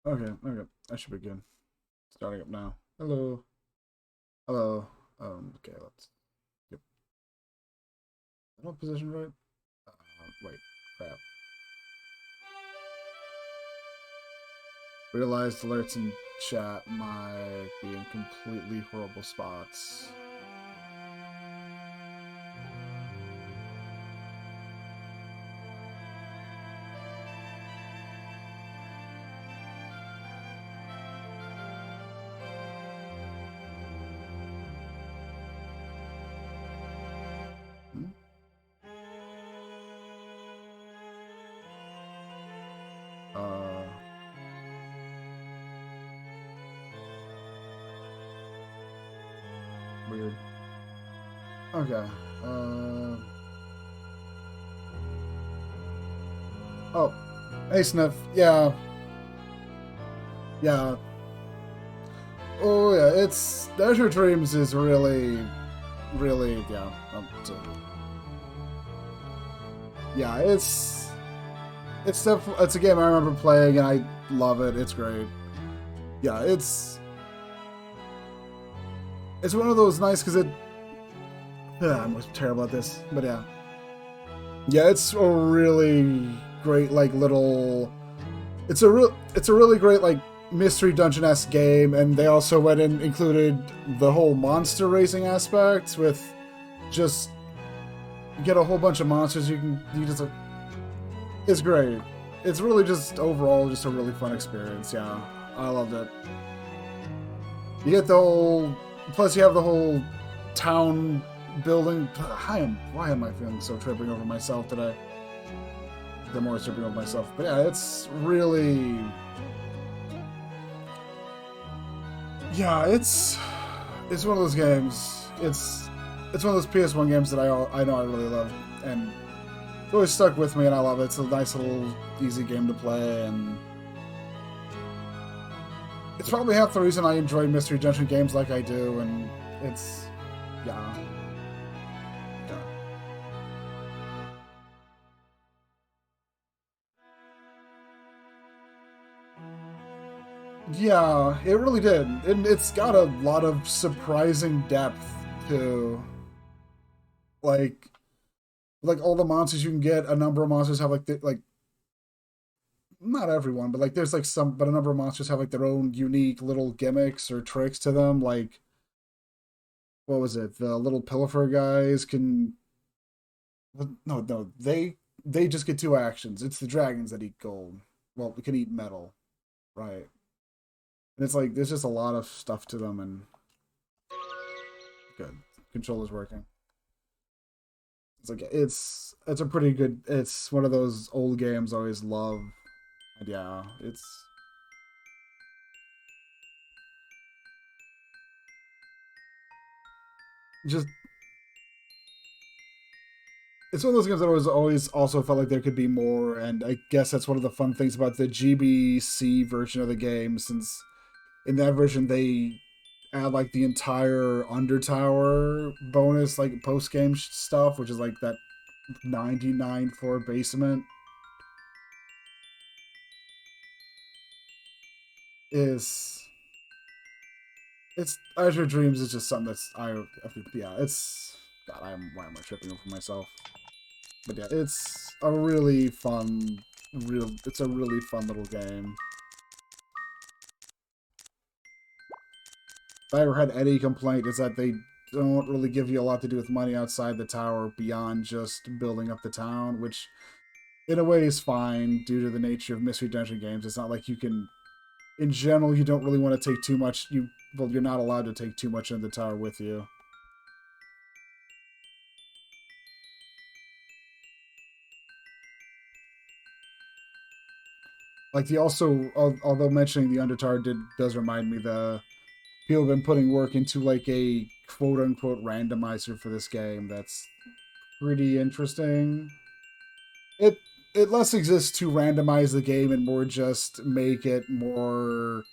Okay, okay. I should begin. Starting up now. Hello. Hello. Okay, let's. Yep. Is that position right? Wait. Crap. Realized alerts in chat might be in completely horrible spots. Hmm? Uh. Weird. Okay. Oh. Hey, Sniff. Yeah. Yeah. Oh, yeah. It's. Azure Dreams is really. Really. Yeah. Yeah, it's a game I remember playing and I love it. It's great. Yeah, it's one of those nice because it. I'm terrible at this, but yeah, yeah, it's a really great like little. It's a really great like mystery dungeon-esque game, and they also went and included the whole monster racing aspect with just you get a whole bunch of monsters you just it's great. It's really just overall just a really fun experience. Yeah, I loved it. You get the whole. Plus, you have the whole town building. Why am I feeling so tripping over myself today? The more tripping over myself. But yeah, it's really. Yeah, it's one of those games. It's one of those PS1 games that I know I really love, and it's always stuck with me, and I love it. It's a nice little easy game to play, and it's probably half the reason I enjoy Mystery Dungeon games like I do, and it's yeah. Yeah. Yeah, it really did. It's got a lot of surprising depth to like like all the monsters you can get. A number of monsters have like not everyone, but like there's like some, but a number of monsters have like their own unique little gimmicks or tricks to them. Like what was it? The little pilfer guys can no they just get two actions. It's the dragons that eat gold. Well, we can eat metal, right? And it's like there's just a lot of stuff to them, and good controller's working. It's like it's a pretty good. It's one of those old games I always love. And yeah, just it's one of those games that always also felt like there could be more. And I guess that's one of the fun things about the GBC version of the game, since in that version they add like the entire Undertower bonus, like post game stuff, which is like that 99 floor basement is it's Azure Dreams is just something that's yeah, it's God, why am I tripping over myself? But yeah, it's a really fun little game. If I ever had any complaint, is that they don't really give you a lot to do with money outside the tower beyond just building up the town, which in a way is fine due to the nature of mystery dungeon games. It's not like you can in general you don't really want to take too much you're not allowed to take too much in the tower with you. Like the also, although mentioning the Undertower does remind me the people have been putting work into like a quote unquote randomizer for this game. That's pretty interesting. It it less exists to randomize the game and more just make it more.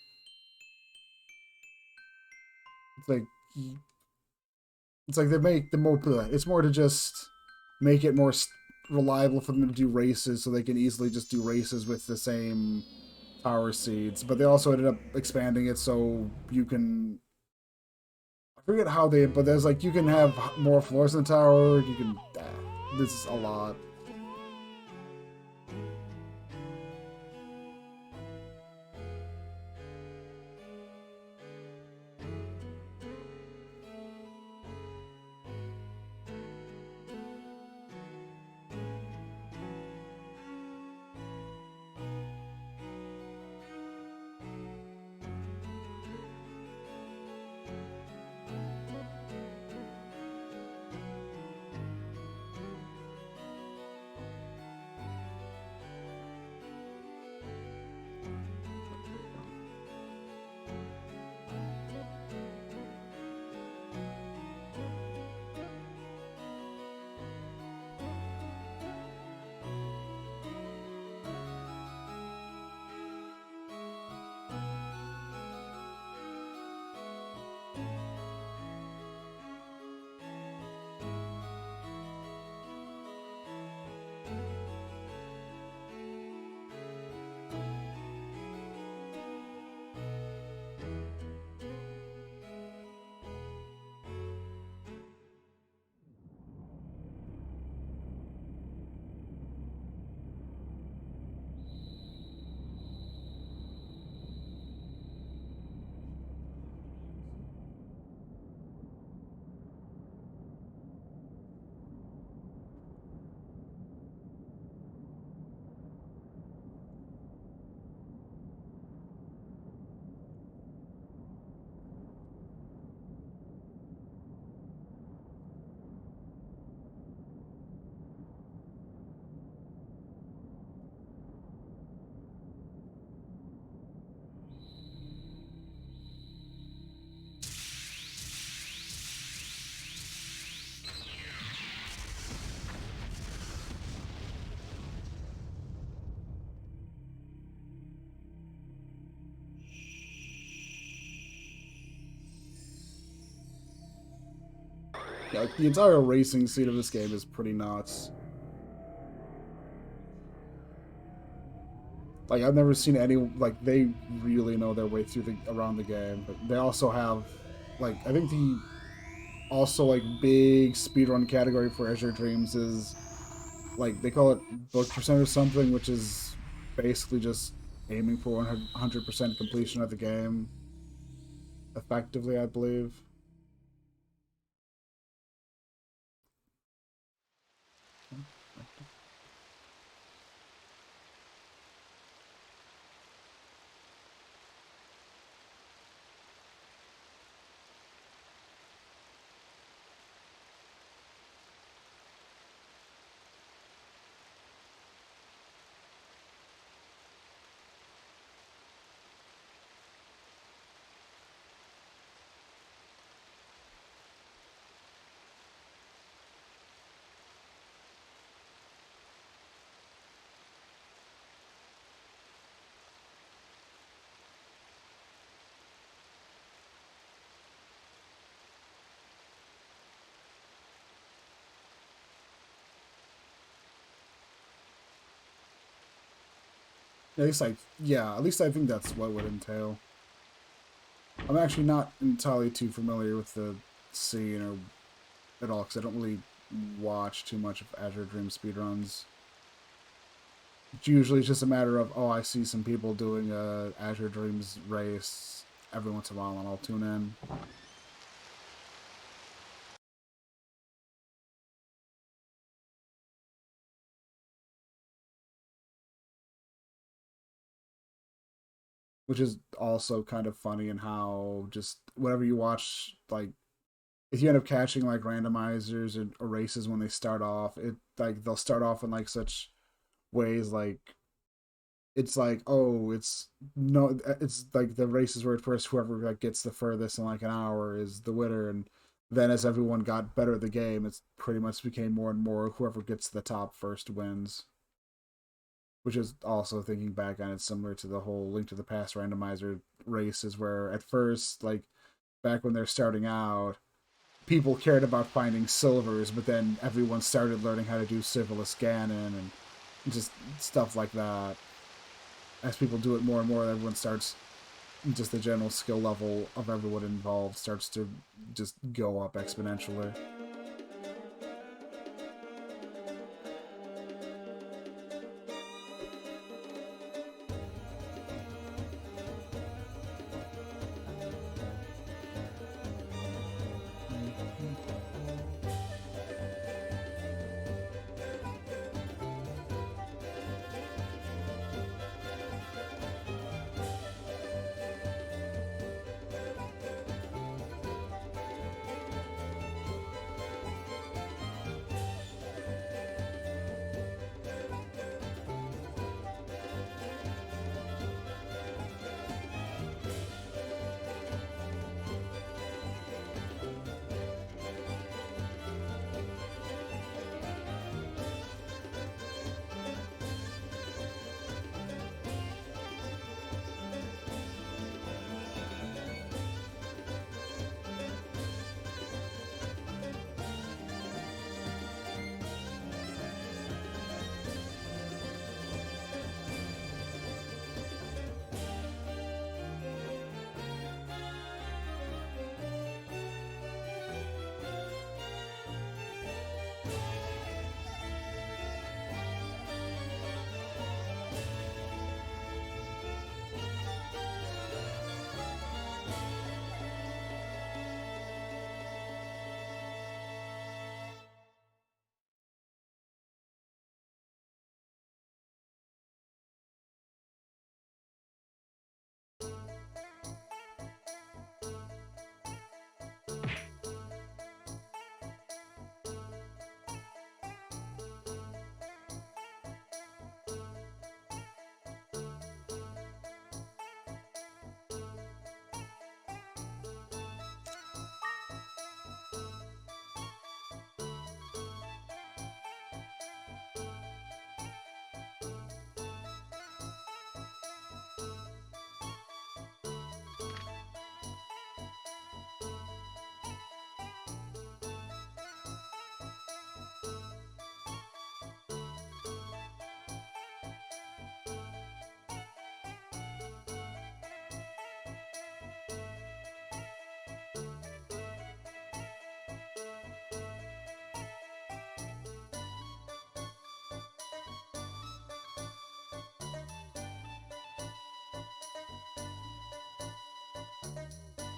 It's like it's like they make the more. It's more to just make it more reliable for them to do races, so they can easily just do races with the same power seeds, but they also ended up expanding it so you can. I forget how they, but there's like you can have more floors in the tower. You can. This is a lot. Yeah, like the entire racing scene of this game is pretty nuts. Like I've never seen any like they really know their way through the around the game, but they also have like I think the also like big speedrun category for Azure Dreams is like they call it book percent or something, which is basically just aiming for 100% completion of the game effectively, I believe. At least like yeah, at least I think that's what would entail. I'm actually not entirely too familiar with the scene or at all because I don't really watch too much of Azure Dream speedruns. It's usually just a matter of oh, I see some people doing a Azure Dreams race every once in a while, and I'll tune in. Which is also kind of funny in how just whatever you watch, like if you end up catching like randomizers or races when they start off, it like they'll start off in like such ways like it's like oh it's no it's like the races where first whoever like gets the furthest in like an hour is the winner, and then as everyone got better at the game it's pretty much became more and more whoever gets the top first wins, which is also thinking back on it similar to the whole Link to the Past randomizer races where at first like back when they're starting out people cared about finding silvers, but then everyone started learning how to do Civilus Ganon and just stuff like that. as people do it more and more, everyone starts, just the general skill level of everyone involved starts to just go up exponentially.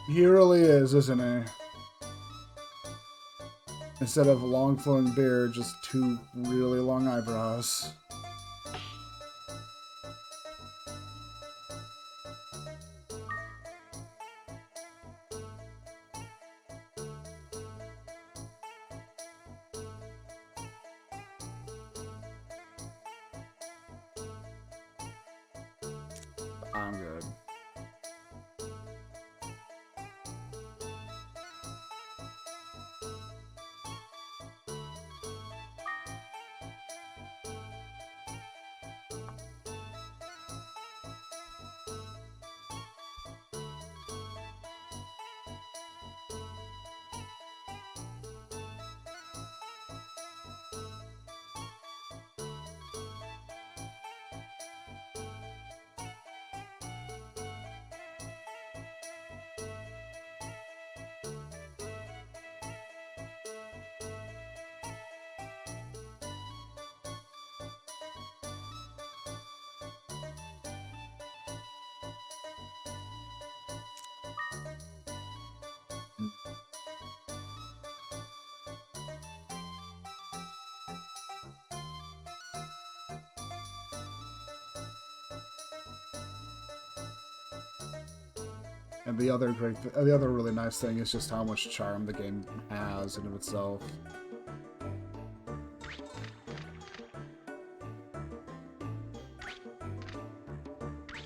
He really is, isn't he? Instead of a long flowing beard, just two really long eyebrows. I'm good. And the other really nice thing is just how much charm the game has in of itself.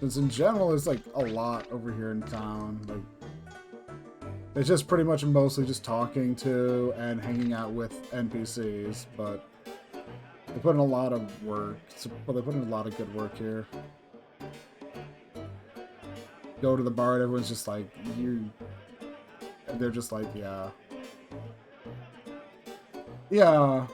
Since in general, there's like a lot over here in town. Like, it's just pretty much mostly just talking to and hanging out with NPCs, but they put in a lot of work. Well, they put in a lot of good work here. Go to the bar and everyone's just like, you... And they're just like, yeah. Yeah.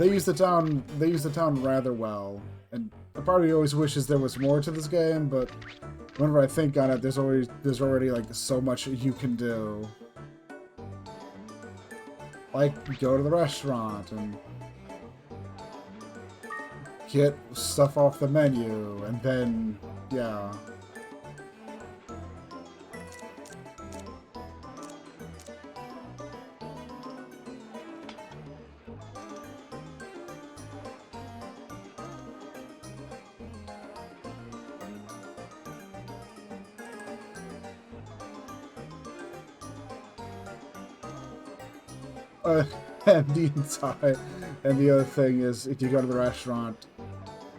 They use the town. They use the town rather well, and a part of me always wishes there was more to this game. But whenever I think on it, there's already like so much you can do. Like go to the restaurant and get stuff off the menu, and then yeah. And the other thing is, if you go to the restaurant,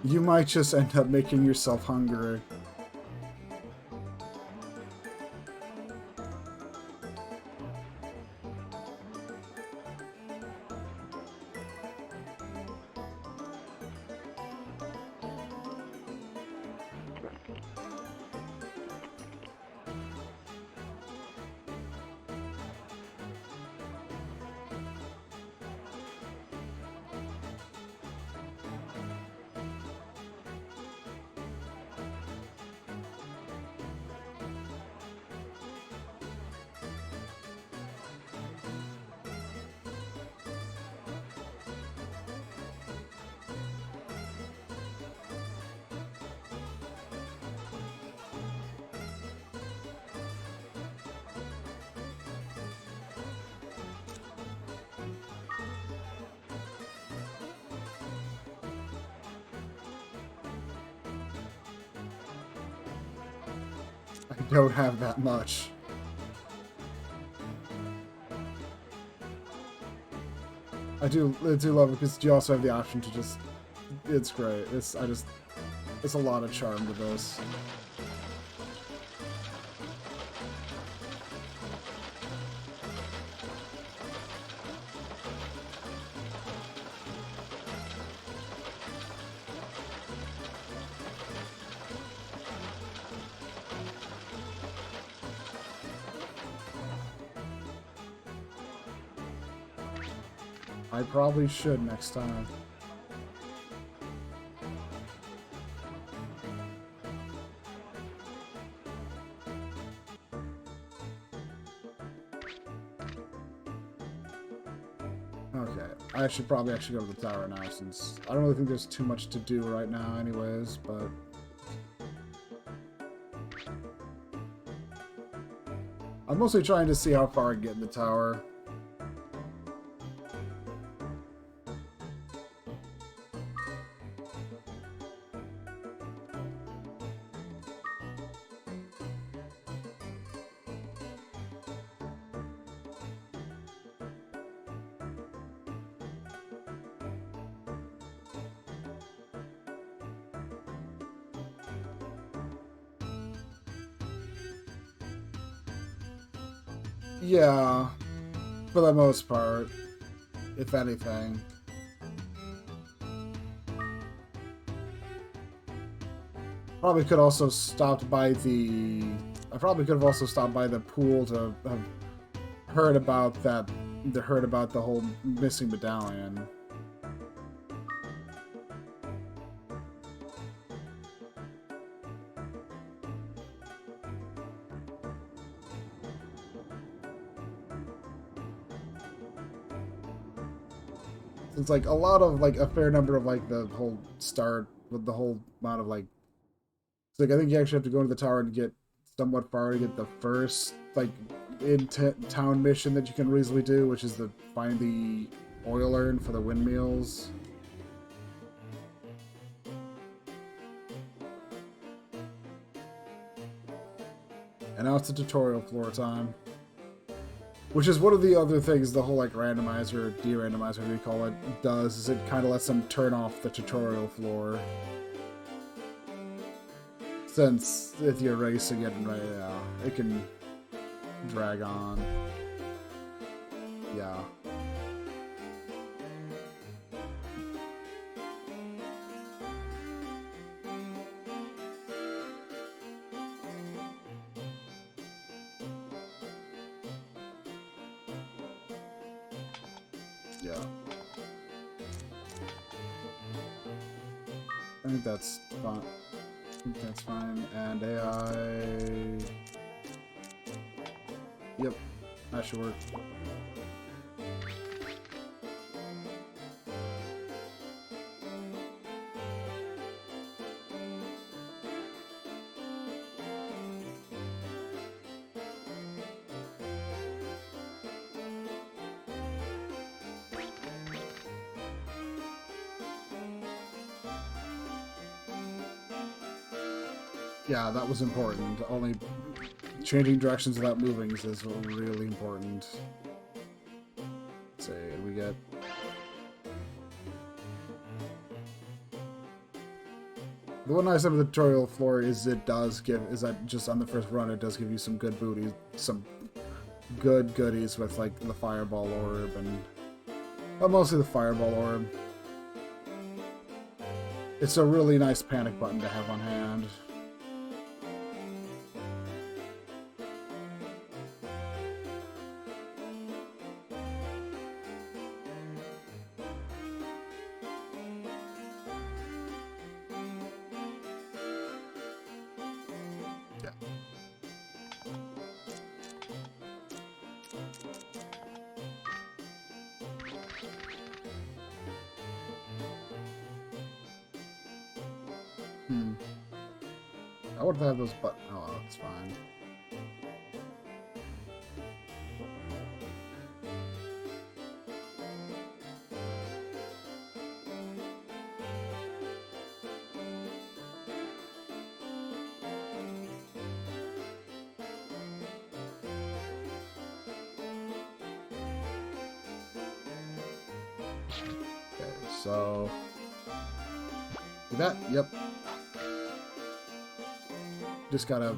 you might just end up making yourself hungry. I don't have that much. I do love it because you also have the option to just. It's great. It's a lot of charm to this. I probably should next time. Okay, I should probably actually go to the tower now, since I don't really think there's too much to do right now anyways, but... I'm mostly trying to see how far I can get in the tower. Yeah, for the most part, if anything. Probably could also stopped by the... I probably could have also stopped by the pool to have heard about that... heard about the whole missing medallion. It's like a lot of like a fair number of like the whole start with the whole amount of like it's like I think you actually have to go into the tower to get somewhat far to get the first like in town mission that you can reasonably do, which is to find the oil urn for the windmills. And now it's the tutorial floor time. Which is one of the other things the whole like randomizer, de-randomizer, whatever you call it, does, is it kind of lets them turn off the tutorial floor. Since if you're racing it, it can drag on. Yeah. Yeah. I think that's fine. I think that's fine. And AI... Yep, that should work. Yeah, that was important. Only changing directions without moving is really important. Let's see, we get... The one nice thing with the tutorial floor is it does give, is that just on the first run it does give you some good booties, some good goodies with like the fireball orb and... mostly the fireball orb. It's a really nice panic button to have on hand. I would have those buttons. Oh, that's fine. Okay, so... that? Yep. Just gotta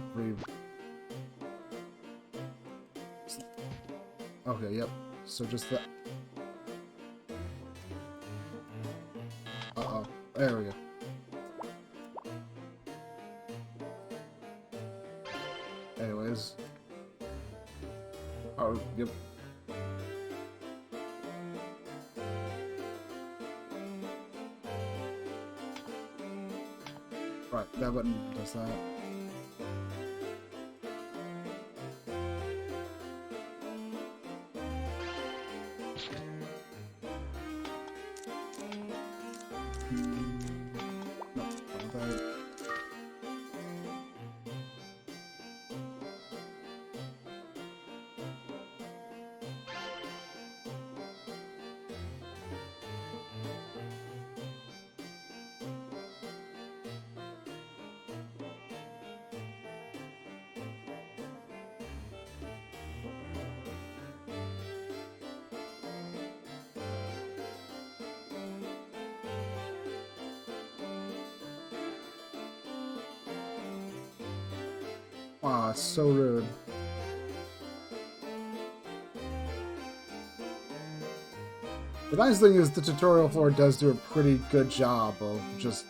Okay, yep. So just that. Uh-oh. There we go. Anyways. Oh, yep. Right, that button does that. Aw, it's so rude. The nice thing is the tutorial floor does do a pretty good job of just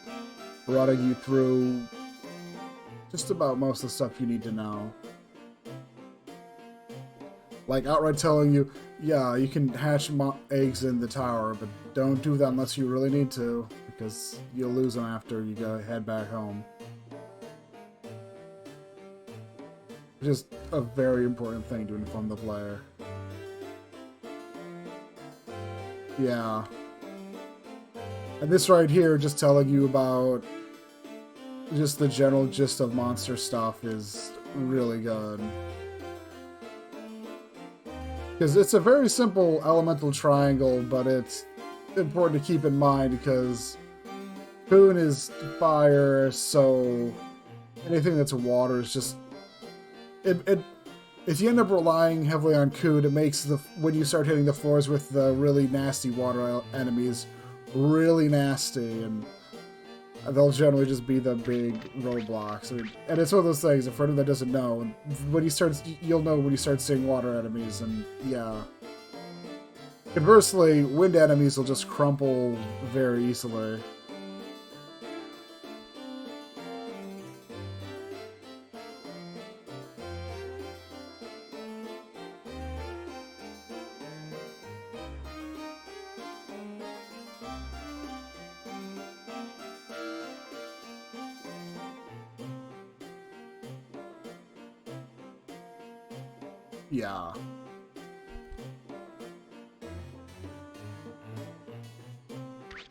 running you through just about most of the stuff you need to know. Like outright telling you, yeah, you can hatch eggs in the tower, but don't do that unless you really need to, because you'll lose them after you go head back home. Just a very important thing to inform the player. Yeah. And this right here, just telling you about just the general gist of monster stuff is really good. Because it's a very simple elemental triangle, but it's important to keep in mind because Poon is fire, so anything that's water is just... If you end up relying heavily on Coon, it makes when you start hitting the floors with the really nasty water enemies really nasty, and they'll generally just be the big roadblocks. I mean, and it's one of those things, for anyone that doesn't know, when you start, you'll know when you start seeing water enemies, and yeah. Conversely, wind enemies will just crumple very easily. Yeah.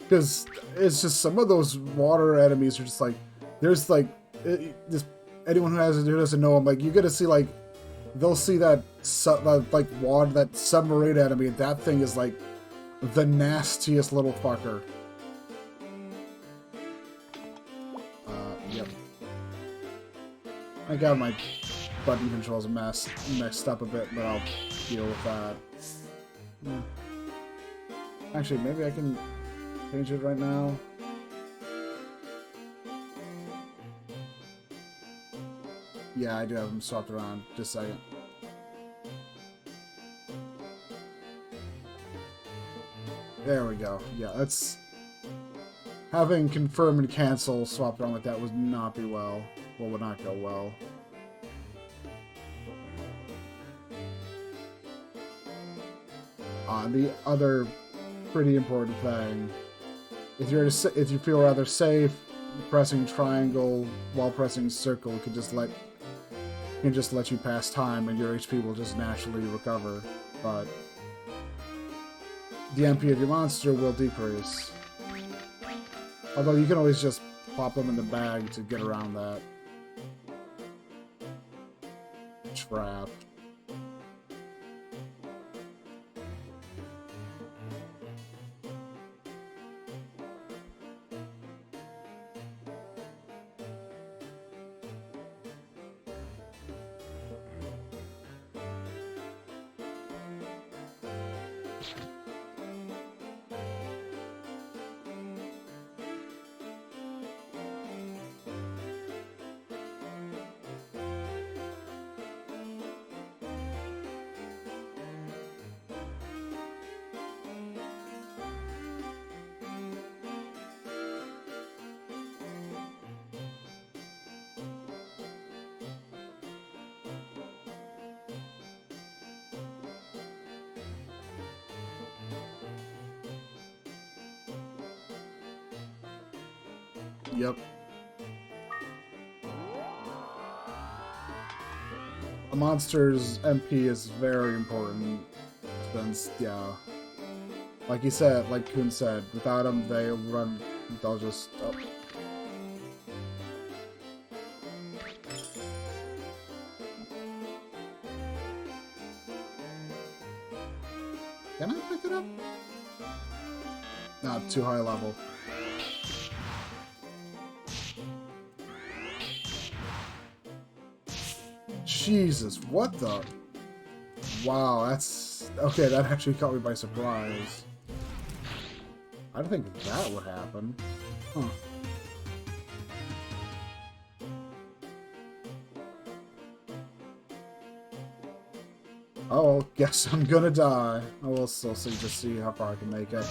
Because it's just some of those water enemies are just like, there's like, just anyone who doesn't know them, like you get to see like, they'll see that like water, that submarine enemy, and that thing is like the nastiest little fucker. Yep. I got my button controls messed up a bit, but I'll deal with that. Yeah. Actually, maybe I can change it right now. Yeah, I do have them swapped around. Just a second. There we go. Yeah, that's... Having confirm and cancel swapped around like that would not be well. Well, would not go well. The other pretty important thing, if you feel rather safe, pressing triangle while pressing circle can just let you pass time, and your HP will just naturally recover. But the MP of your monster will decrease. Although you can always just pop them in the bag to get around that trap. Yep. A monster's MP is very important, since, yeah, like you said, like Kun said, without them, they'll just... Oh. Can I pick it up? Not too high level. Jesus, what the? Wow, that's... Okay, that actually caught me by surprise. I didn't think that would happen. Huh. Oh, well, guess I'm gonna die. I will still see, just see how far I can make it.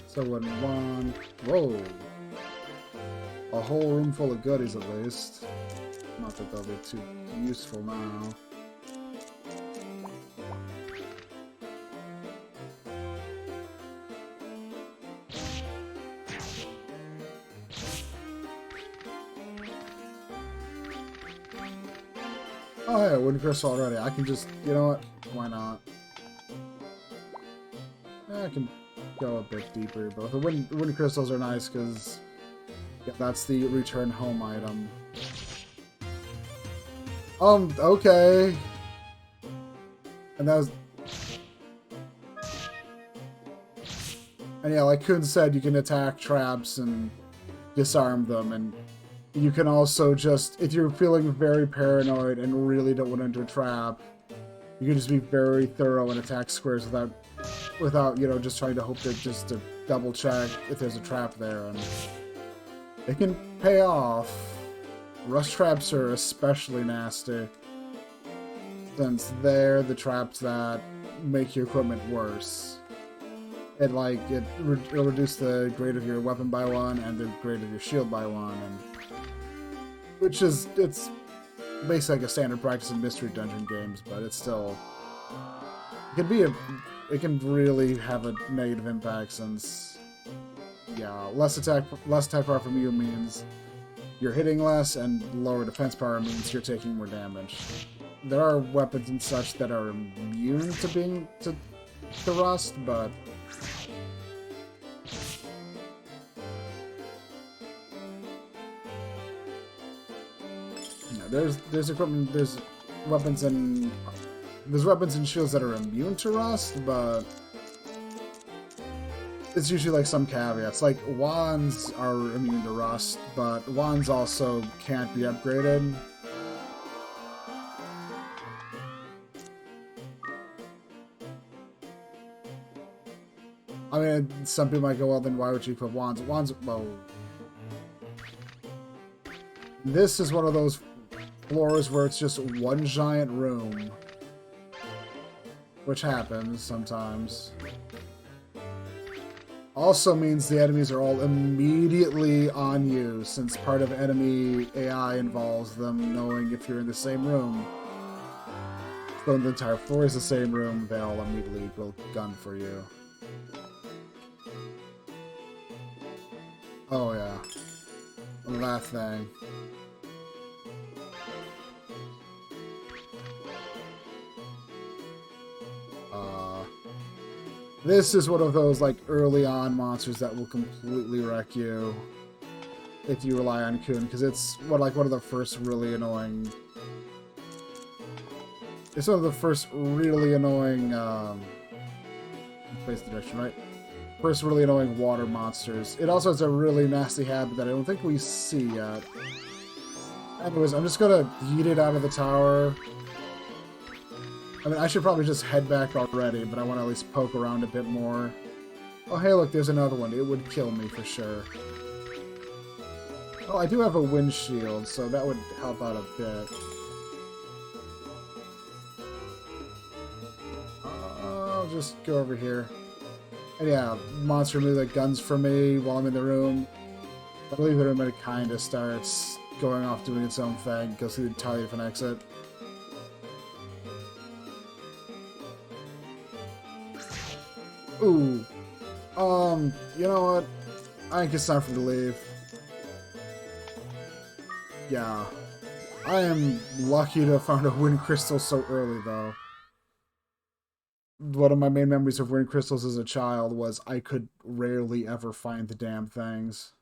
So when one... Whoa! A whole room full of goodies, at least. Not that they'll be too useful now. Oh yeah, wooden crystal already. I can just... You know what? Why not? I can go a bit deeper, but the wooden crystals are nice because that's the return home item. Okay. And that was... And yeah, like Kun said, you can attack traps and disarm them, and you can also just, if you're feeling very paranoid and really don't want to enter a trap, you can just be very thorough and attack squares without, you know, just trying to hope to double check if there's a trap there, and it can pay off. Rush traps are especially nasty, since they're the traps that make your equipment worse. It'll reduce the grade of your weapon by 1 and the grade of your shield by 1, and it's basically like a standard practice in mystery dungeon games, but it's still, it can really have a negative impact, since yeah, less attack power from you means you're hitting less, and lower defense power means you're taking more damage. There are weapons and such that are immune to being to rust, but you know, there's equipment, there's weapons and shields that are immune to rust, but it's usually like some caveats. Like wands are immune to rust, but wands also can't be upgraded. I mean, some people might go, well, then why would you put wands? Wands, well, this is one of those floors where it's just one giant room, which happens sometimes. Also means the enemies are all immediately on you, since part of enemy AI involves them knowing if you're in the same room. So when the entire floor is the same room, they all immediately will gun for you. Oh yeah. That thing. This is one of those, like, early on monsters that will completely wreck you if you rely on Kun, because it's, one of the first really annoying... It's one of the first really annoying, face the direction, right? First really annoying water monsters. It also has a really nasty habit that I don't think we see yet. Anyways, I'm just gonna yeet it out of the tower. I mean, I should probably just head back already, but I want to at least poke around a bit more. Oh, hey, look, there's another one. It would kill me for sure. Oh, I do have a windshield, so that would help out a bit. I'll just go over here. And yeah, monster move that guns for me while I'm in the room. I believe the room it kind of starts going off doing its own thing, goes through the entirely different exit. Ooh. You know what? I think it's time for me to leave. Yeah. I am lucky to have found a wind crystal so early, though. One of my main memories of wind crystals as a child was I could rarely ever find the damn things.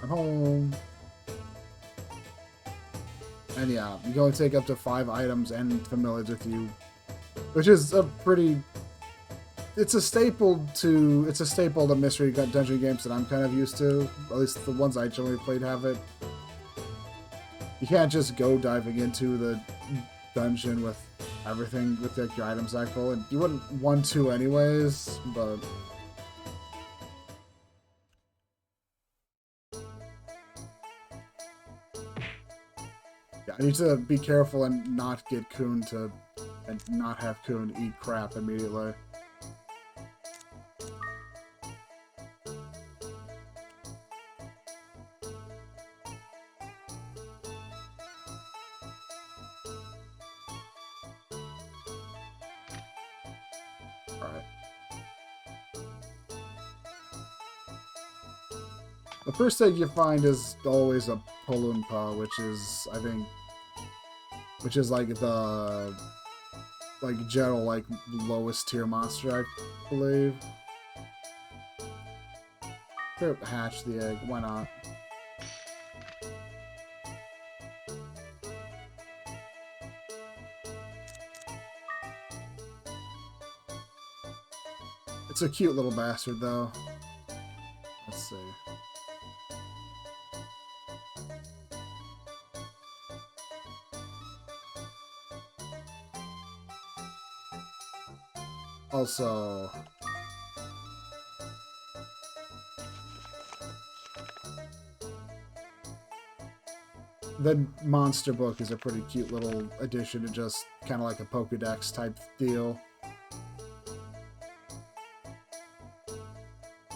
I'm home. And yeah, you can only take up to 5 items and familiars with you, which is a pretty... It's a staple to mystery dungeon games that I'm kind of used to. At least the ones I generally played have it. You can't just go diving into the dungeon with everything, with like your item sack full, and you wouldn't want to anyways, but... Yeah, I need to be careful and not get Kun to... and not have Kun eat crap immediately. The first thing you find is always a Polunpa, which is, I think, like the, general, lowest tier monster, I believe. Sure, hatch the egg, why not? It's a cute little bastard, though. Let's see. Also, the monster book is a pretty cute little addition to just kind of like a Pokédex type deal.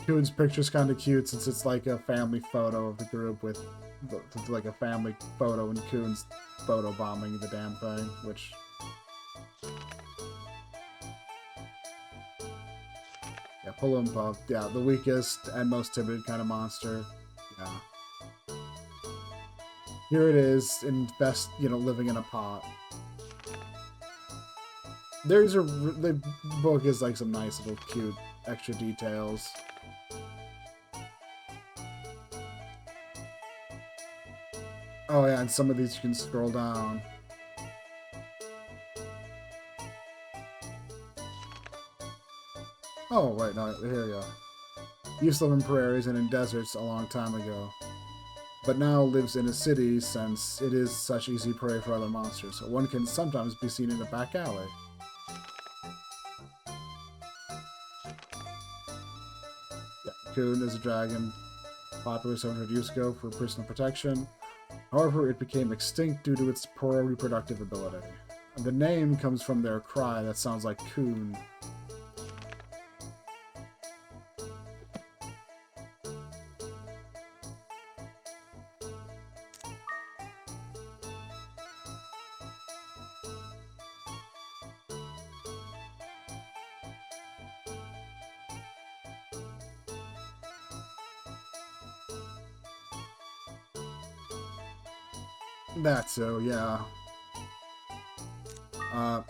Kun's picture's kind of cute since it's like a family photo of the group with like a family photo and Kun's photo bombing the damn thing, which Yeah, Palumpa. Yeah, the weakest and most timid kind of monster. Yeah. Here it is, in best, living in a pot. The book is like some nice little cute extra details. Oh yeah, and some of these you can scroll down. Oh wait, no, here we go. Used to live in prairies and in deserts a long time ago, but now lives in a city since it is such easy prey for other monsters. So one can sometimes be seen in a back alley. Yeah, Coon is a dragon, popular 700 years ago for personal protection. However, it became extinct due to its poor reproductive ability. And the name comes from their cry that sounds like coon. That so, yeah.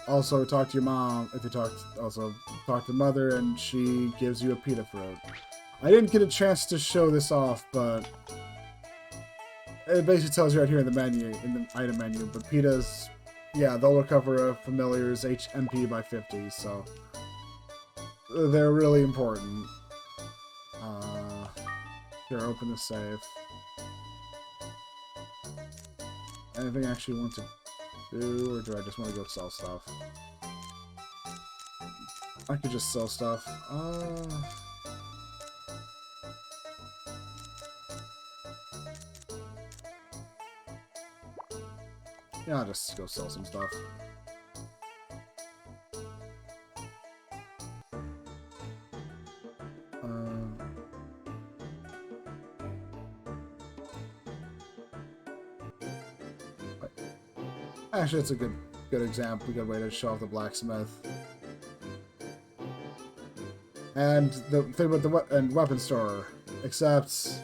Also, talk to your mom. If you talk to mother, and she gives you a pita fruit. I didn't get a chance to show this off, but it basically tells you right here in the menu, in the item menu. But pitas, yeah, they'll recover a familiar's HP by 50, so they're really important. Here, open the safe. Anything I actually want to do, or do I just want to go sell stuff? I could just sell stuff. Yeah, I'll just go sell some stuff. Actually, it's a good example, a good way to show off the blacksmith. And the thing with the weapon store, except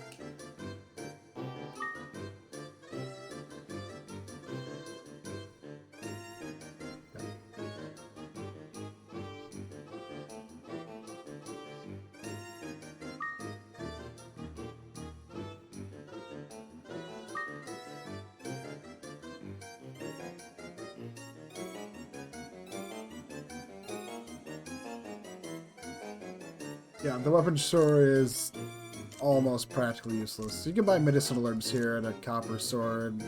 yeah, the weapon store is almost practically useless. You can buy medicinal herbs here and a copper sword,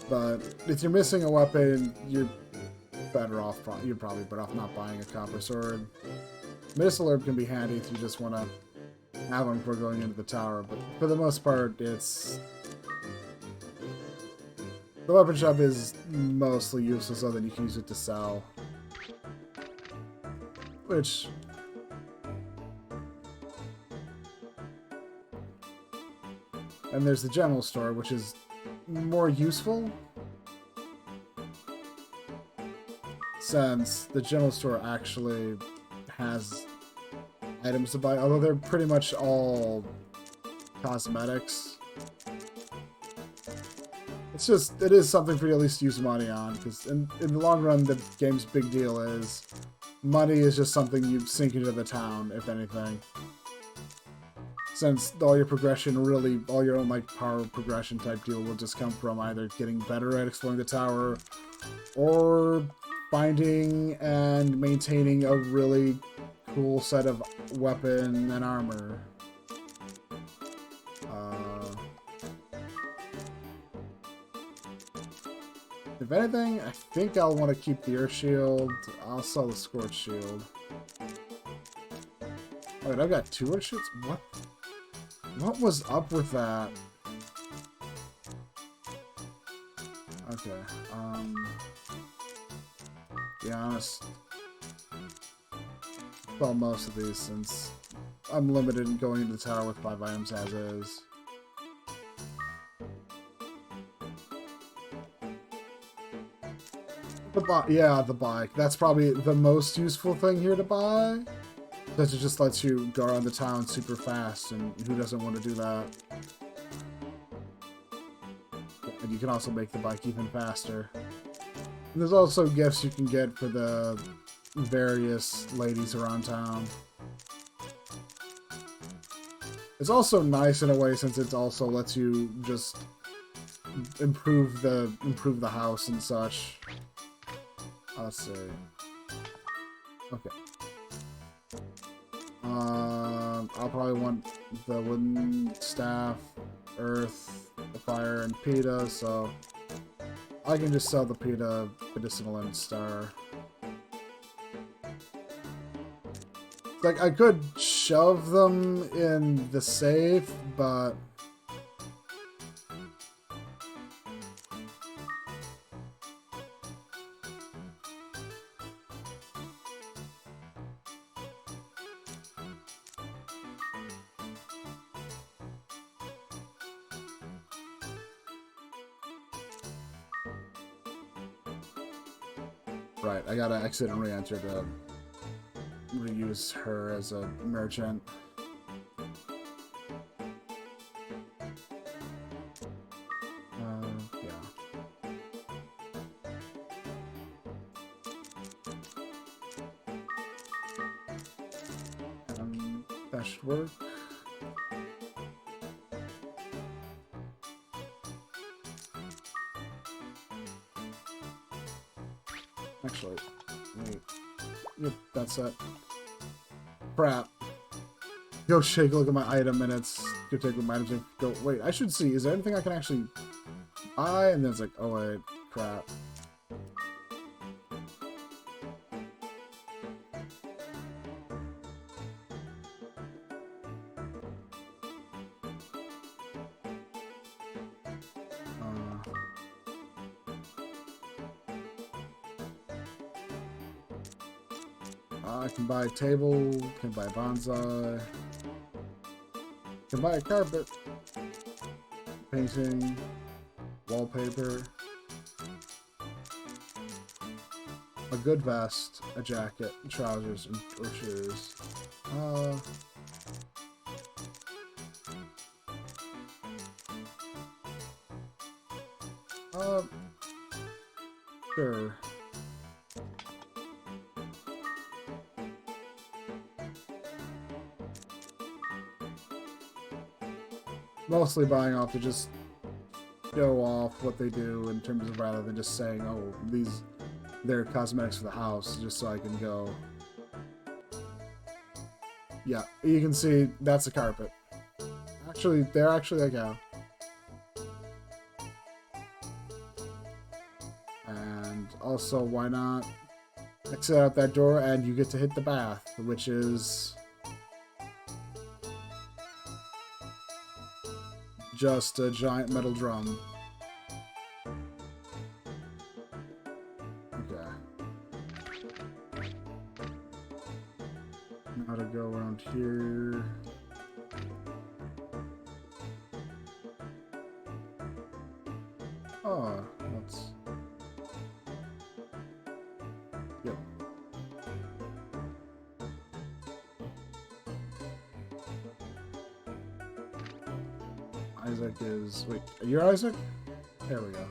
but if you're missing a weapon, you're better off. You're probably better off not buying a copper sword. Medicinal herb can be handy if you just want to have them before going into the tower, but for the most part, it's the weapon shop is mostly useless, other than you can use it to sell, which. And there's the general store, which is more useful, since the general store actually has items to buy, although they're pretty much all cosmetics. It is something for you to at least use money on, because in the long run, the game's big deal is money is just something you sink into the town, if anything. Since all your progression, really, all your own, like, power progression type deal will just come from either getting better at exploring the tower, or finding and maintaining a really cool set of weapon and armor. If anything, I think I'll want to keep the Earth Shield. I'll sell the Scorch Shield. Wait, I've got 2 Earth Shields? What? What was up with that? Okay, be honest. Well, most of these, since I'm limited in going into the tower with 5 items as is. The bike. That's probably the most useful thing here to buy. Because it just lets you go around the town super fast, and who doesn't want to do that? And you can also make the bike even faster. And there's also gifts you can get for the various ladies around town. It's also nice in a way since it also lets you just improve the house and such. Let's see. Okay. I'll probably want the wooden staff, earth, the fire, and pita, so I can just sell the pita, medicinal, and star. Like, I could shove them in the safe, but right, I gotta exit and re-enter to reuse her as a merchant. Yeah. That should work. Actually, wait. Yep, that's it. Crap. Go shake, look at my item, and it's go take my items and go. Wait, I should see. Is there anything I can actually buy? And then it's like, oh wait, crap. I can buy a table, can buy a bonsai, can buy a carpet, painting, wallpaper, a good vest, a jacket, trousers, or shoes. Sure. Mostly buying off to just show off what they do in terms of rather than just saying, oh, they're cosmetics for the house, just so I can go. Yeah, you can see that's a carpet. Actually, they're actually like a. And also, why not exit out that door and you get to hit the bath, which is just a giant metal drum. Okay. Now to go around here. Oh, that's... Yep. Isaac is... Wait, you're Isaac? There we go.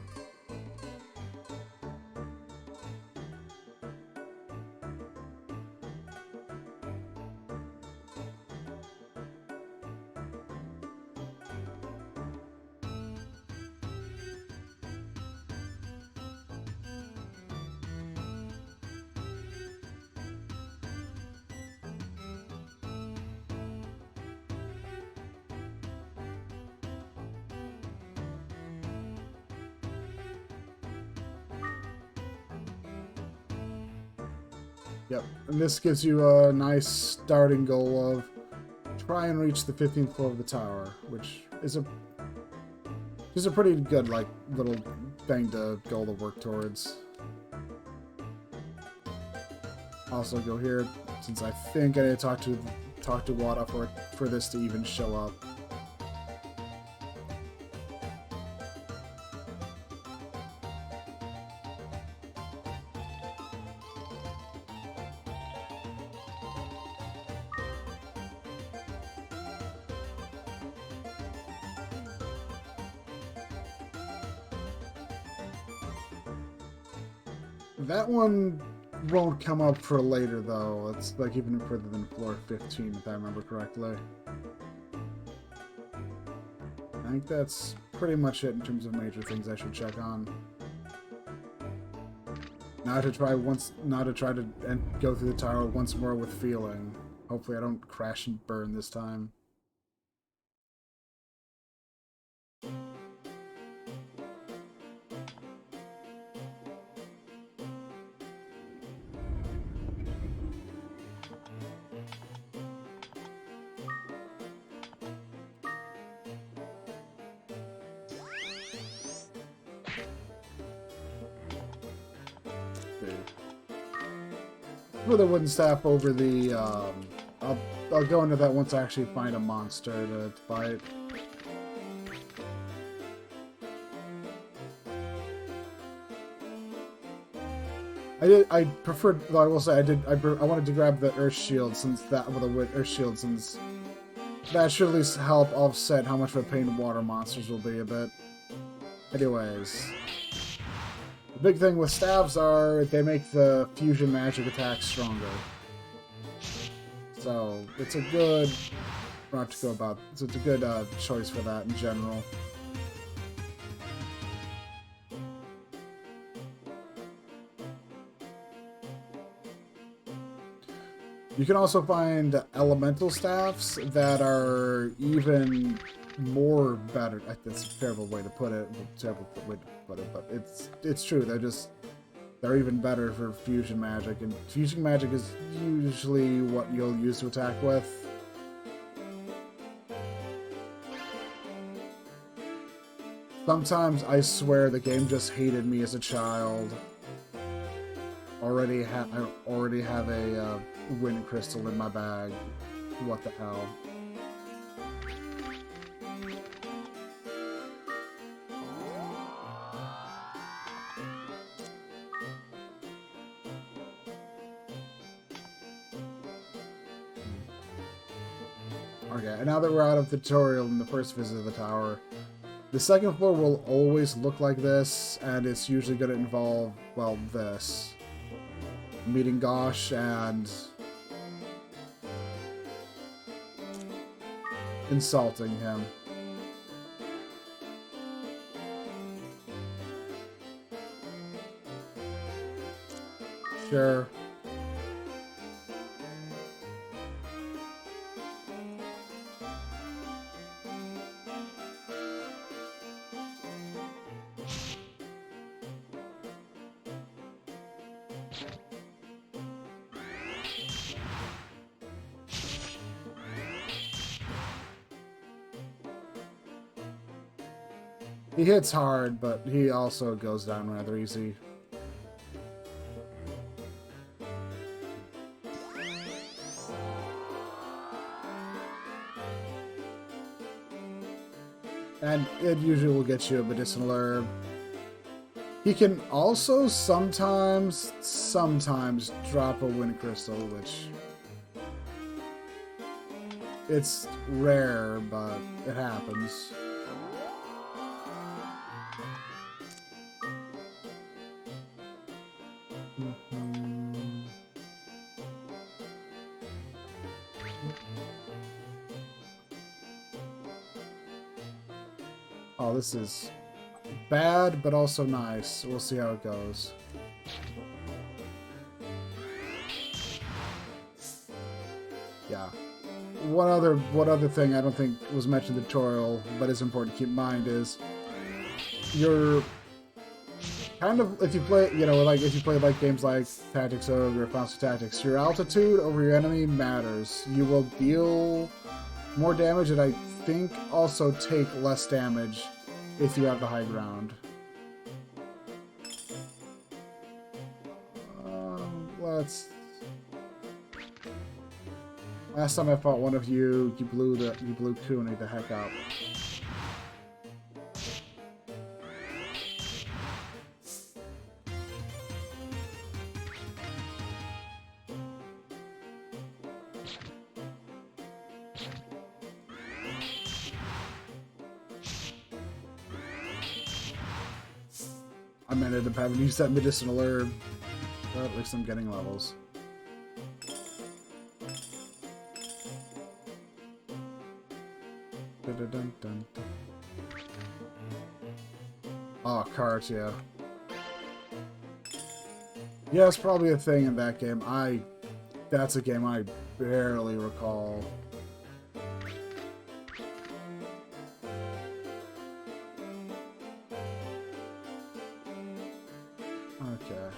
Yep, and this gives you a nice starting goal of try and reach the 15th floor of the tower, which is a pretty good like little thing to goal to work towards. Also go here since I think I need to talk to Wada for this to even show up. That one won't come up for later, though. It's like even further than floor 15, if I remember correctly. I think that's pretty much it in terms of major things I should check on. Now to try to go through the tower once more with feeling. Hopefully I don't crash and burn this time. For the wooden staff over the, I'll go into that once I actually find a monster to fight. I preferred, though I will say I wanted to grab the Earth Shield since that, with the Earth Shield since that should at least help offset how much of a pain water monsters will be a bit. Anyways. The big thing with staves are they make the fusion magic attacks stronger. So it's a good route to go about. So it's a good choice for that in general. You can also find elemental staffs that are even more better. That's a terrible way to put it. But it's true. They're even better for fusion magic, and fusion magic is usually what you'll use to attack with. Sometimes I swear the game just hated me as a child. I already have a wind crystal in my bag. What the hell? Okay, and now that we're out of the tutorial in the first visit of the tower, the second floor will always look like this, and it's usually going to involve, well, this. Meeting Gosh and insulting him. Sure. He hits hard, but he also goes down rather easy. And it usually will get you a medicinal herb. He can also sometimes drop a wind crystal, which it's rare, but it happens. Oh, this is bad, but also nice. We'll see how it goes. Yeah. One other thing I don't think was mentioned in the tutorial, but is important to keep in mind is your kind of, if you play, you know, like if you play like games like Tactics Ogre or Faster Tactics, your altitude over your enemy matters. You will deal more damage, and I think also take less damage if you have the high ground. Let's. Last time I fought one of you, you blew Cooney the heck out. I ended up having to use that medicinal herb. But at least I'm getting levels. Dun-dun-dun-dun. Oh, cards, yeah. Yeah, it's probably a thing in that game. That's a game I barely recall. Okay.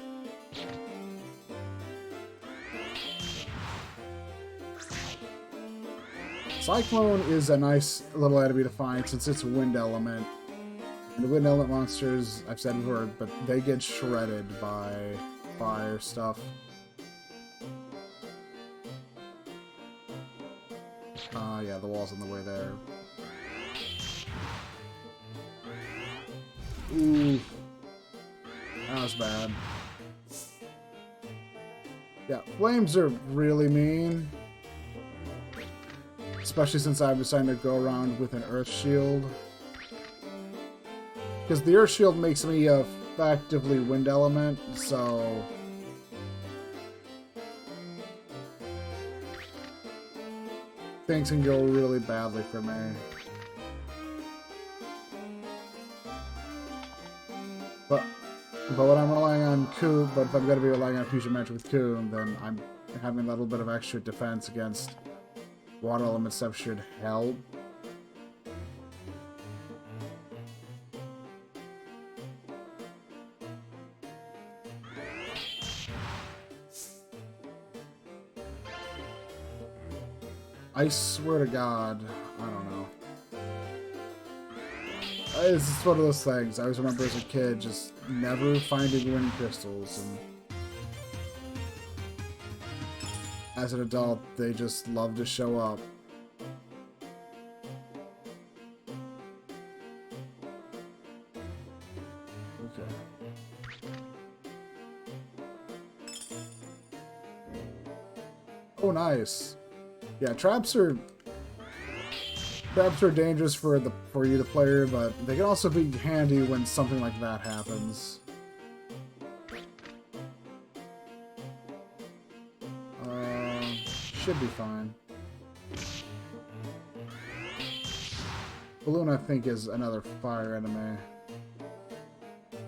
Cyclone is a nice little enemy to find since it's a wind element. And the wind element monsters, I've said before, but they get shredded by fire stuff. Yeah, the wall's in the way there. Ooh. That was bad. Yeah, flames are really mean. Especially since I'm deciding to go around with an earth shield. Because the earth shield makes me effectively wind element, so... things can go really badly for me. But when I'm relying on Coon, but if I'm going to be relying on fusion magic with Coon, then I'm having a little bit of extra defense against water element stuff should help. I swear to God, I don't know. It's just one of those things. I always remember as a kid just never finding wind crystals, and as an adult, they just love to show up. Okay. Oh, nice. Yeah, traps are dangerous for you, the player, but they can also be handy when something like that happens. Should be fine. Balloon, I think, is another fire enemy.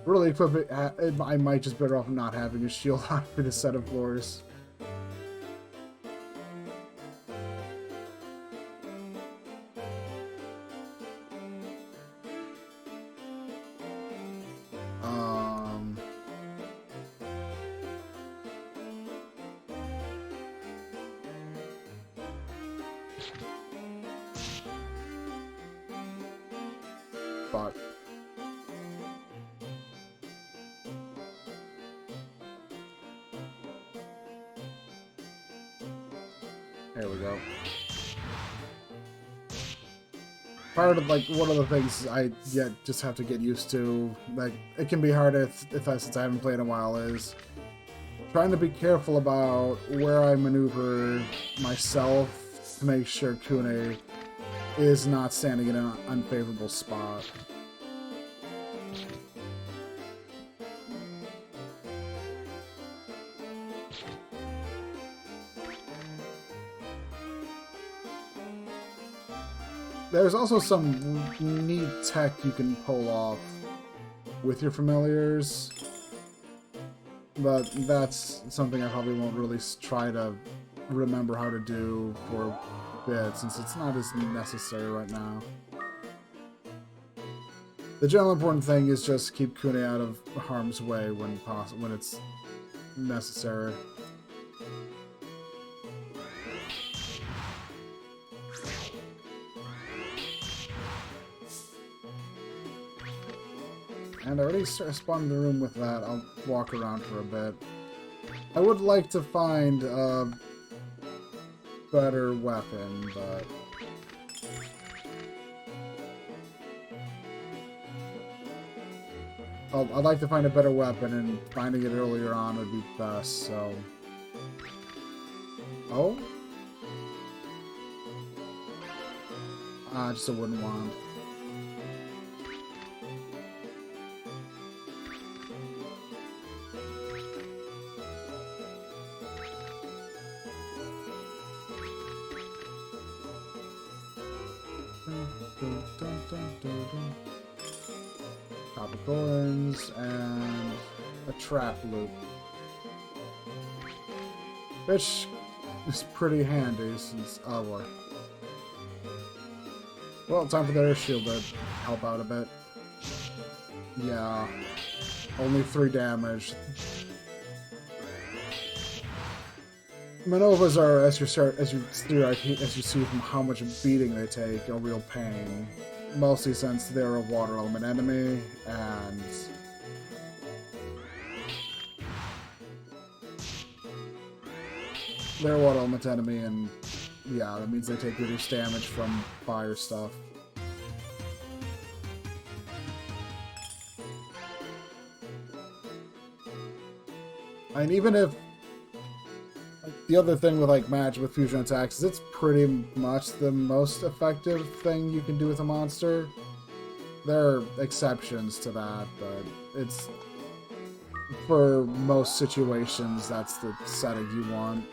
Really, I might just better off not having a shield on for this set of floors. But there we go. Part of, like, one of the things I just have to get used to, like, it can be hard since I haven't played in a while, is trying to be careful about where I maneuver myself to make sure Kune is not standing in an unfavorable spot. There's also some neat tech you can pull off with your familiars, but that's something I probably won't really try to remember how to do for a bit, since it's not as necessary right now. The general important thing is just keep Kune out of harm's way when it's necessary. And I already spawned in the room with that. I'll walk around for a bit. I would like to find a better weapon, but... I'd like to find a better weapon, and finding it earlier on would be best, so... Oh? Just a wooden wand. Dun, dun, dun, dun, dun. Copper coins and a trap loop, which is pretty handy since oh boy. Well, time for the air shield to help out a bit. Yeah, only 3 damage. Manovas are, as you see from how much beating they take, a real pain. Mostly since they're a water element enemy, and they're a water element enemy, and yeah, that means they take reduced damage from fire stuff. And even if the other thing with like magic with fusion attacks is it's pretty much the most effective thing you can do with a monster. There are exceptions to that, but it's for most situations that's the setting you want.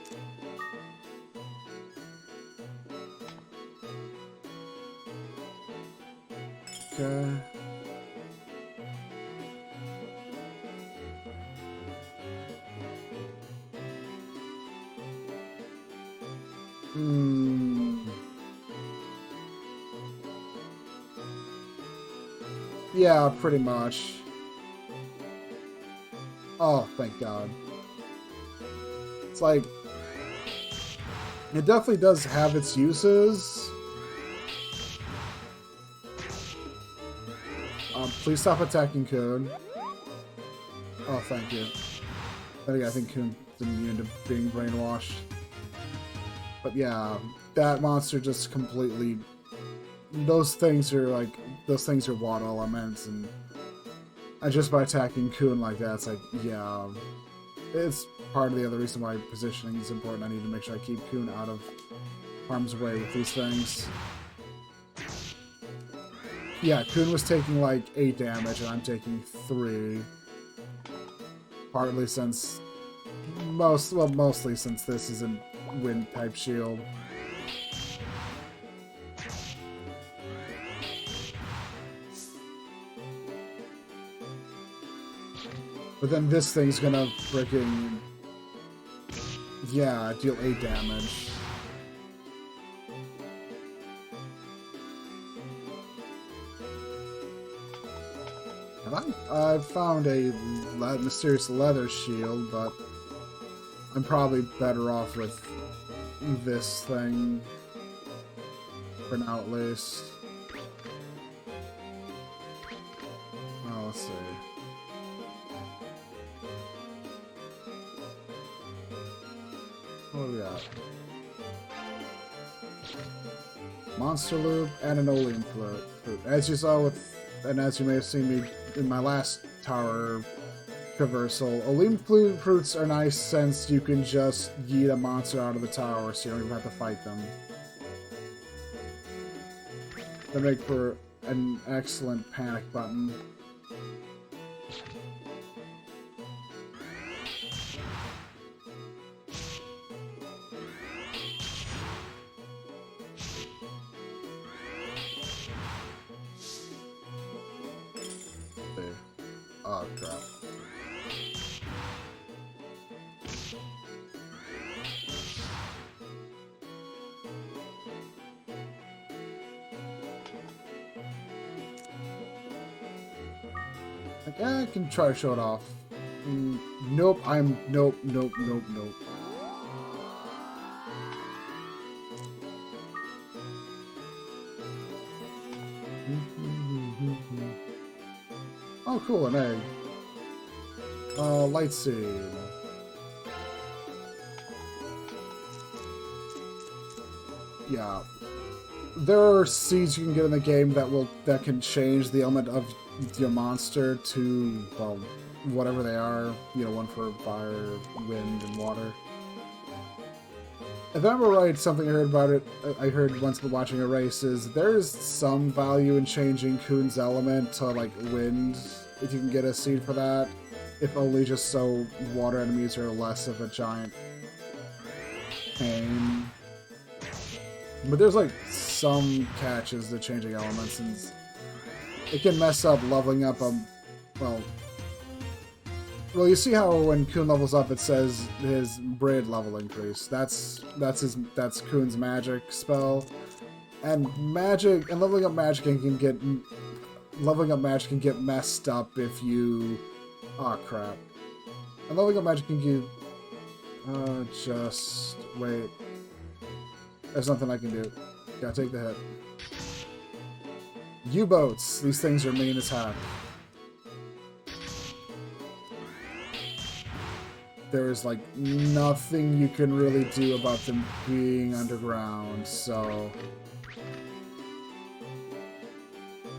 Okay. Yeah, pretty much. Oh, thank God. It's like, it definitely does have its uses. Please stop attacking Kun. Oh, thank you. I think Kun's immune to being brainwashed. But yeah, that monster just completely... Those things are water elements, and just by attacking Kun like that, it's like, yeah... It's part of the other reason why positioning is important. I need to make sure I keep Kun out of harm's way with these things. Yeah, Kun was taking like 8 damage, and I'm taking 3. Partly since... mostly since this is a wind-type shield. But then this thing's gonna freaking... yeah, deal 8 damage. I found a mysterious leather shield, but I'm probably better off with this thing for now, at least. Oh, let's see. What do we got? Monster loop and an oleum flute. As you saw with, and as you may have seen me in my last tower traversal, oleum fruits are nice since you can just yeet a monster out of the tower, so you don't even have to fight them. They make for an excellent panic button. Oh, crap. I can try to show it off. Nope, nope, nope, nope, nope. Oh, cool, an egg. Light seed. Yeah. There are seeds you can get in the game that can change the element of your monster to, well, whatever they are. You know, one for fire, wind, and water. If I remember right, something I heard about it, I heard once watching a race, is there's some value in changing Kun's element to, like, wind, if you can get a seed for that. If only just so water enemies are less of a giant pain. But there's, like, some catches to changing elements, and it can mess up leveling up well, you see how when Kun levels up, it says his Braid level increase. That's Kun's magic spell, and leveling up magic can get messed up if you. Oh crap! And leveling up magic can give. Just wait. There's nothing I can do. Gotta take the hit. U-boats. These things are mean as heck. There is like nothing you can really do about them being underground, so.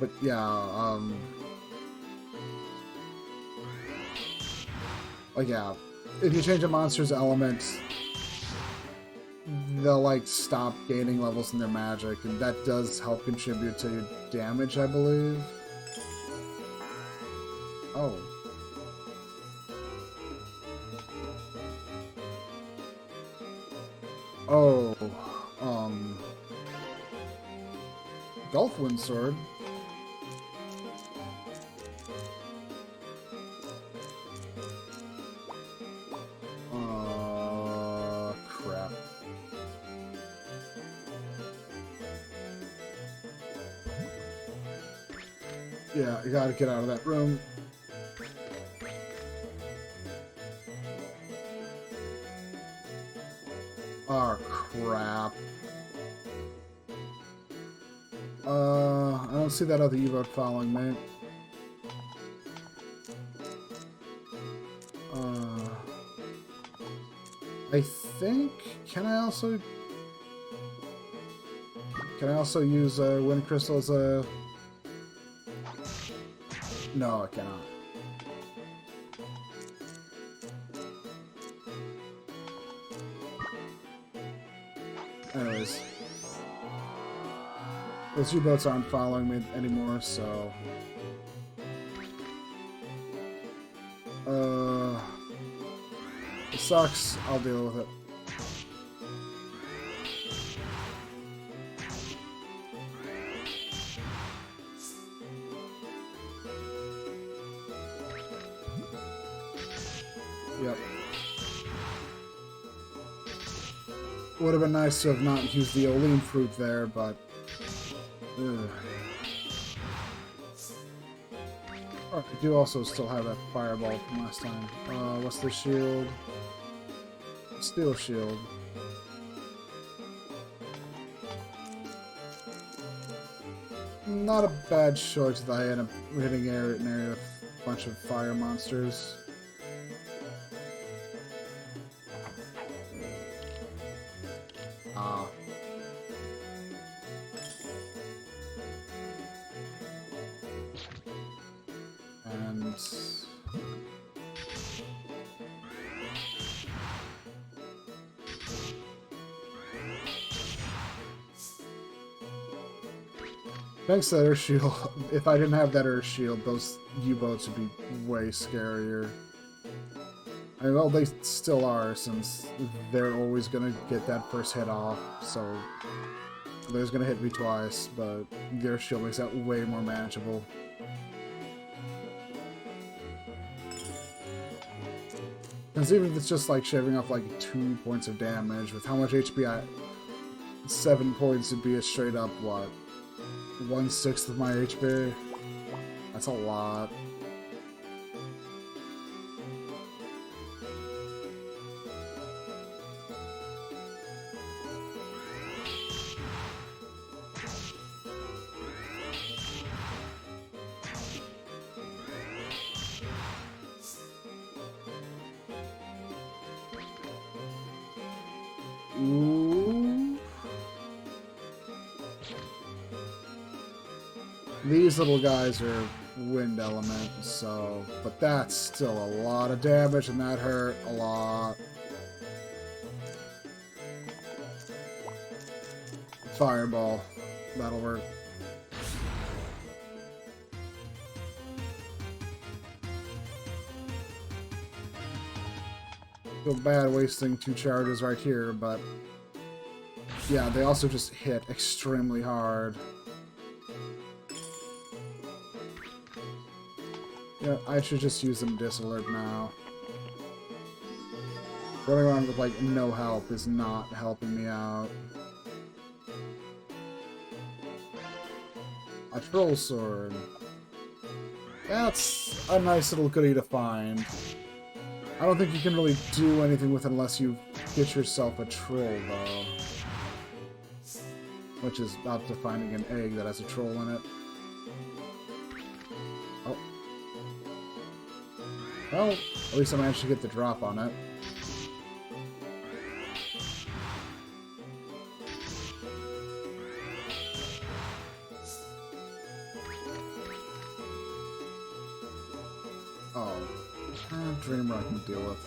But yeah, like yeah, if you change a monster's element, they'll like stop gaining levels in their magic, and that does help contribute to your damage, I believe. Oh. Oh, Gulf Wind Sword. Crap. Yeah, you gotta get out of that room. Oh, crap. I don't see that other U-boat following me. I think... Can I also use Wind Crystal as a... No, I cannot. Anyways. Those U-boats aren't following me anymore, so... It sucks. I'll deal with it. Yep. Would have been nice to have not used the Olean fruit there, but... Ugh. Oh, I do also still have that fireball from last time. What's the shield? Steel shield. Not a bad choice that I end up hitting an area with a bunch of fire monsters. Ah. And... Thanks to that Earth Shield. If I didn't have that Earth Shield, those U-boats would be way scarier. I mean, well, they still are, since they're always gonna get that first hit off, so they're gonna hit me twice, but the Earth Shield makes that way more manageable. Because even if it's just like shaving off like 2 points of damage, with how much HP 7 points would be a straight up, what? 1/6 of my HP? That's a lot. Ooh. These little guys are wind element, so... But that's still a lot of damage, and that hurt a lot. Fireball. That'll work. Feel bad wasting 2 charges right here, but Yeah, they also just hit extremely hard. Yeah, I should just use them Disalert now. Running around with, like, no help is not helping me out. A Troll Sword. That's a nice little goodie to find. I don't think you can really do anything with it unless you get yourself a troll, though. Which is up to finding an egg that has a troll in it. Oh. Well, at least I managed to get the drop on it. Oh. Dreamer I can deal with.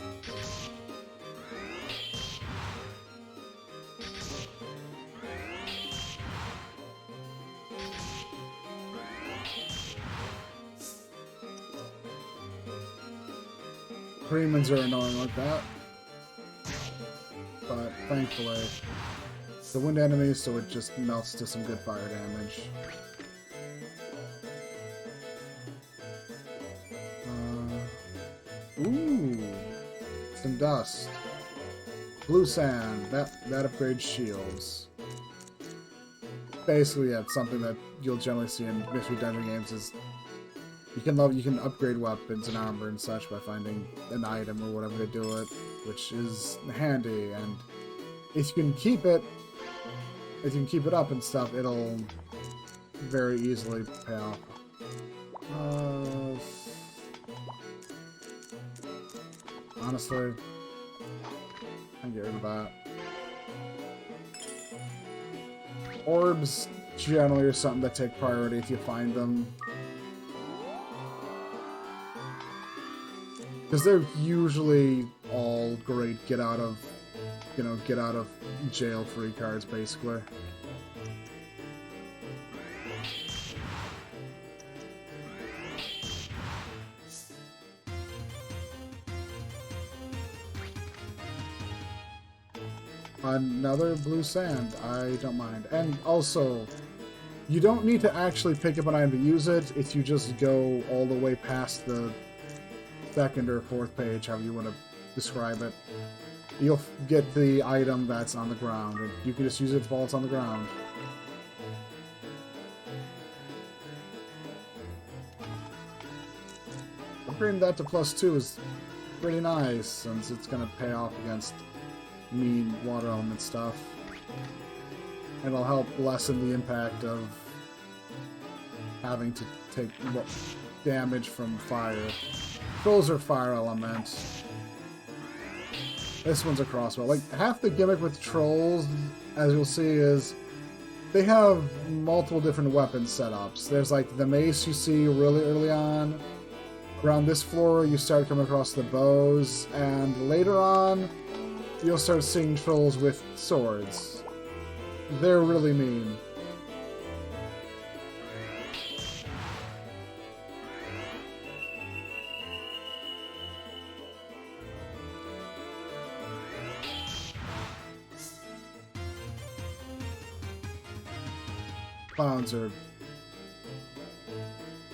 Cremins are annoying like that. But thankfully, it's a wind enemy, so it just melts to some good fire damage. Ooh, some dust. Blue sand. That upgrades shields. Basically, yeah, it's something that you'll generally see in mystery dungeon games. Is you can upgrade weapons and armor and such by finding an item or whatever to do it, which is handy. And if you can keep it up and stuff, it'll very easily pay off. Honestly, I can get rid of that. Orbs generally are something that take priority if you find them. Because they're usually all great get out of jail free cards, basically. Another blue sand. I don't mind. And also, you don't need to actually pick up an item to use it if you just go all the way past the second or fourth page, however you want to describe it. You'll get the item that's on the ground, and you can just use it while it's on the ground. Upgrading that to +2 is pretty nice, since it's going to pay off against mean water element stuff. And it'll help lessen the impact of having to take damage from fire. Trolls are fire elements. This one's a crossbow. Like, half the gimmick with trolls, as you'll see, is they have multiple different weapon setups. There's like the mace you see really early on. Around this floor, you start coming across the bows, and later on, you'll start seeing trolls with swords. They're really mean. Clowns are...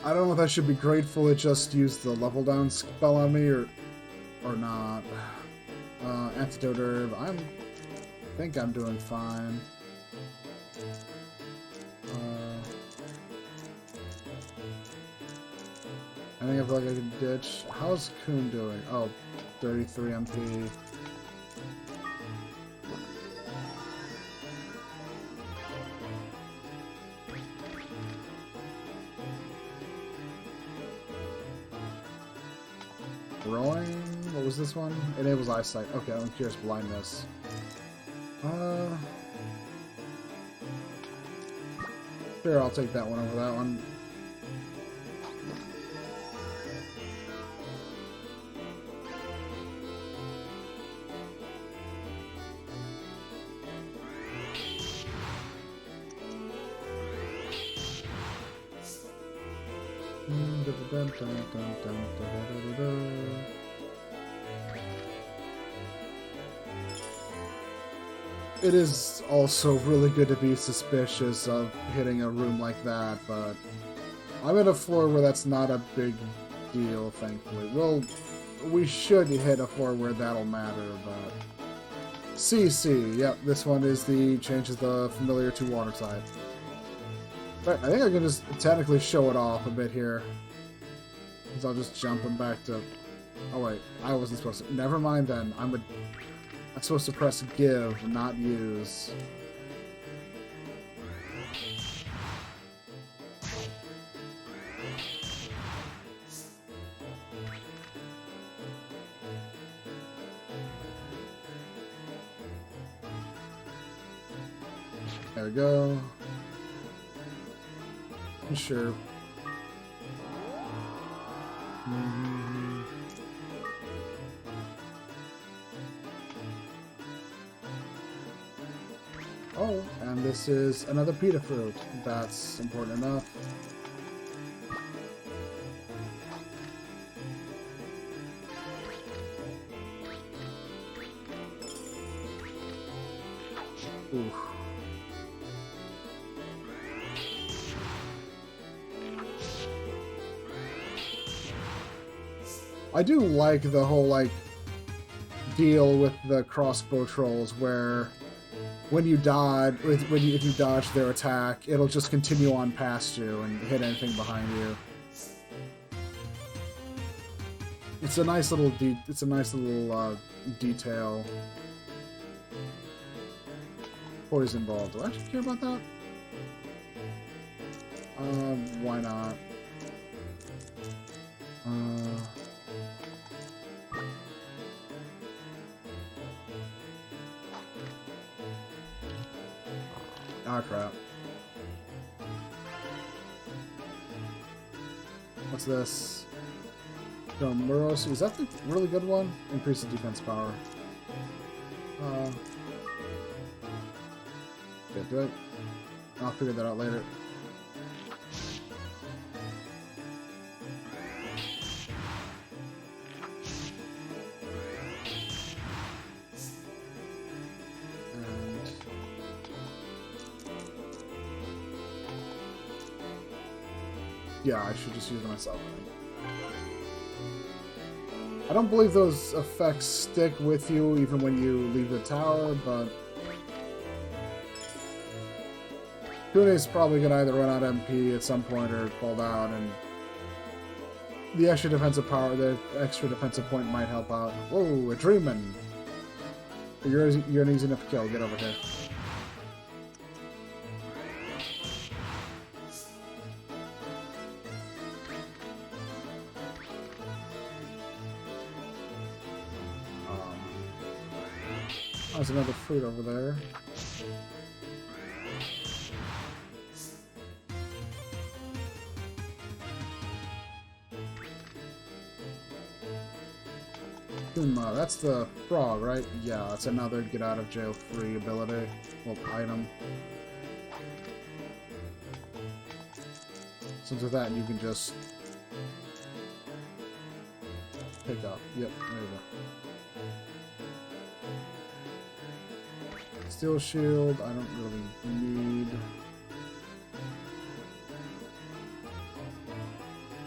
I don't know if I should be grateful it just used the level down spell on me or not. Antidote herb. I think I'm doing fine. I think I feel like I can ditch. How's Coon doing? Oh, 33 MP. Rowing? What was this one? Enables eyesight. Okay, I'm curious. Blindness. Sure, I'll take that one over that one. it is also really good to be suspicious of hitting a room like that, but I'm at a floor where that's not a big deal, thankfully. Well, we should hit a floor where that'll matter, but... CC, yep, this one is the changes the familiar to water type. But I think I can just technically show it off a bit here. Because I'll just jump him back to... Oh wait, I wasn't supposed to... Never mind then, I'm supposed to press give, not use. There we go. Sure. Oh, and this is another pita fruit. That's important enough. Oof. I do like the whole, like, deal with the crossbow trolls where when you dodge, if you dodge their attack, it'll just continue on past you and hit anything behind you. It's a nice little detail. Poison ball. Do I actually care about that? Why not? Ah, crap. What's this? No, Muros. Is that the really good one? Increase the defense power. Yeah, do it. I'll figure that out later. Yeah, I should just use it myself. I don't believe those effects stick with you even when you leave the tower, but Kune's probably gonna either run out of MP at some point or fall down, and the extra defensive power, the extra defensive point might help out. Whoa, a Dreamin'! You're an easy enough kill. Get over here. There's another fruit over there. That's the frog, right? Yeah, that's another get out of jail free ability. Well, item. Since with that, you can just pick up. Yep, there you go. Steel shield, I don't really need.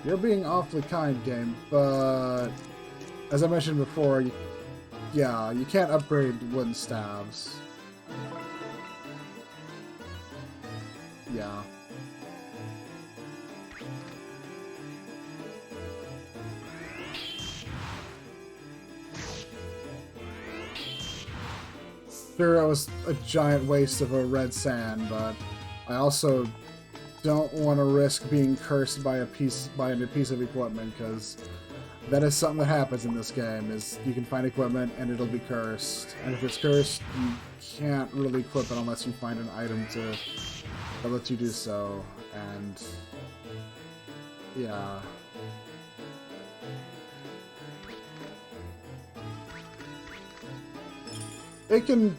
You're being awfully kind, game, but as I mentioned before, you can't upgrade wooden staves. Yeah. Sure, it was a giant waste of a red sand, but I also don't want to risk being cursed by a piece of equipment, because that is something that happens in this game. Is you can find equipment and it'll be cursed, and if it's cursed, you can't really equip it unless you find an item to let you do so. And yeah. It can,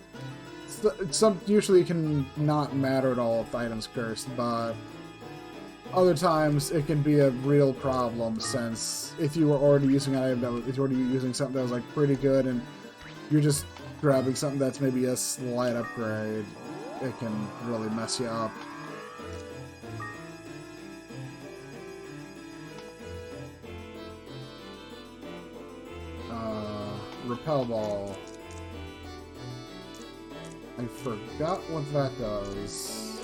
usually it can not matter at all if the item's cursed, but other times it can be a real problem, since if you were already using an item if you're already using something that was like pretty good and you're just grabbing something that's maybe a slight upgrade, it can really mess you up. Repel ball. I forgot what that does.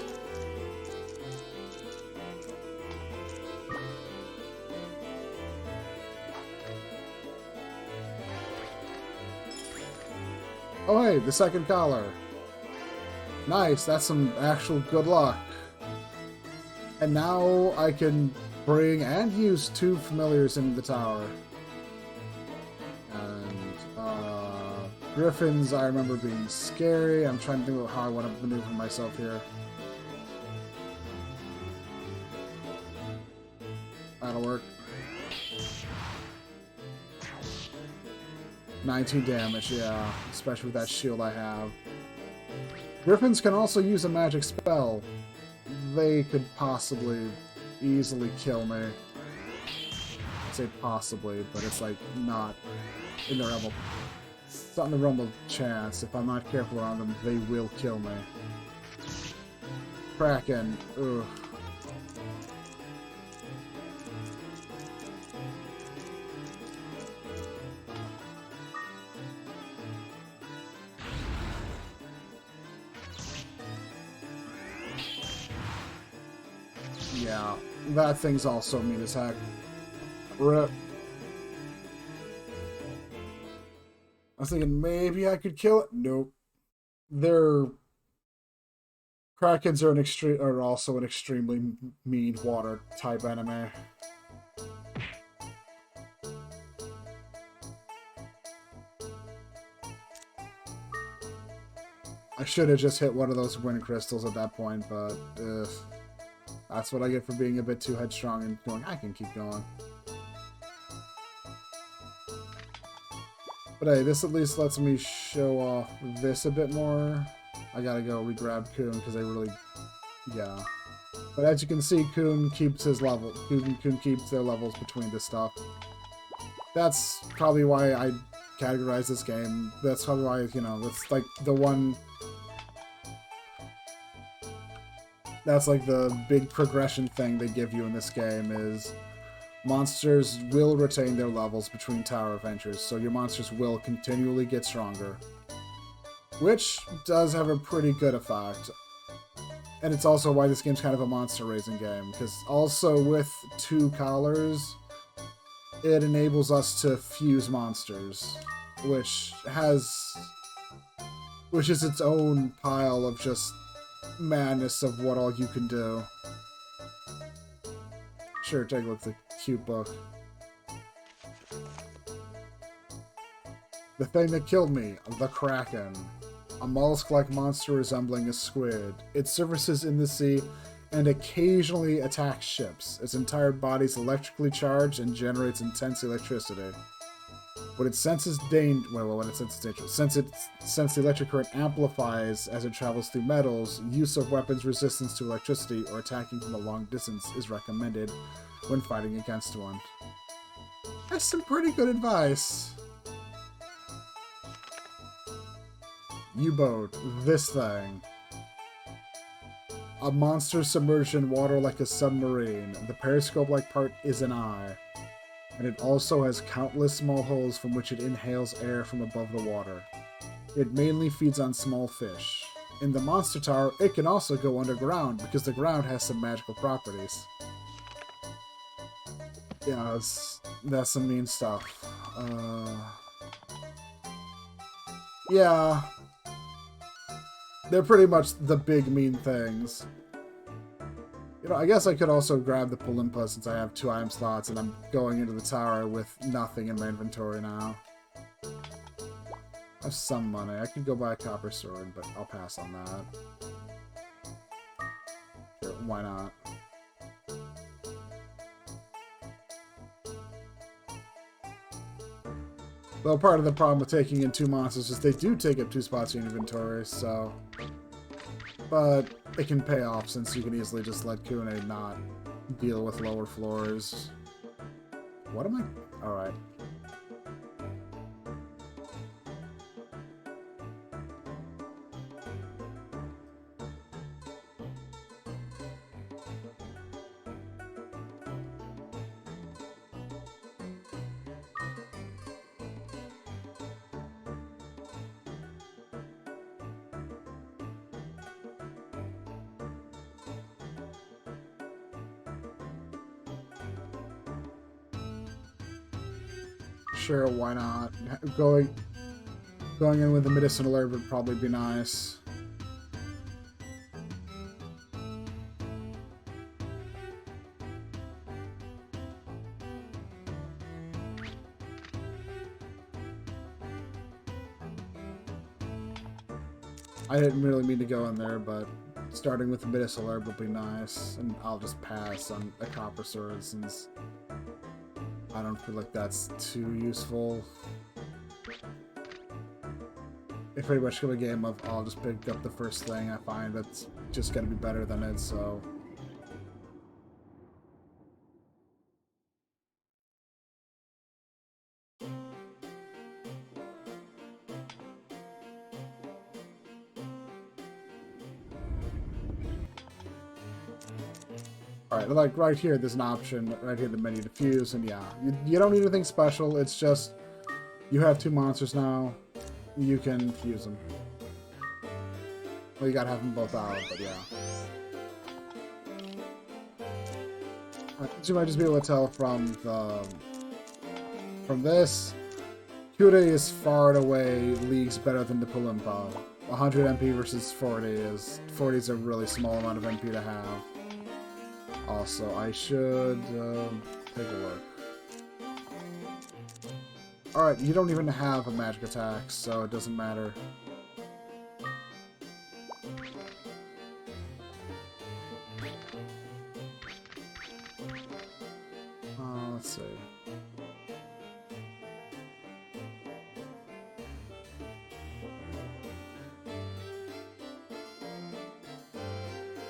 Oh hey, the second collar. Nice, that's some actual good luck. And now I can bring and use 2 familiars into the tower. Griffins, I remember being scary. I'm trying to think about how I want to maneuver myself here. That'll work. 19 damage, yeah. Especially with that shield I have. Griffins can also use a magic spell. They could possibly easily kill me. I say possibly, but it's like not in the realm of... It's not in the realm of chance. If I'm not careful around them, they will kill me. Kraken. Ugh. Yeah, that thing's also mean as heck. Rip. I was thinking maybe I could kill it. Nope. Krakens are also an extremely mean water type enemy. I should have just hit one of those wind crystals at that point, but that's what I get for being a bit too headstrong and going, I can keep going. But hey, this at least lets me show off this a bit more. I gotta go re-grab Coon because I really... yeah. But as you can see, Coon keeps his level. Coon keeps their levels between this stuff. That's probably why I categorize this game. That's probably why, you know, that's like the one... That's like the big progression thing they give you in this game is... monsters will retain their levels between tower adventures, so your monsters will continually get stronger. Which does have a pretty good effect. And it's also why this game's kind of a monster raising game, because also with 2 collars, it enables us to fuse monsters, which is its own pile of just madness of what all you can do. Sure, take a look at the cute book. The thing that killed me, the Kraken. A mollusk-like monster resembling a squid. It surfaces in the sea and occasionally attacks ships. Its entire body is electrically charged and generates intense electricity. When it senses danger, since the electric current amplifies as it travels through metals, use of weapons resistance to electricity or attacking from a long distance is recommended when fighting against one. That's some pretty good advice. U-boat, this thing. A monster submerged in water like a submarine. The periscope-like part is an eye. And it also has countless small holes from which it inhales air from above the water. It mainly feeds on small fish. In the monster tower, it can also go underground because the ground has some magical properties. Yeah, that's some mean stuff. Yeah. They're pretty much the big mean things. You know, I guess I could also grab the Palimpa since I have 2 item slots and I'm going into the tower with nothing in my inventory now. I have some money. I could go buy a copper sword, but I'll pass on that. Sure, why not? Though part of the problem with taking in 2 monsters is they do take up 2 spots in your inventory, so... But it can pay off since you can easily just let Kune not deal with lower floors. What am I... Alright. sure, why not? Going in with the medicinal herb would probably be nice. I didn't really mean to go in there, but starting with the medicinal herb would be nice, and I'll just pass on a copper sword since I don't feel like that's too useful. It's pretty much a game of I'll just pick up the first thing I find that's just gonna be better than it, so... Alright, like right here, there's an option, right here, the menu to fuse, and yeah, you don't need anything special, it's just, you have two monsters now, you can fuse them. Well, you gotta have them both out, but yeah. You might just be able to tell from this, Kude is far and away leagues better than the Pulimpa. 100 MP versus 40 is a really small amount of MP to have. Also, I should take a look. Alright, you don't even have a magic attack, so it doesn't matter. Let's see.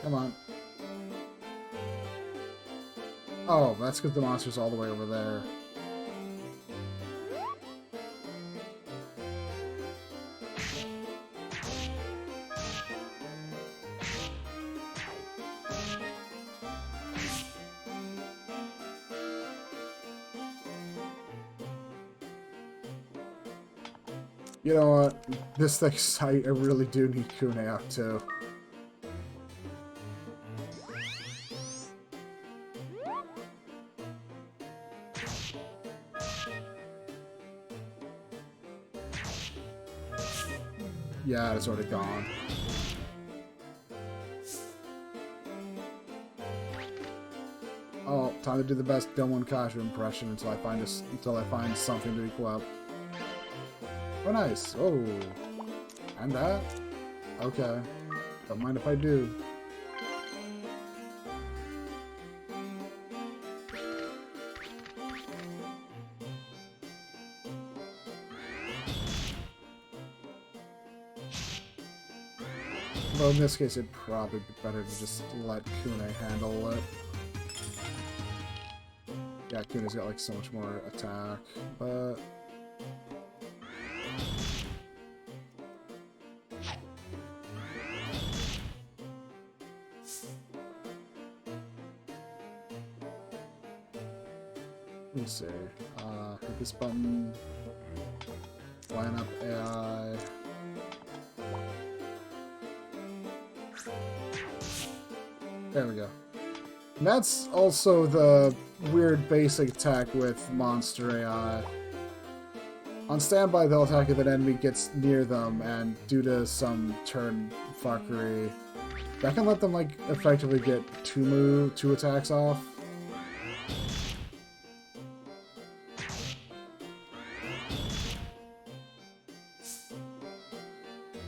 Come on. Oh, that's because the monster's all the way over there. You know what? This thing, I really do need Kune out too. Yeah, it's already gone. Oh, time to do the best Domon Kashu impression until I find something to equip. Oh, nice. Oh, and that. Okay, don't mind if I do. Well, in this case, it'd probably be better to just let Kune handle it. Yeah, Kune's got like so much more attack, but... Let me see. Hit this button. Line up AI. There we go. And that's also the weird basic attack with monster AI. On standby, they'll attack if an enemy gets near them, and due to some turn fuckery, that can let them like effectively get two attacks off.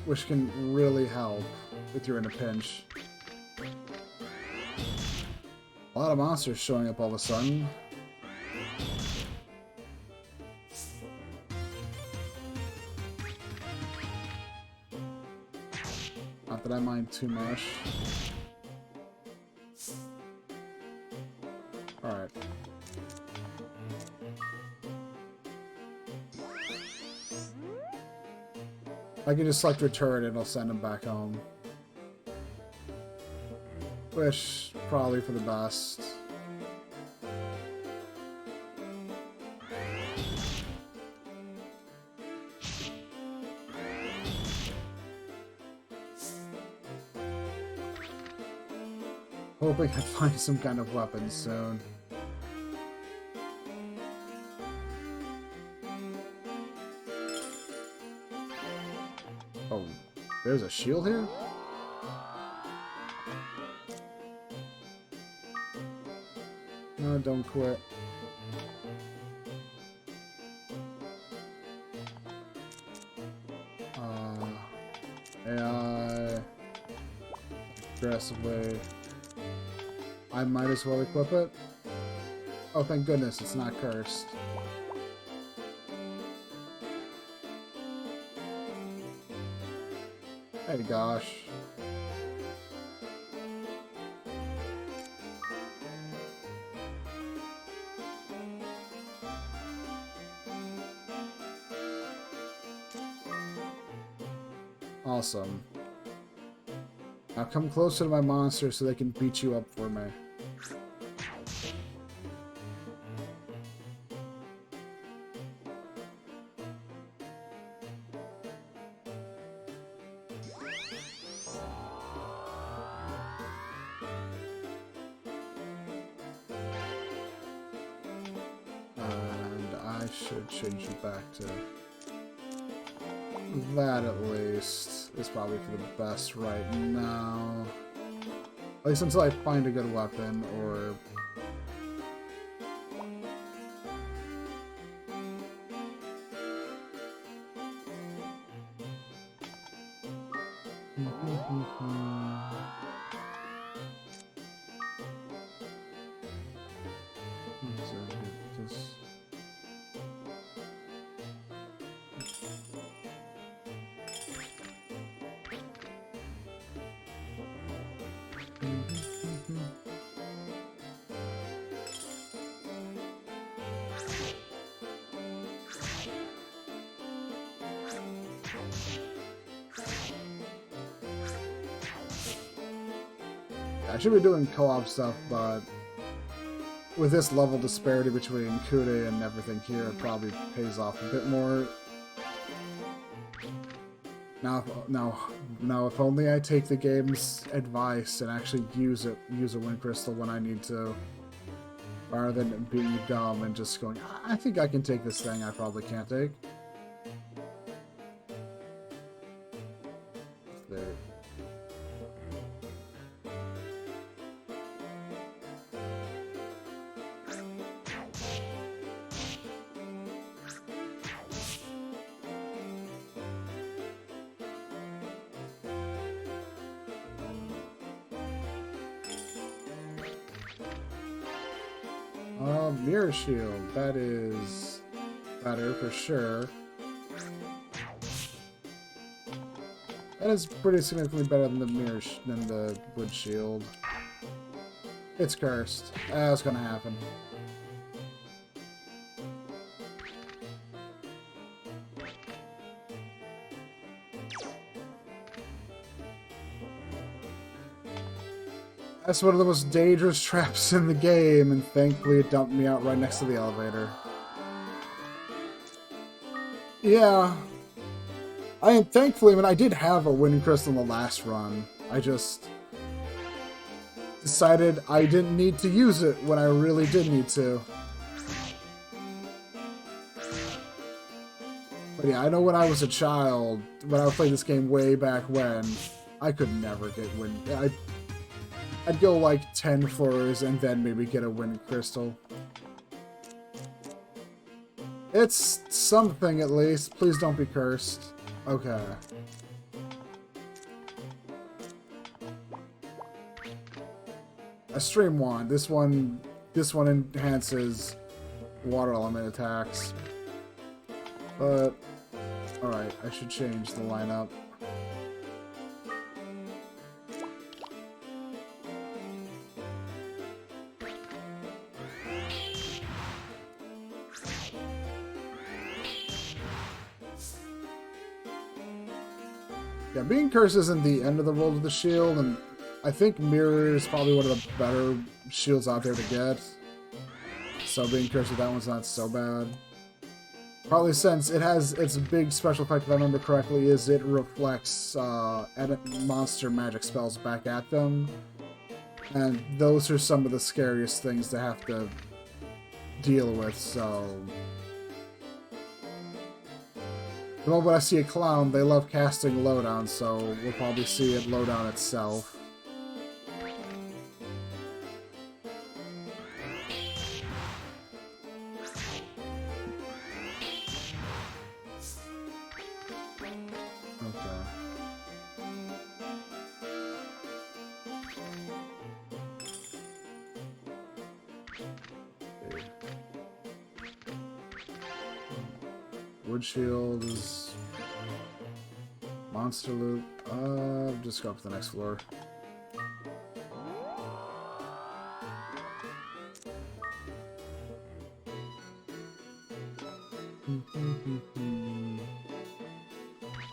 Which can really help if you're in a pinch. A lot of monsters showing up all of a sudden. Not that I mind too much. Alright. I can just select return and it'll send him back home. Which, probably for the best. Hoping I find some kind of weapon soon. There's a shield here? No, don't quit. AI. Aggressively. I might as well equip it. Oh, thank goodness, it's not cursed. Hey, gosh. Awesome. Now come closer to my monster so they can beat you up for me. And I should change you back to that at least. Is probably for the best right now. At least until I find a good weapon or... I should be doing co-op stuff, but with this level disparity between Kude and everything here, it probably pays off a bit more. Now, if only I take the game's advice and actually use a Wind Crystal when I need to, rather than being dumb and just going, I think I can take this thing I probably can't take. There. Mirror Shield, that is better for sure. That is pretty significantly better than the Wood Shield. It's cursed. That's gonna happen. That's one of the most dangerous traps in the game, and thankfully it dumped me out right next to the elevator. Yeah. Thankfully, I did have a Wind Crystal in the last run. I just decided I didn't need to use it when I really did need to. But yeah, I know when I was a child, when I played this game way back when, I could never get Wind... I'd go like 10 floors and then maybe get a Wind Crystal. It's something at least. Please don't be cursed. Okay. A Stream Wand. This one enhances water element attacks. But alright, I should change the lineup. Yeah, being cursed isn't the end of the world of the shield, and I think Mirror is probably one of the better shields out there to get. So being cursed with that one's not so bad. Probably since it has its big special effect, if I remember correctly, is it reflects monster magic spells back at them. And those are some of the scariest things to have to deal with, so... The moment I see a clown, they love casting Lowdown, so we'll probably see it Lowdown itself. Wood Shield is Monster Loop. Just go up to the next floor.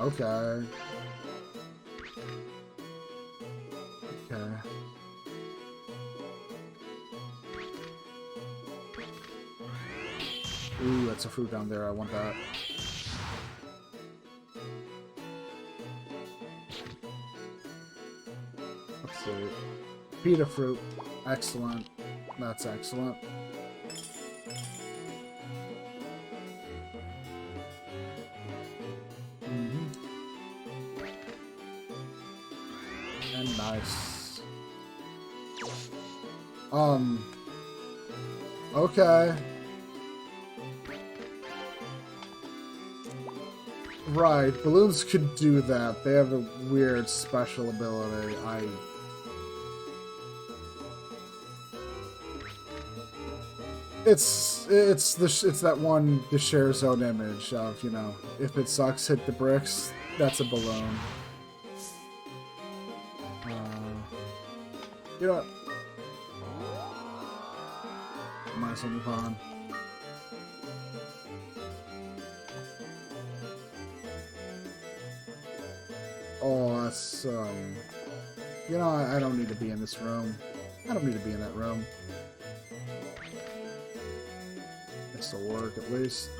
Okay. Okay. Ooh, that's a fruit down there. I want that. Let's see. Pita fruit. Excellent. That's excellent. And nice. Okay. Right, balloons could do that. They have a weird special ability. It's that one the share zone image of, you know, if it sucks, hit the bricks. That's a balloon. You know what? Might as well move on. Oh, that's, you know, I don't need to be in this room. I don't need to be in that room. This'll work, at least.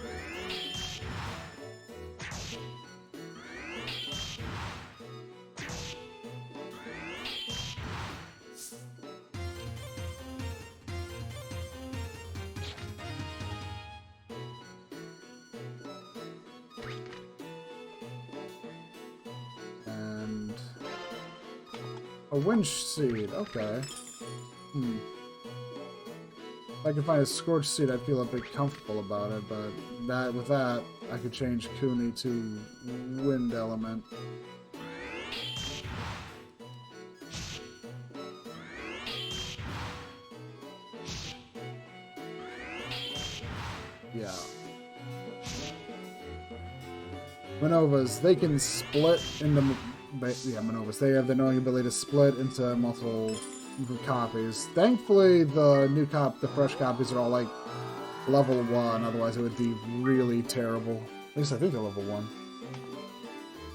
A winch seed, okay. If I can find a scorched seed, I'd feel a bit comfortable about it, but with that, I could change Kuni to wind element. Yeah. Manovas, they can split into... Yeah, Manovas. They have the knowing ability to split into multiple copies. Thankfully, the fresh copies are all like level 1, otherwise it would be really terrible. At least I think they're level 1.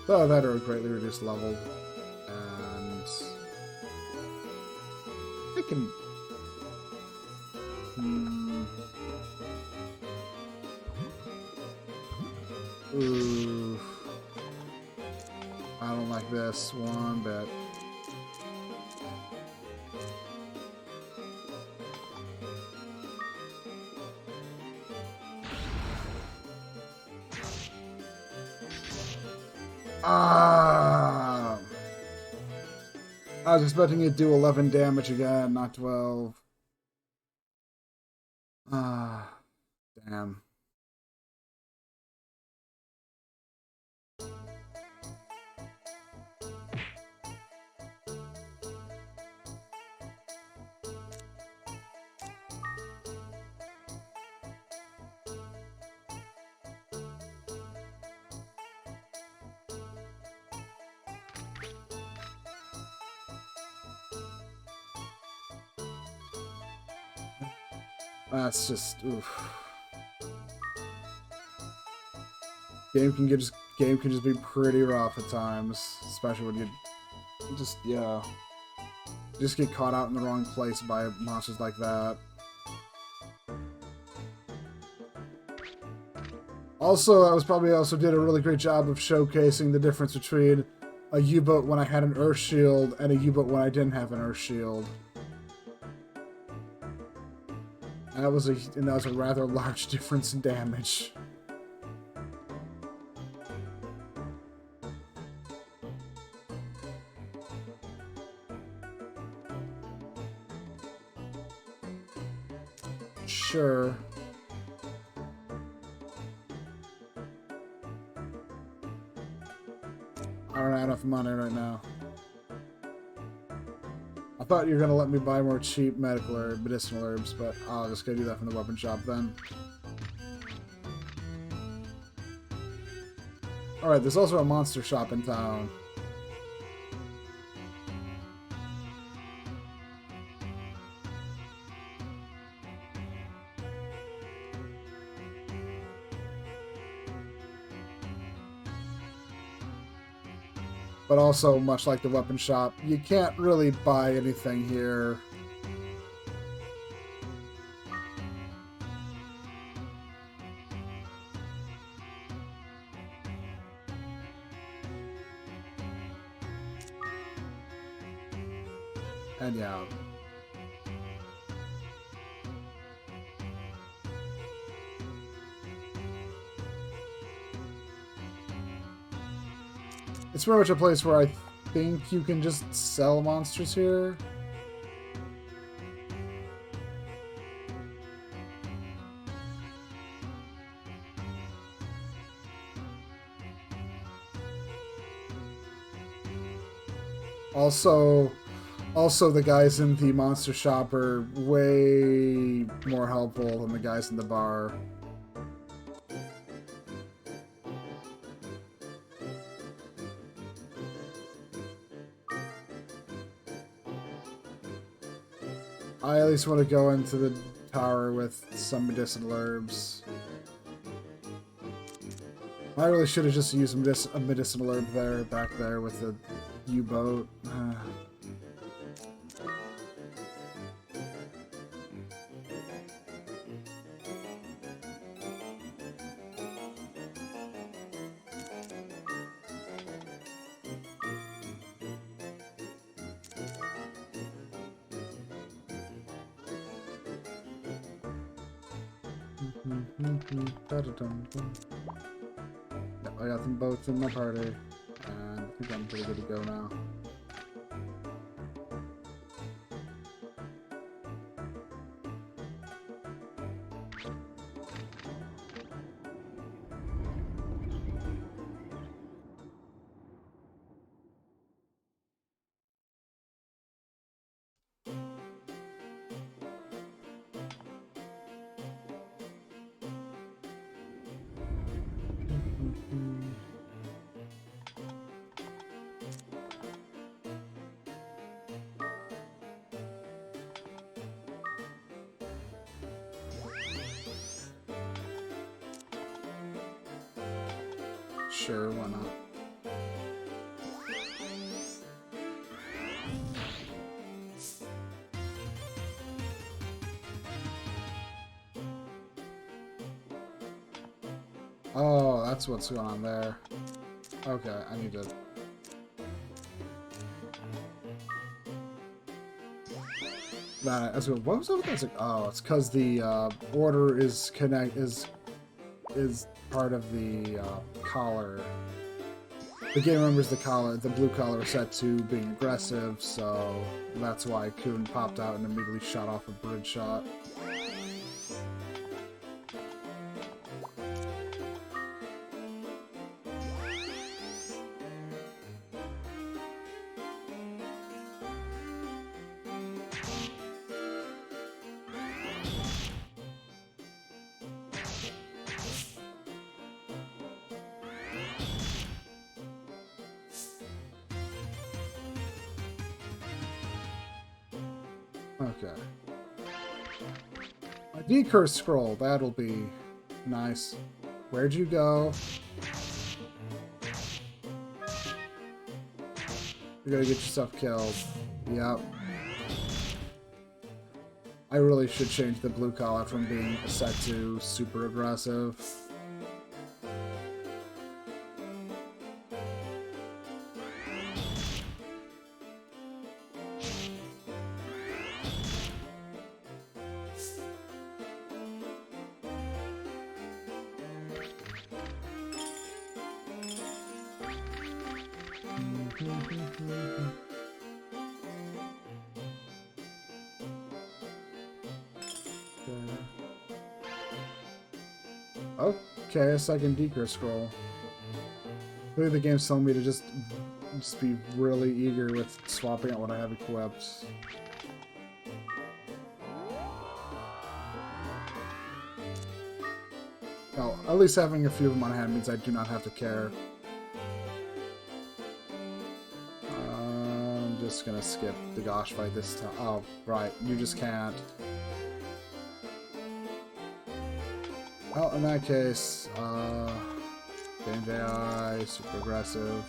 So that are a greatly reduced level. And I can... Ooh. I don't like this one bit. Ah! I was expecting it to do 11 damage again, not 12. Ah, damn. That's just oof. Game can just be pretty rough at times, especially when you just just get caught out in the wrong place by monsters like that. Also, I was probably also did a really great job of showcasing the difference between a U-boat when I had an Earth Shield and a U-boat when I didn't have an Earth Shield. And that was a rather large difference in damage. Sure. I don't have enough money right now. I thought you were gonna let me buy more cheap medicinal herbs, but I'll just go do that from the weapon shop then. Alright, there's also a monster shop in town. But also, much like the weapon shop, you can't really buy anything here. And yeah. It's pretty much a place where I think you can just sell monsters here. Also, the guys in the monster shop are way more helpful than the guys in the bar. I at least want to go into the tower with some medicinal herbs. I really should have just used a medicinal herb there, back there with the U-boat. Yep, I got them both in my party, and I think I'm pretty good to go now. Sure, why not? Oh, that's what's going on there. Okay, I need to... What was up with that? Oh, it's because the order is part of the collar. The game remembers the blue collar set to being aggressive, so that's why Kun popped out and immediately shot off a bridge shot. Okay. A decurse scroll, that'll be nice. Where'd you go? You're gonna get yourself killed. Yep. I really should change the blue collar from being set to super aggressive. Okay, a second Deeker scroll. Maybe the game's telling me to just be really eager with swapping out what I have equipped. Well, at least having a few of them on hand means I do not have to care. I'm just gonna skip the Gosh fight this time. Oh, right, you just can't. Well, in that case, change AI, super aggressive.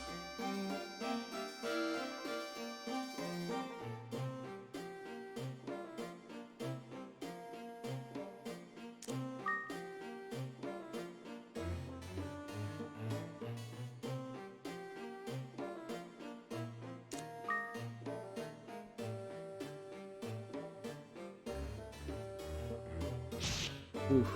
Oof.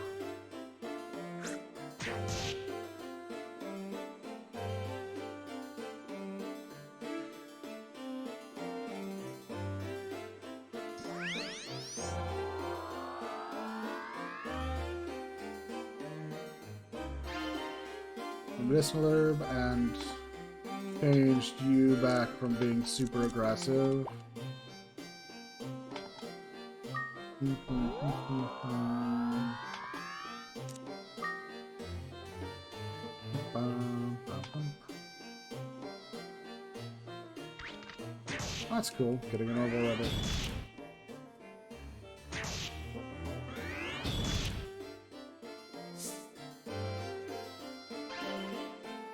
Medicinal herb and changed you back from being super aggressive. That's cool, getting an over already.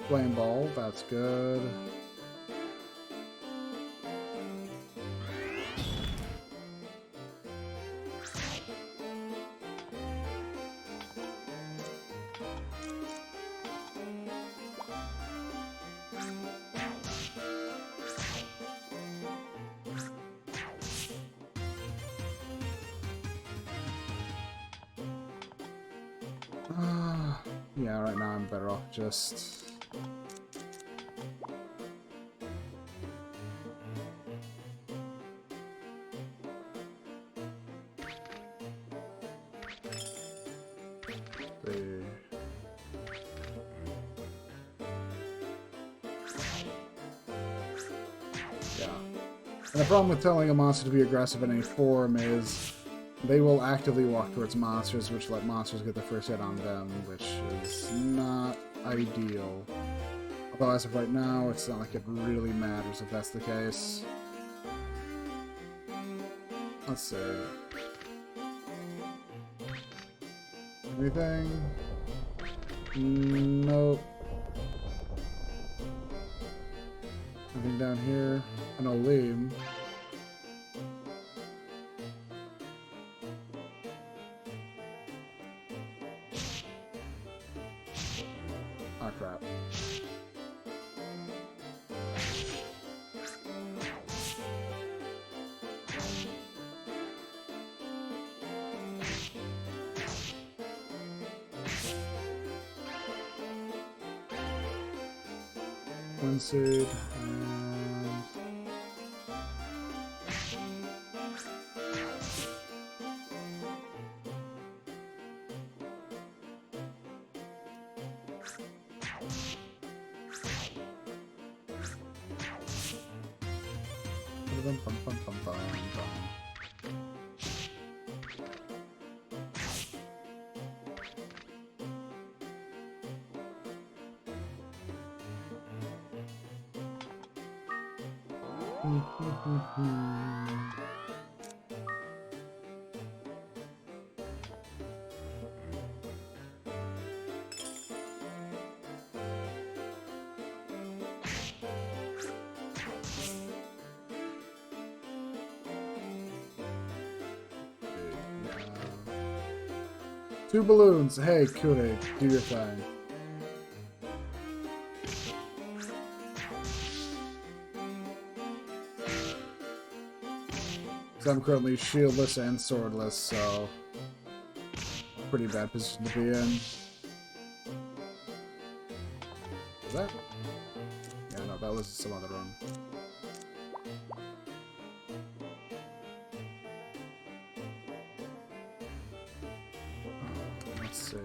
Flame ball, that's good. Yeah, right now I'm better off just... Yeah. And the problem with telling a monster to be aggressive in any form is they will actively walk towards monsters, which let monsters get the first hit on them, which is not ideal. Although as of right now, it's not like it really matters if that's the case. Let's see. Anything? Nope. Nothing down here. An Olim. Ah, crap. One seed, and... Bum, bum, bum, bum, bum, bum. Two balloons. Hey, Kool-Aid, do your thing. So I'm currently shieldless and swordless, so pretty bad position to be in. Is that? Yeah, no, that was some other run. Let's see.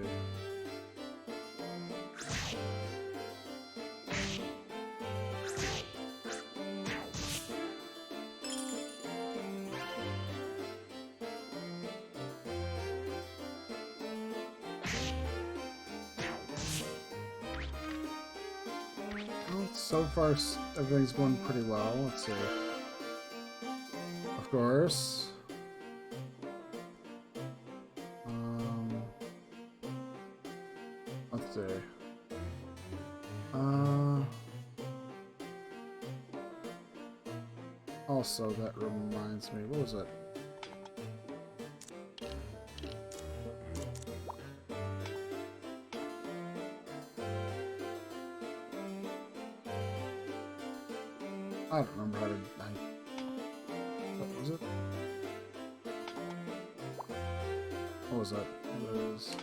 So far, everything's going pretty well. Let's see. Of course. Let's see. Also, that reminds me. What was it? I don't remember how to... What was it? What was that? It was...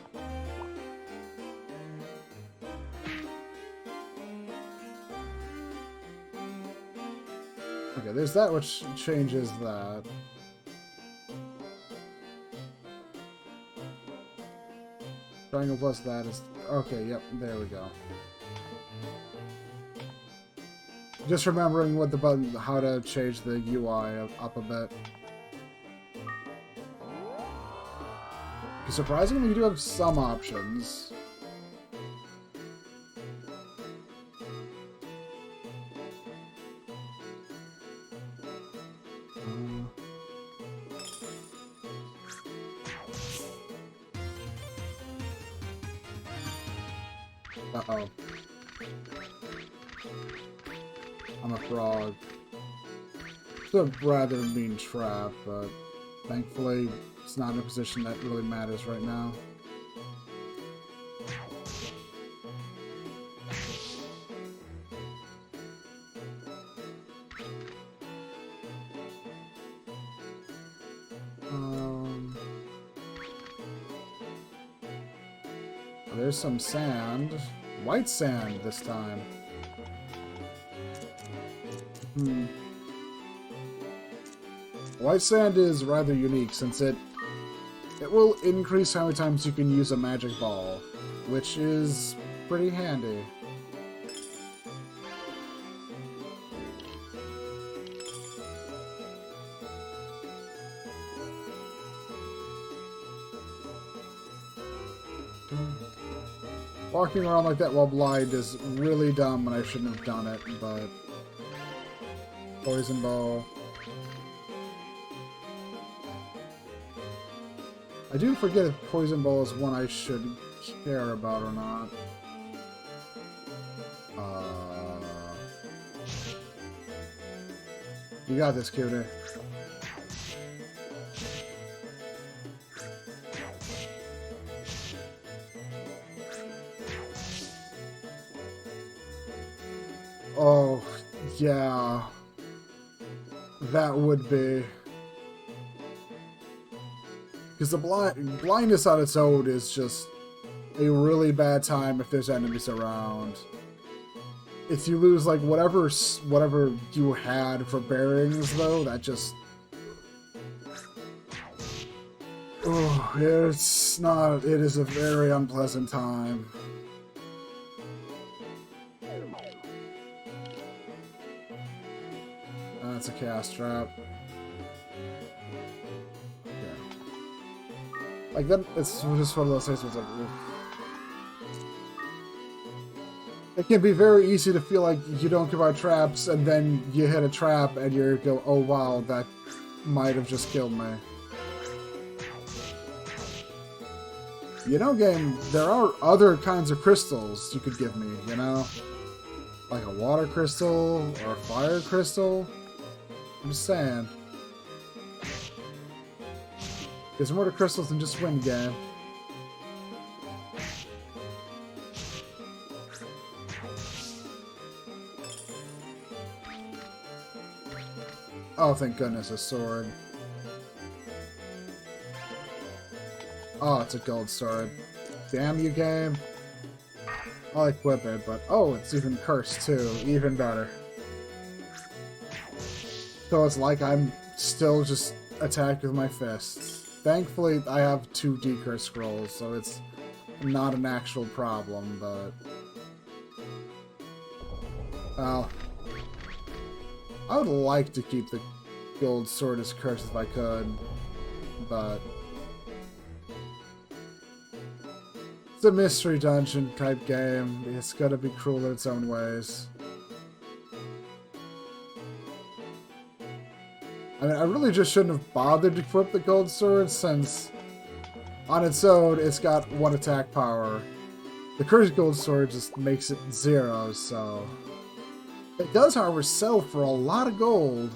Okay, there's that which changes that. Triangle plus that is... Okay, yep, there we go. Just remembering what the button, how to change the UI up a bit. Surprisingly, you do have some options. Uh-oh. I'm a frog. It's a rather mean trap, but thankfully it's not in a position that really matters right now. There's some sand. White sand this time. White sand is rather unique since it will increase how many times you can use a magic ball, which is pretty handy. Walking around like that while blind is really dumb and I shouldn't have done it, but... Poison ball. I do forget if poison ball is one I should care about or not. You got this, cutie. Oh, yeah. That would be... Because the blindness on its own is just a really bad time if there's enemies around. If you lose, like, whatever you had for bearings, though, that just... Oh, it's not... It is a very unpleasant time. That's a cast trap. Like, that, it's just one of those things where it's like, oof. It can be very easy to feel like you don't care about traps, and then you hit a trap, and you go, oh wow, that might have just killed me. You know, game, there are other kinds of crystals you could give me, you know? Like a water crystal, or a fire crystal. I'm just saying. There's more to crystals than just wind game. Oh, thank goodness, a sword. Oh, it's a gold sword. Damn you, game. I'll equip it, but oh, it's even cursed too. Even better. So it's like I'm still just attacked with my fists. Thankfully, I have 2 decurse scrolls, so it's not an actual problem, but... Well... I would like to keep the gold sword as cursed if I could, but... It's a mystery dungeon type game. It's gotta be cruel in its own ways. I mean, I really just shouldn't have bothered to equip the gold sword since on its own it's got 1 attack power. The cursed gold sword just makes it 0, so... It does, however, sell for a lot of gold.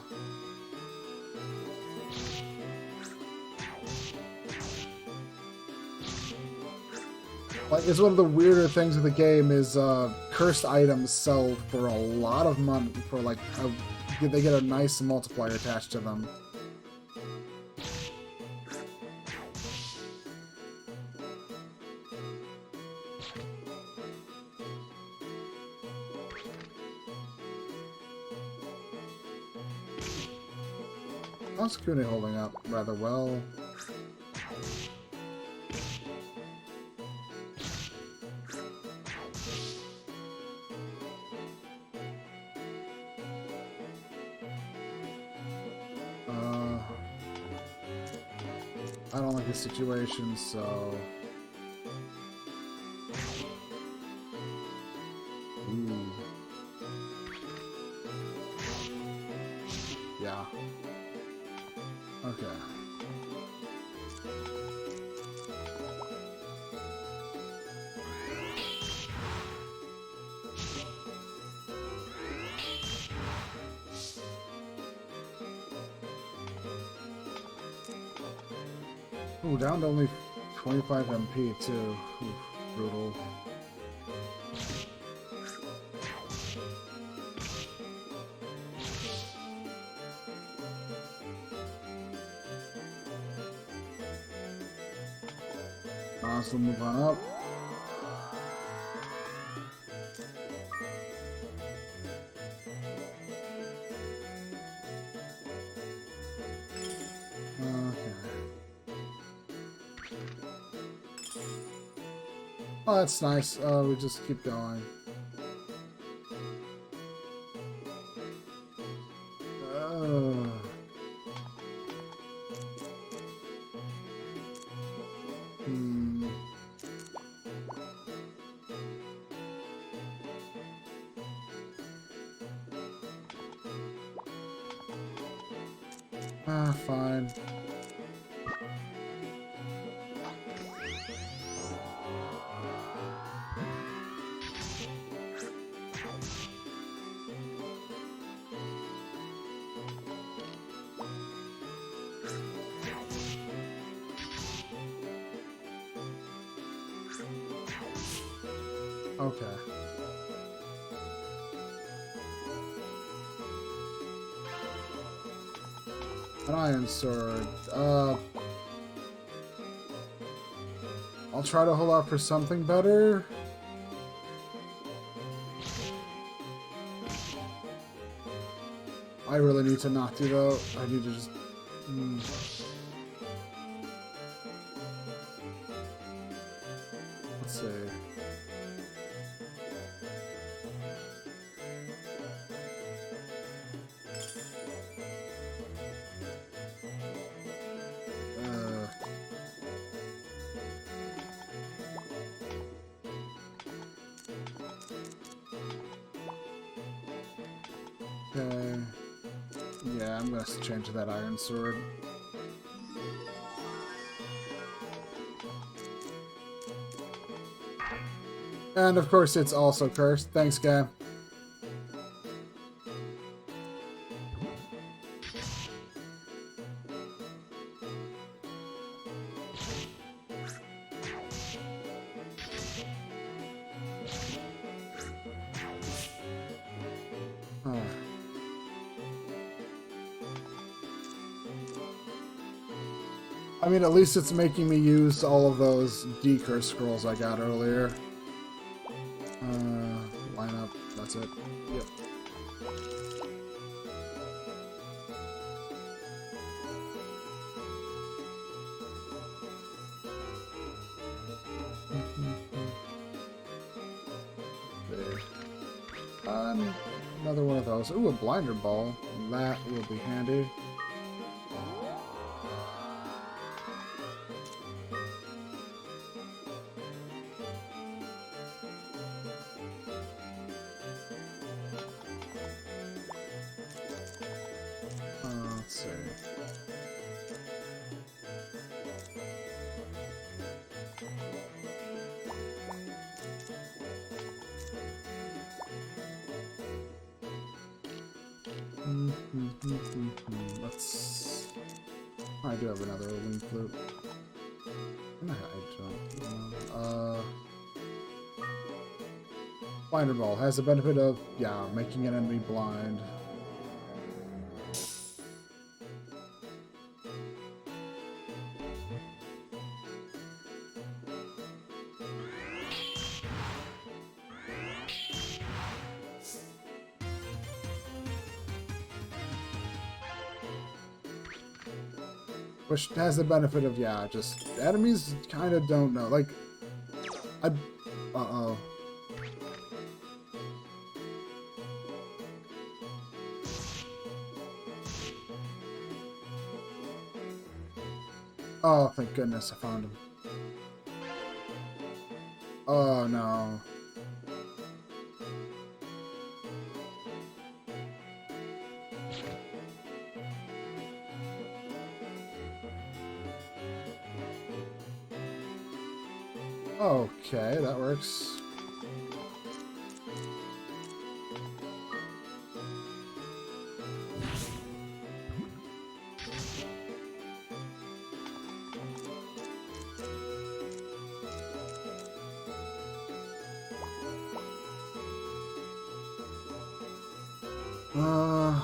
Like, it's one of the weirder things of the game is cursed items sell for a lot of money. For like, they get a nice multiplier attached to them. How's Kune holding up rather well? I don't like the situation, so... Ooh. Yeah. Okay. Ooh, down to only 25 MP too. Ooh, brutal. So move on up. Okay. Oh, that's nice. We just keep going. Fine. Okay. An iron sword. I'll try to hold out for something better. I really need to not do though. I need to just... Let's see. Okay. Yeah, I'm gonna change to that iron sword. And of course it's also cursed. Thanks, guy. I mean, at least it's making me use all of those decurse scrolls I got earlier. Line up. That's it. Yep. Another one of those. Ooh, a blinder ball. That will be handy. Let's see. Let's... I do have another wing flute. No, I don't. Blinder Ball has the benefit of, yeah, making an enemy blind. Which has the benefit of, yeah, just enemies kind of don't know. Like, uh-oh. Oh, thank goodness I found him. Oh, no. Okay, that works. Uh...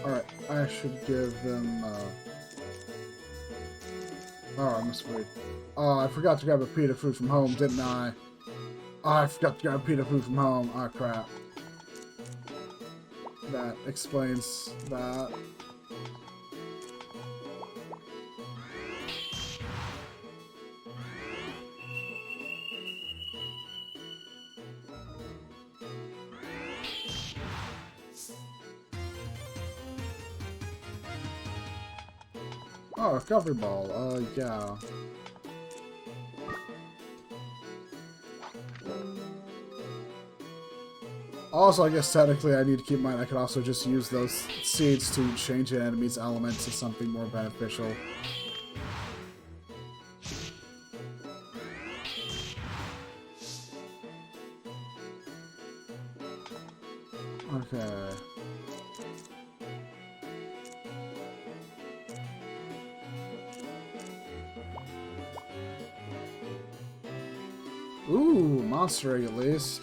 Alright, I should give them, Oh, I must wait. Oh, I forgot to grab a pita food from home, didn't I? Oh, I forgot to grab a pita food from home. Oh, crap. That explains that. Oh, recovery ball. Yeah. Also, I guess technically I need to keep in mind I could also just use those seeds to change an enemy's element to something more beneficial. Okay. Ooh, monster egg at least.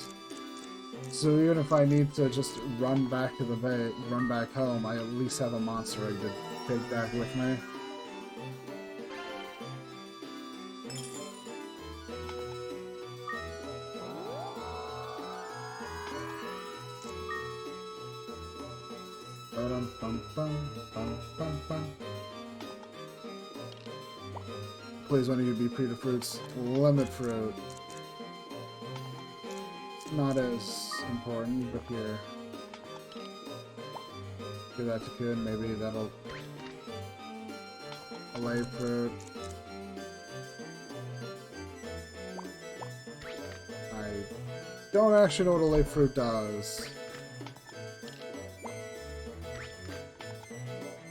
So even if I need to just run back to the bay, run back home, I at least have a monster egg to take back with me. Please, one of you be Pita Fruits. Lemon Fruit. Not as important, but here. Give that to Kun, maybe that'll... Allay Fruit. I don't actually know what Allay Fruit does.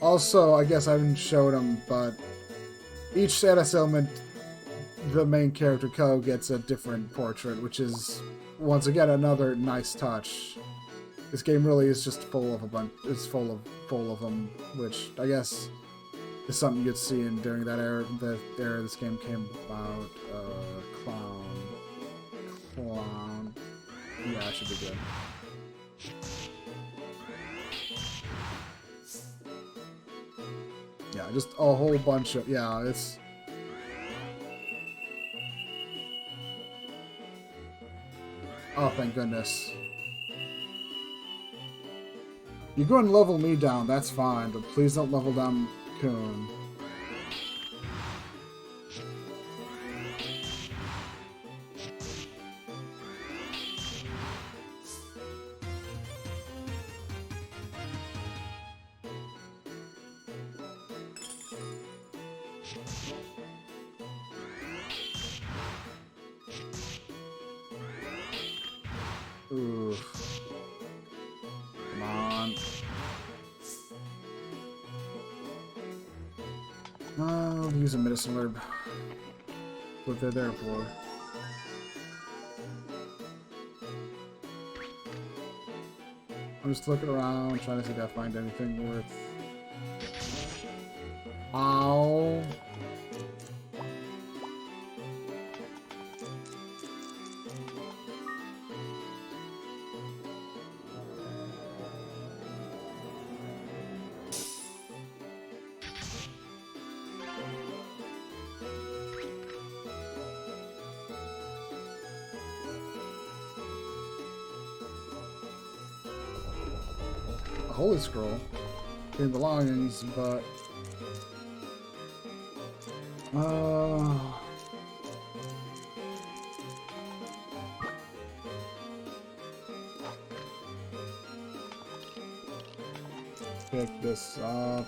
Also, I guess I haven't showed him, but each status element, the main character Ko gets a different portrait, which is once again another nice touch. This game really is just full of a bunch. It's full of them, which I guess is something you'd see in during that era. The era this game came about. Clown. Yeah, it should be good. Yeah, just a whole bunch of, yeah, it's... Oh, thank goodness. You go and level me down, that's fine, but please don't level down Kun. Oof. Come on. I'll use a medicine herb. What they're there for. I'm just looking around, trying to see if I find anything worth. Ow. A holy scroll. Gain belongings, but pick this up.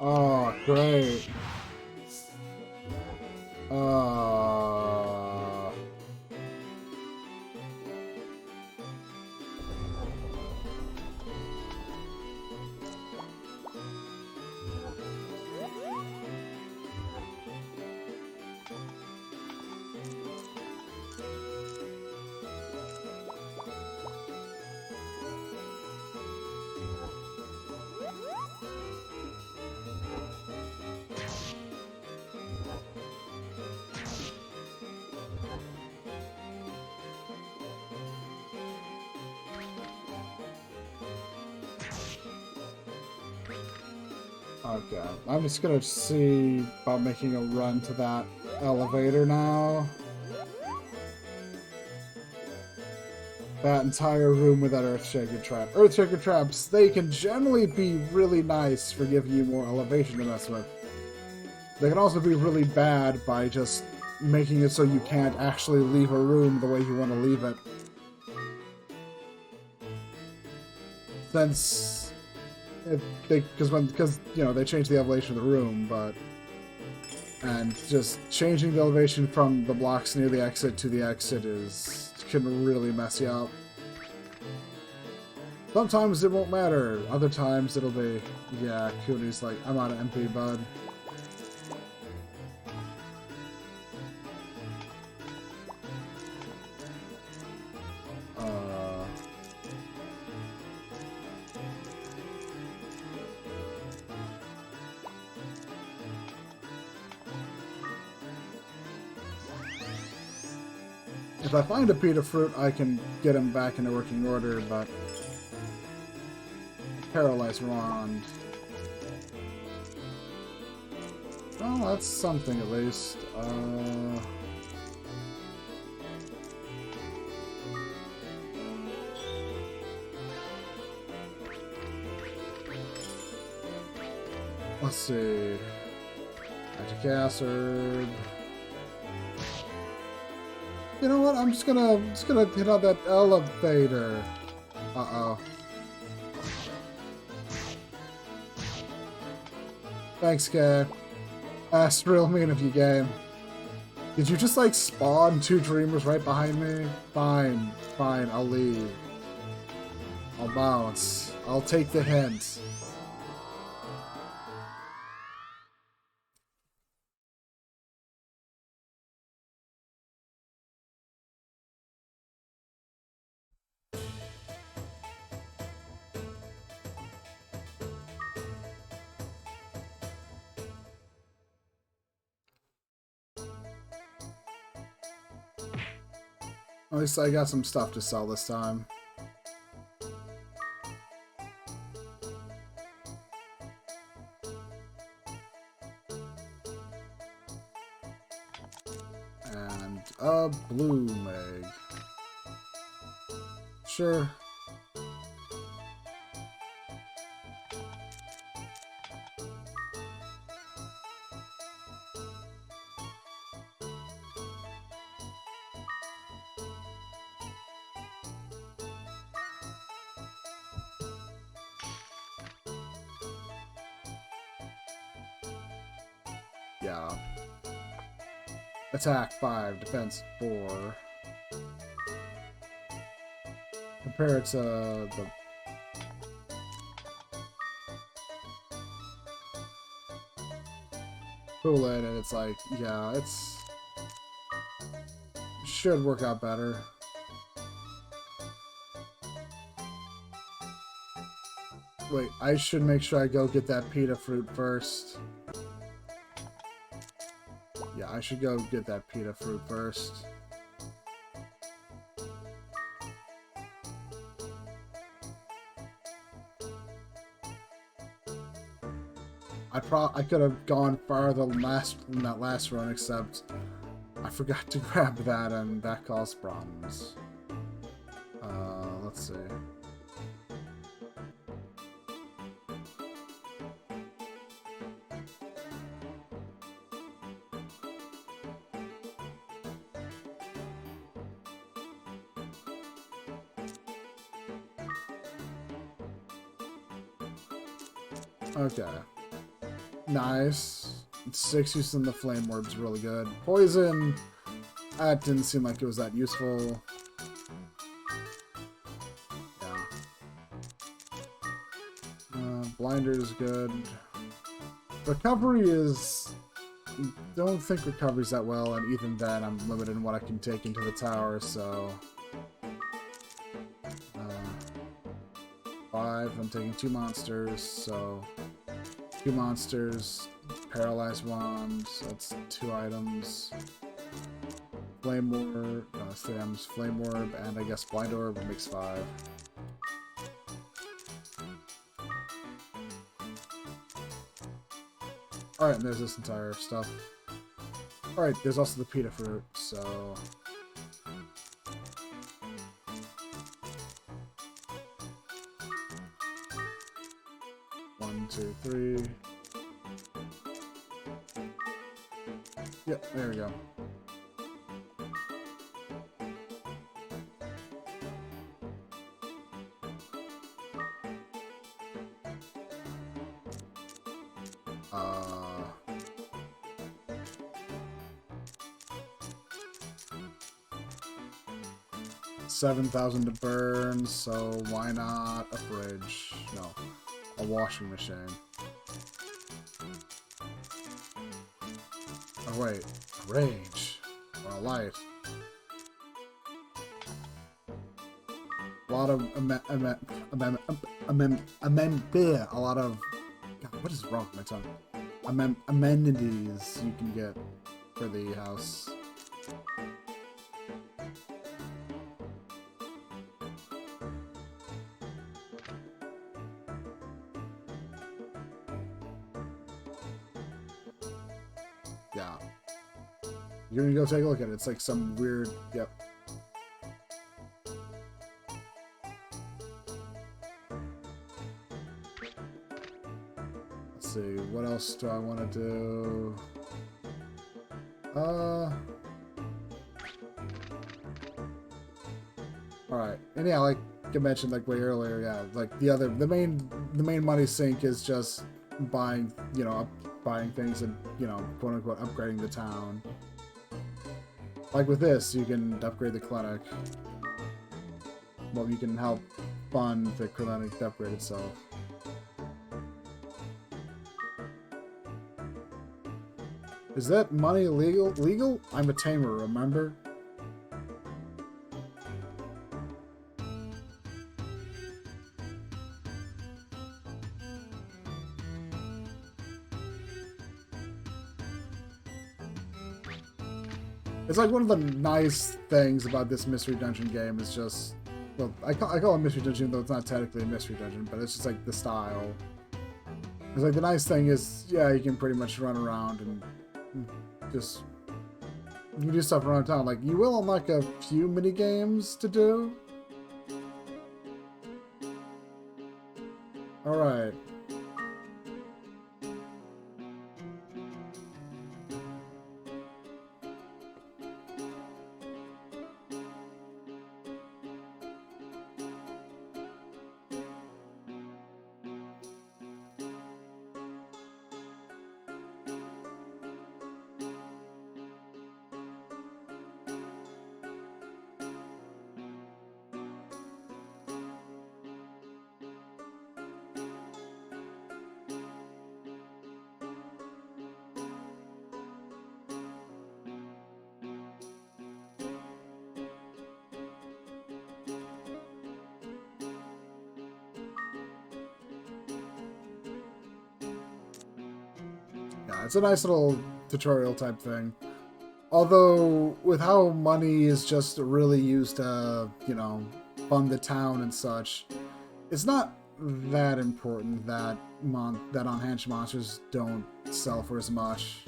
Oh, great. Okay, I'm just gonna see about making a run to that elevator now. That entire room with that Earthshaker trap. Earthshaker traps, they can generally be really nice for giving you more elevation to mess with. They can also be really bad by just making it so you can't actually leave a room the way you want to leave it. Since because you know they changed the elevation of the room, and just changing the elevation from the blocks near the exit to the exit can really mess you up. Sometimes it won't matter. Other times it'll be, yeah, Cooney's like, I'm out of MP, bud. If I find a Peter Fruit, I can get him back into working order, but... Paralyzed Wand. Well, that's something at least. Let's see. Magic Acid. You know what? I'm just gonna hit on that elevator. Uh-oh. Thanks, guy. That's real mean of you, game. Did you just, like, spawn two Dreamers right behind me? Fine. Fine, I'll leave. I'll bounce. I'll take the hint. At least I got some stuff to sell this time. And a blue egg. Sure. Yeah. Attack 5, defense 4. Compare it to the... Pull it, and it's like, yeah, it's... should work out better. Wait, I should make sure I go get that pita fruit first. Yeah, I should go get that pita fruit first. I could have gone farther in that last run, except I forgot to grab that, and that caused problems. Let's see. Okay. Nice. 6 use in the flame orb's really good. Poison, that didn't seem like it was that useful. Yeah. Blinder is good. Recovery is... don't think recovery's that well, and even then I'm limited in what I can take into the tower, so... 5, I'm taking 2 monsters, so... 2 monsters, Paralyzed Wand, that's 2 items. Flame Orb, 3 items, Flame Orb, and I guess Blind Orb makes 5. Alright, and there's this entire stuff. Alright, there's also the pita fruit, so... 1, 2, 3. Yep, there we go. $7,000 to burn, so why not a fridge? No, a washing machine. Oh wait, a rage or a light. A lot of a lot of God, what is wrong with my tongue? Amenities you can get for the house. Yeah. You're gonna go take a look at it. It's like some weird... Yep. Let's see. What else do I want to do? Alright. And yeah, like I mentioned like way earlier, yeah, like the main money sink is just buying, you know, buying things and, you know, quote unquote upgrading the town. Like with this, you can upgrade the clinic. Well, you can help fund the clinic to upgrade itself. Is that money legal? Legal? I'm a tamer, remember? It's like one of the nice things about this Mystery Dungeon game is just... Well, I call it Mystery Dungeon, though it's not technically a Mystery Dungeon, but it's just like the style. It's like the nice thing is, yeah, you can pretty much run around and just... You can do stuff around town. Like, you will unlock a few mini games to do. Alright. Yeah, it's a nice little tutorial type thing. Although, with how money is just really used to, you know, fund the town and such, it's not that important that unhinged monsters don't sell for as much.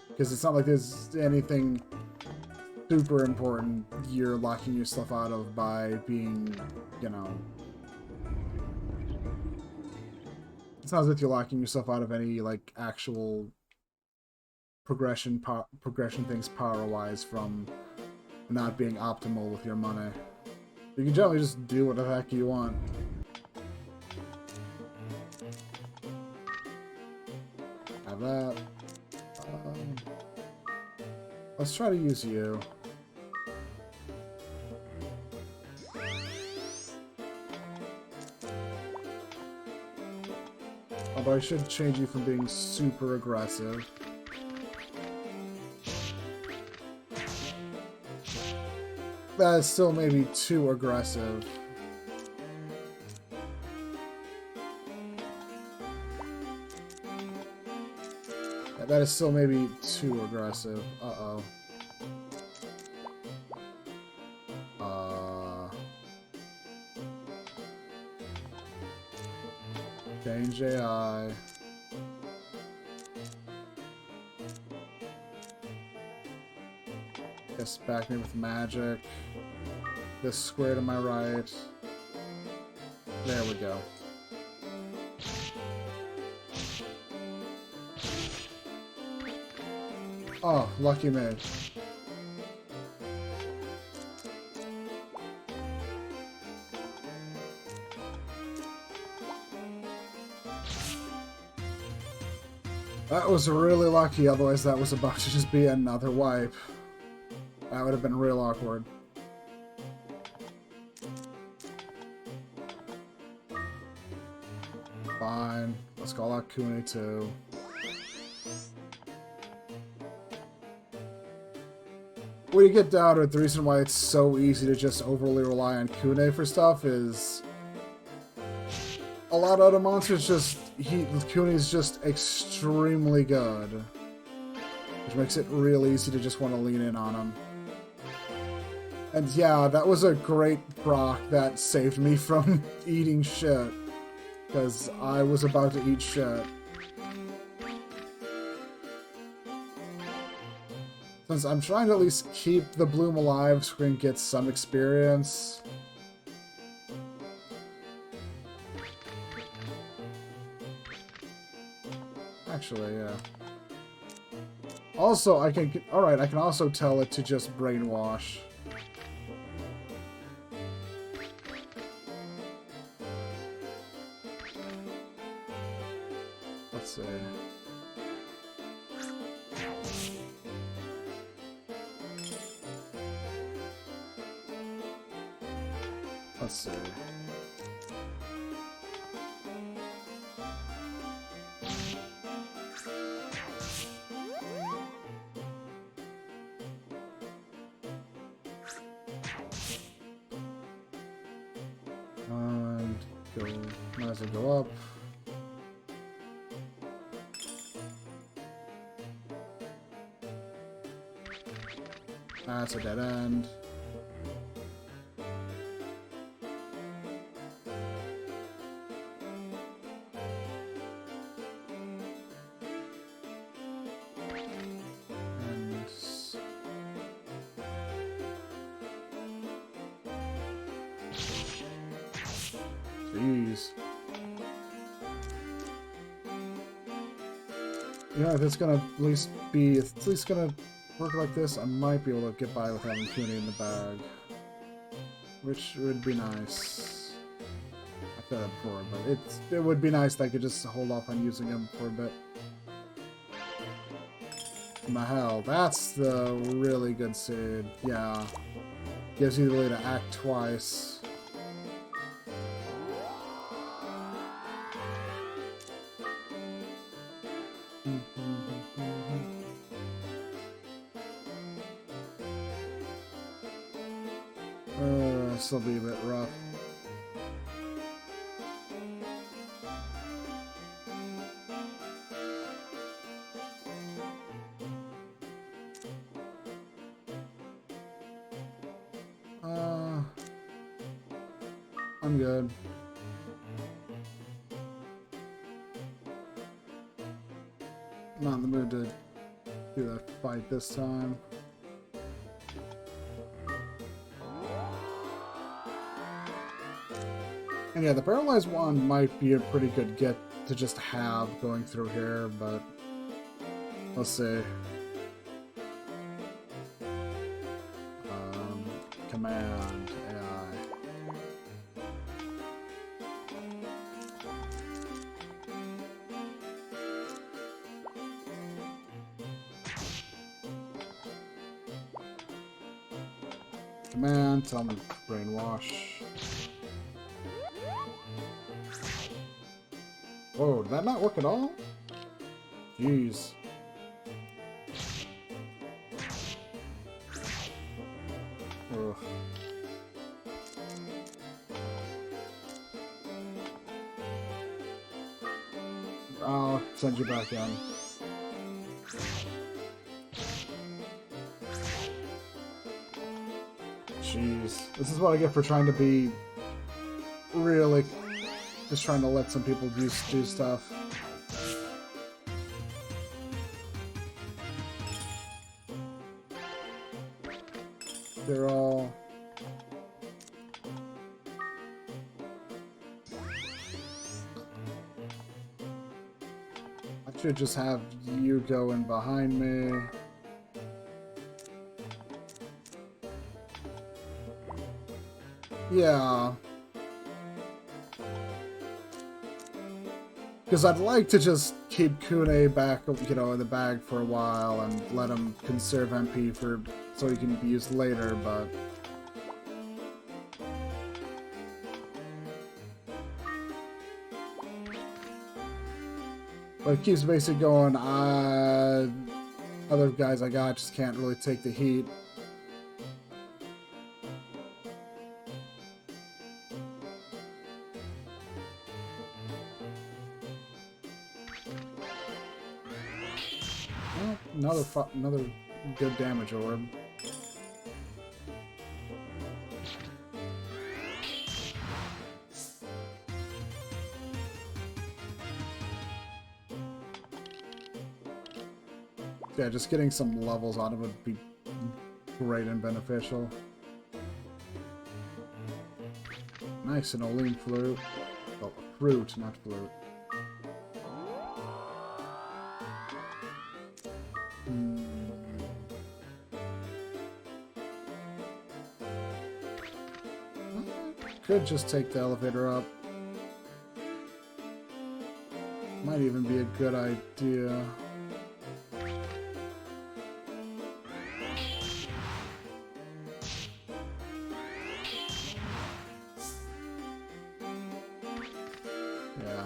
Because it's not like there's anything super important you're locking yourself out of by being, you know... It's not as if you're locking yourself out of any, like, actual progression things power-wise from not being optimal with your money. You can generally just do what the heck you want. Have that. Let's try to use you. Although I should change you from being super aggressive. That is still maybe too aggressive. Yeah, that is still maybe too aggressive. Uh-oh. Change AI. Guess back me with magic. This square to my right. There we go. Oh, lucky me. That was really lucky, otherwise that was about to just be another wipe. That would have been real awkward. Fine. Let's call out Kune too. When you get down to it, the reason why it's so easy to just overly rely on Kune for stuff is a lot of other monsters just... Kune's just extremely good. Which makes it real easy to just want to lean in on him. And yeah, that was a great proc that saved me from eating shit. Because I was about to eat shit. Since I'm trying to at least keep the Bloom alive so we can get some experience. Actually, yeah. Also, I can... Alright, I can also tell it to just brainwash. Let's see. Let's see. And go, might as well go up. That's a dead end. And jeez. Yeah, if it's gonna at least be, if it's at least gonna work like this, I might be able to get by with having Cooney in the bag. Which would be nice. I've said that before, but it would be nice if I could just hold off on using him for a bit. Mahel, that's the really good seed. Yeah. Gives you the ability to act twice. This will be a bit rough. I'm good. I'm not in the mood to do that fight this time. And yeah, the paralyzed one might be a pretty good get to just have going through here, but let's see. Command AI. Command, tell me brainwash. Whoa, did that not work at all? Jeez. Ugh. I'll send you back in. Jeez. This is what I get for trying to be really just trying to let some people do stuff. They're all... I should just have you go in behind me. Yeah. Because I'd like to just keep Kune back, you know, in the bag for a while and let him conserve MP for so he can be used later, but... But it keeps basically going, other guys I got just can't really take the heat. Well, another good damage orb. Yeah, just getting some levels on it would be great and beneficial. Nice, an Olean flute. Oh, fruit, not flute. Could just take the elevator up. Might even be a good idea. Yeah.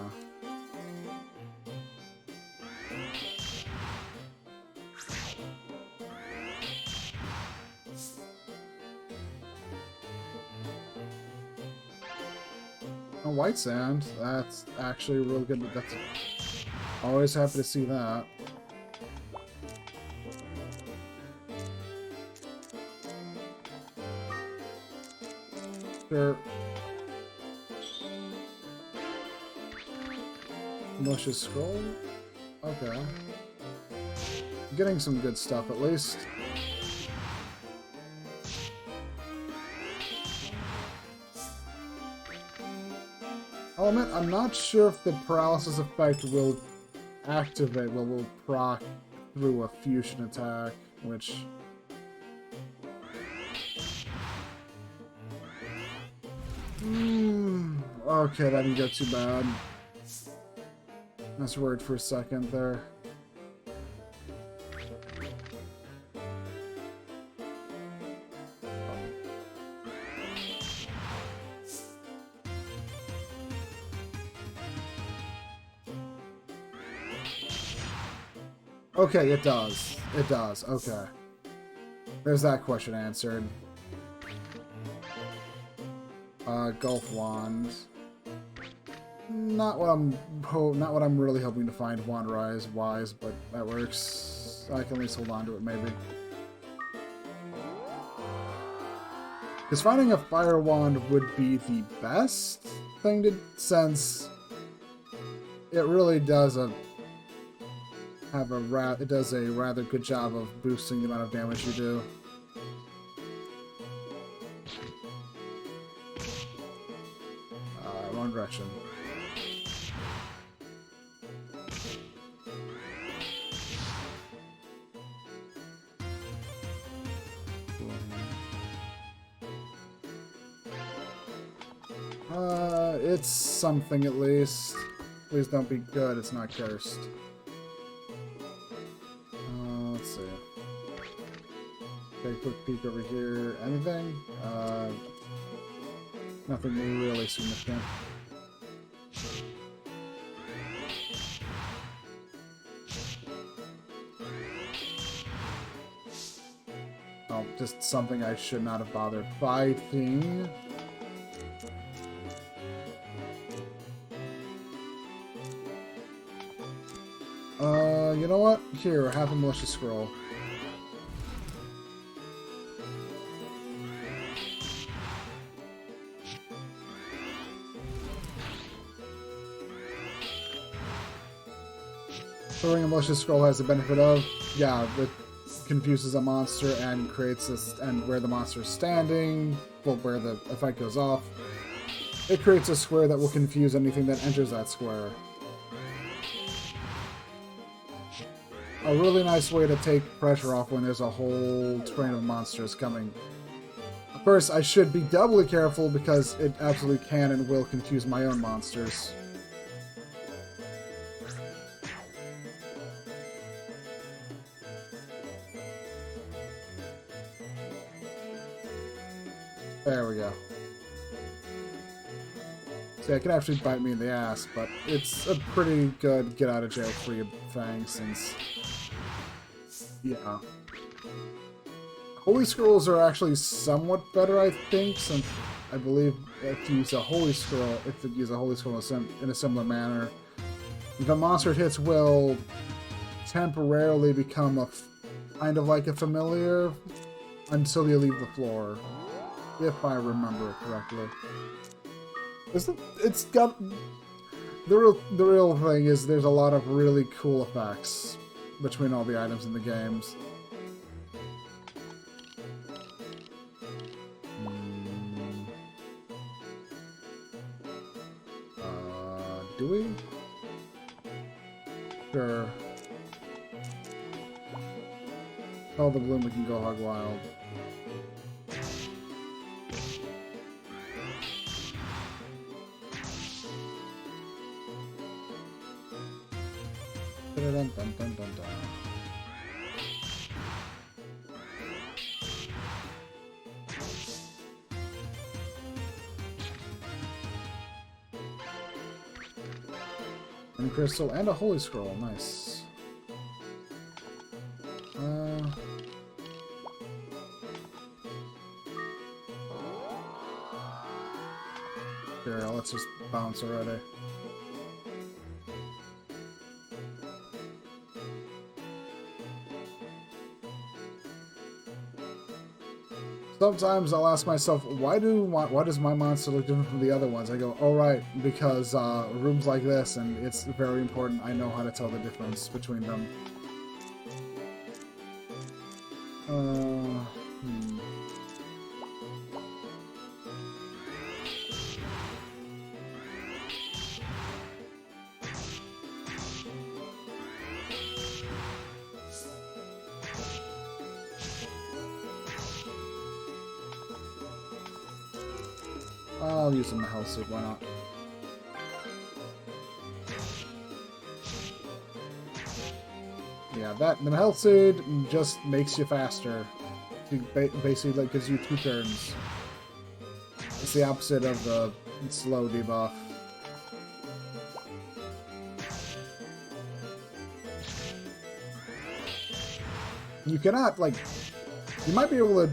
Oh, white sand. That's actually really good. That's always happy to see that. Sure. Malicious scroll? Okay. Getting some good stuff at least. I'll admit, I'm not sure if the paralysis effect will activate, will proc through a fusion attack, which... Okay, that didn't go too bad. I was worried for a second there. Okay, it does. It does. Okay. There's that question answered. Gulf Wand. Not what I'm really hoping to find wand-wise, but that works. I can at least hold on to it, maybe. Because finding a fire wand would be the best thing to, since it really does it does a rather good job of boosting the amount of damage you do. Wrong direction. It's something at least. Please don't be good, it's not cursed. Let's see. Okay, quick peek over here. Anything? Nothing really significant. Oh, just something I should not have bothered fighting. You know what? Here, have a malicious scroll. Throwing a malicious scroll has the benefit of, yeah, it confuses a monster and creates this, and where the monster is standing, well, where the effect goes off, it creates a square that will confuse anything that enters that square. A really nice way to take pressure off when there's a whole train of monsters coming. Of course, I should be doubly careful because it absolutely can and will confuse my own monsters. There we go. See, it can actually bite me in the ass, but it's a pretty good get-out-of-jail-free thing since... Yeah. Holy Scrolls are actually somewhat better, I think, since I believe if you use a Holy Scroll, in a similar manner, the monster it hits will temporarily become kind of like a familiar until you leave the floor, if I remember it correctly. It's got the real thing is there's a lot of really cool effects between all the items in the games. Do we? Sure. Tell the bloom we can go hog wild. Dun, dun, dun, dun, dun. And crystal and a holy scroll, nice. Here, let's just bounce already. Sometimes I'll ask myself, why does my monster look different from the other ones? I go, oh right, because rooms like this, and it's very important I know how to tell the difference between them. I'll use them in the health suit, why not? Yeah, the health suit just makes you faster. It basically like gives you 2 turns. It's the opposite of the slow debuff. You cannot, like... You might be able to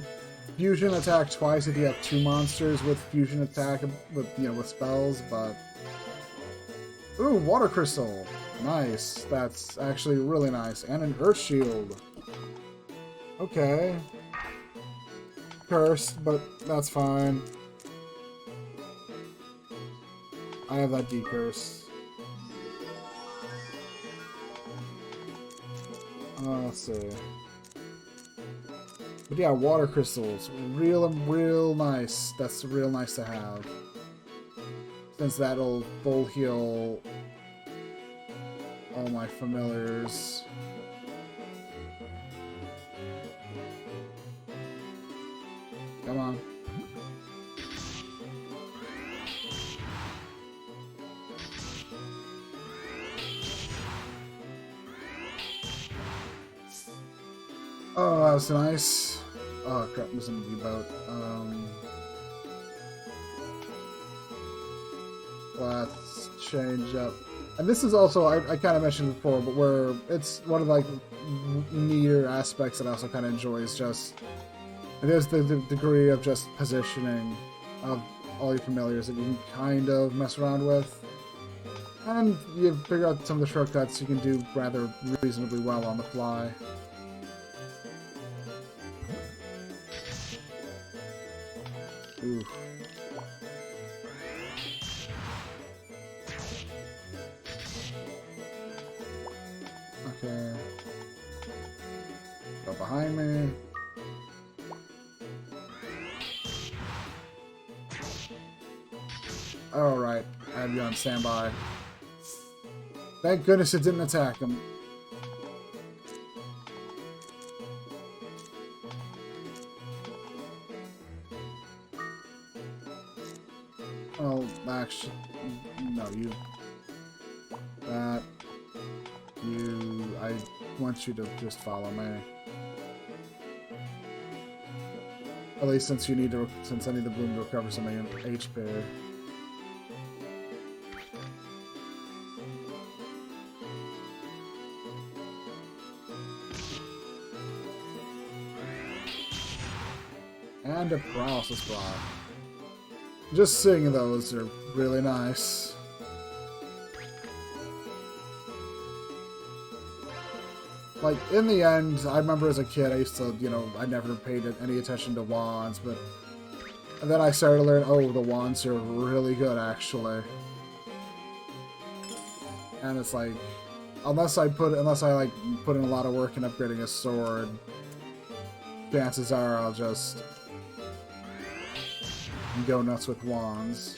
fusion attack twice if you have 2 monsters with fusion attack with, you know, with spells, but... Ooh, water crystal! Nice. That's actually really nice. And an earth shield. Okay. Cursed, but that's fine. I have that decurse. Let's see. But yeah, water crystals. Real nice. That's real nice to have. Since that'll full heal all my familiars. Come on. Oh, that was nice. Oh crap, there's an U-boat. Let's change up. And this is also, I kind of mentioned before, but where it's one of like neater aspects that I also kind of enjoy is just, there's the degree of just positioning of all your familiars that you can kind of mess around with. And you figure out some of the shortcuts you can do rather reasonably well on the fly. Oof. Okay. Go behind me. Alright, I have you on standby. Thank goodness it didn't attack him. Oh, actually, no, you. That. You. I want you to just follow me. At least since you need to, since I need the bloom to recover some HP. And a paralysis block. Just seeing those are really nice. Like, in the end, I remember as a kid, I used to, you know, I never paid any attention to wands, but... And then I started to learn, oh, the wands are really good, actually. And it's like, unless I put in a lot of work in upgrading a sword, chances are I'll just go nuts with wands.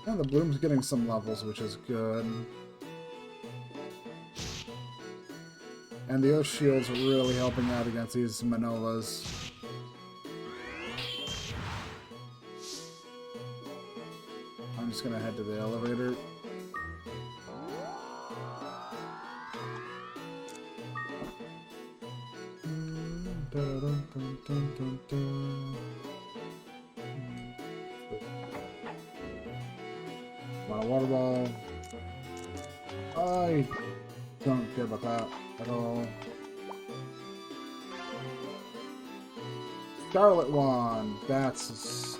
And the bloom's getting some levels, which is good. And the Earth Shield's really helping out against these Manovas. I'm just gonna head to the elevator. My water ball. I don't care about that at all. Scarlet Wand. That's...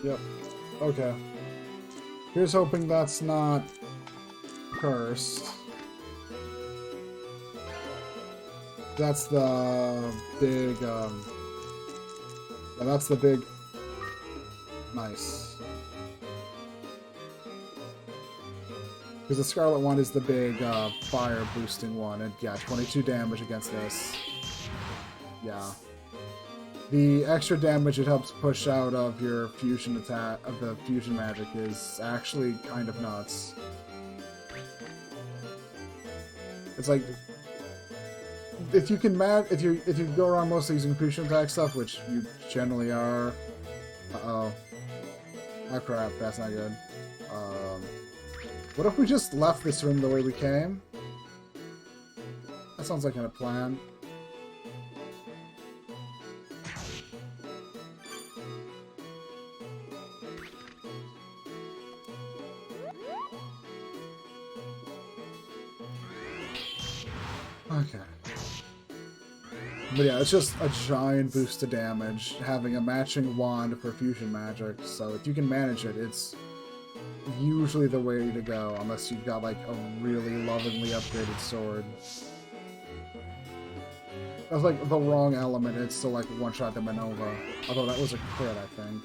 Yep. Okay. Here's hoping that's not cursed. That's the big, yeah, that's the big... Nice. Because the Scarlet one is the big fire boosting one, and yeah, 22 damage against this. Yeah. The extra damage it helps push out of your fusion attack, of the fusion magic, is actually kind of nuts. It's like, if you can if you go around mostly using fusion attack stuff, which you generally are. Uh-oh. Oh crap, that's not good. What if we just left this room the way we came? That sounds like a plan. Okay. But yeah, it's just a giant boost to damage, having a matching wand for fusion magic, so if you can manage it, it's usually the way to go, unless you've got like a really lovingly upgraded sword. That's like the wrong element, it's still like one-shot the Manova, although that was a crit, I think.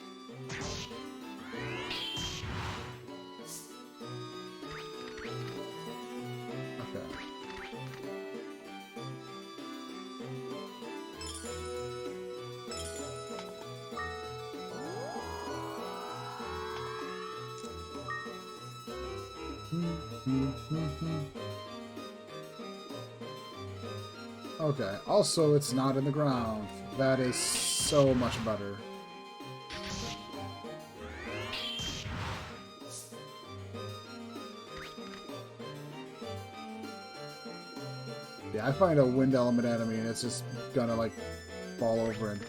Okay, also it's not in the ground. That is so much better. Yeah, I find a wind element enemy and it's just gonna like fall over and...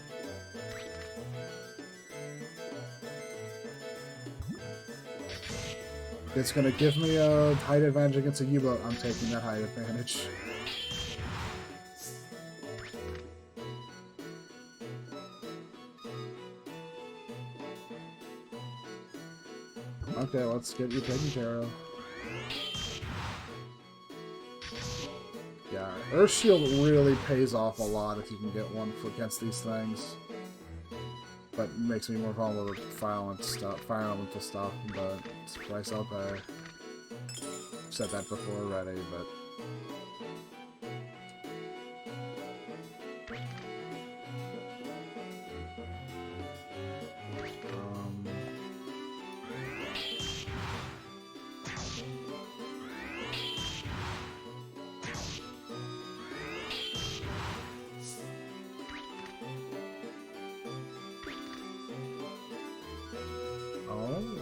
It's gonna give me a height advantage against a U-boat. I'm taking that height advantage. Okay, let's get you taken care of. Yeah, Earth Shield really pays off a lot if you can get one against these things. But makes me more vulnerable with fire elemental stuff, but it's a price I'll pay. Said that before already, but...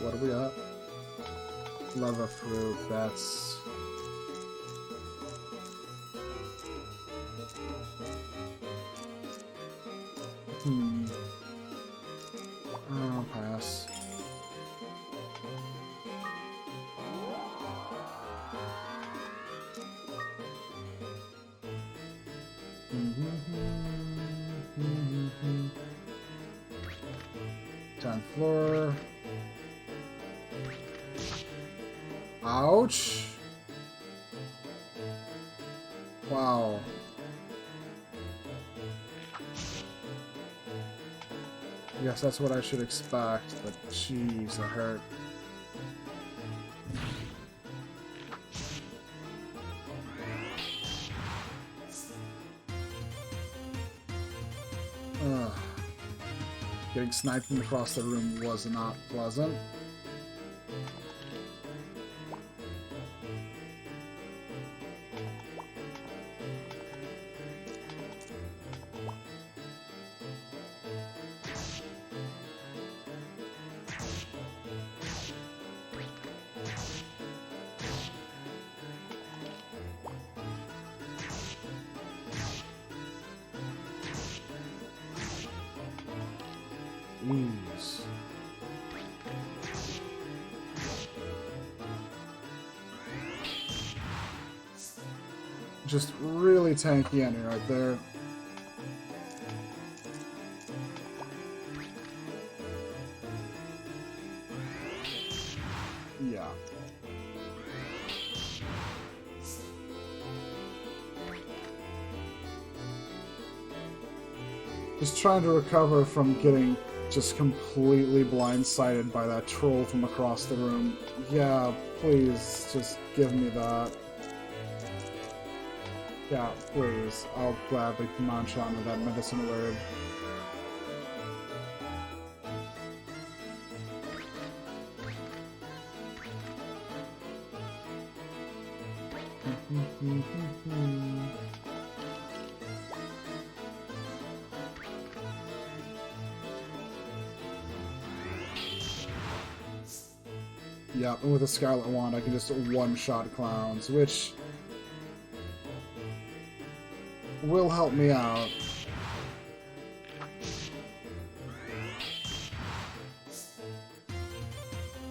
what do we got? Lava fruit, that's... I'll pass. Down floor. Ouch. Wow. Yes, that's what I should expect, but jeez, that hurt. Ugh. Getting sniped from across the room was not pleasant. Ease. Just really tanky enemy right there. Just trying to recover from getting just completely blindsided by that troll from across the room. Yeah, please, just give me that. Yeah, please. I'll gladly munch onto that medicine herb. Yeah, and with a Scarlet Wand, I can just one-shot clowns, which will help me out.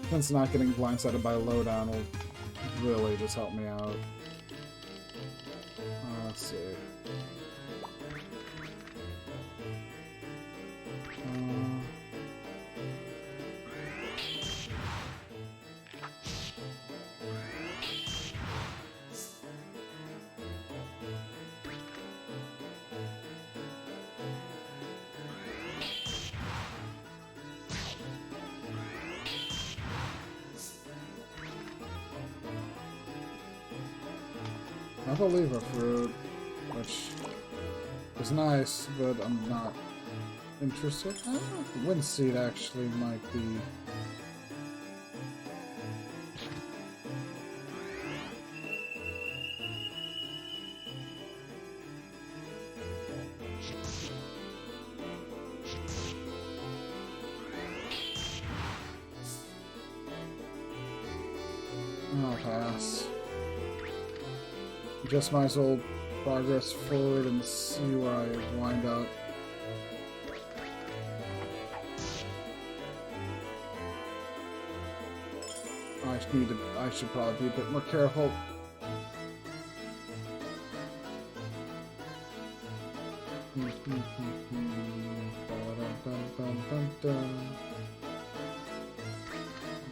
Since not getting blindsided by lowdown will really just help me out. Let's see. I believe a fruit, which is nice, but I'm not interested. I don't know if Wind Seed actually might be. I'll pass. Just might as well progress forward and see where I wind up. I should probably be a bit more careful.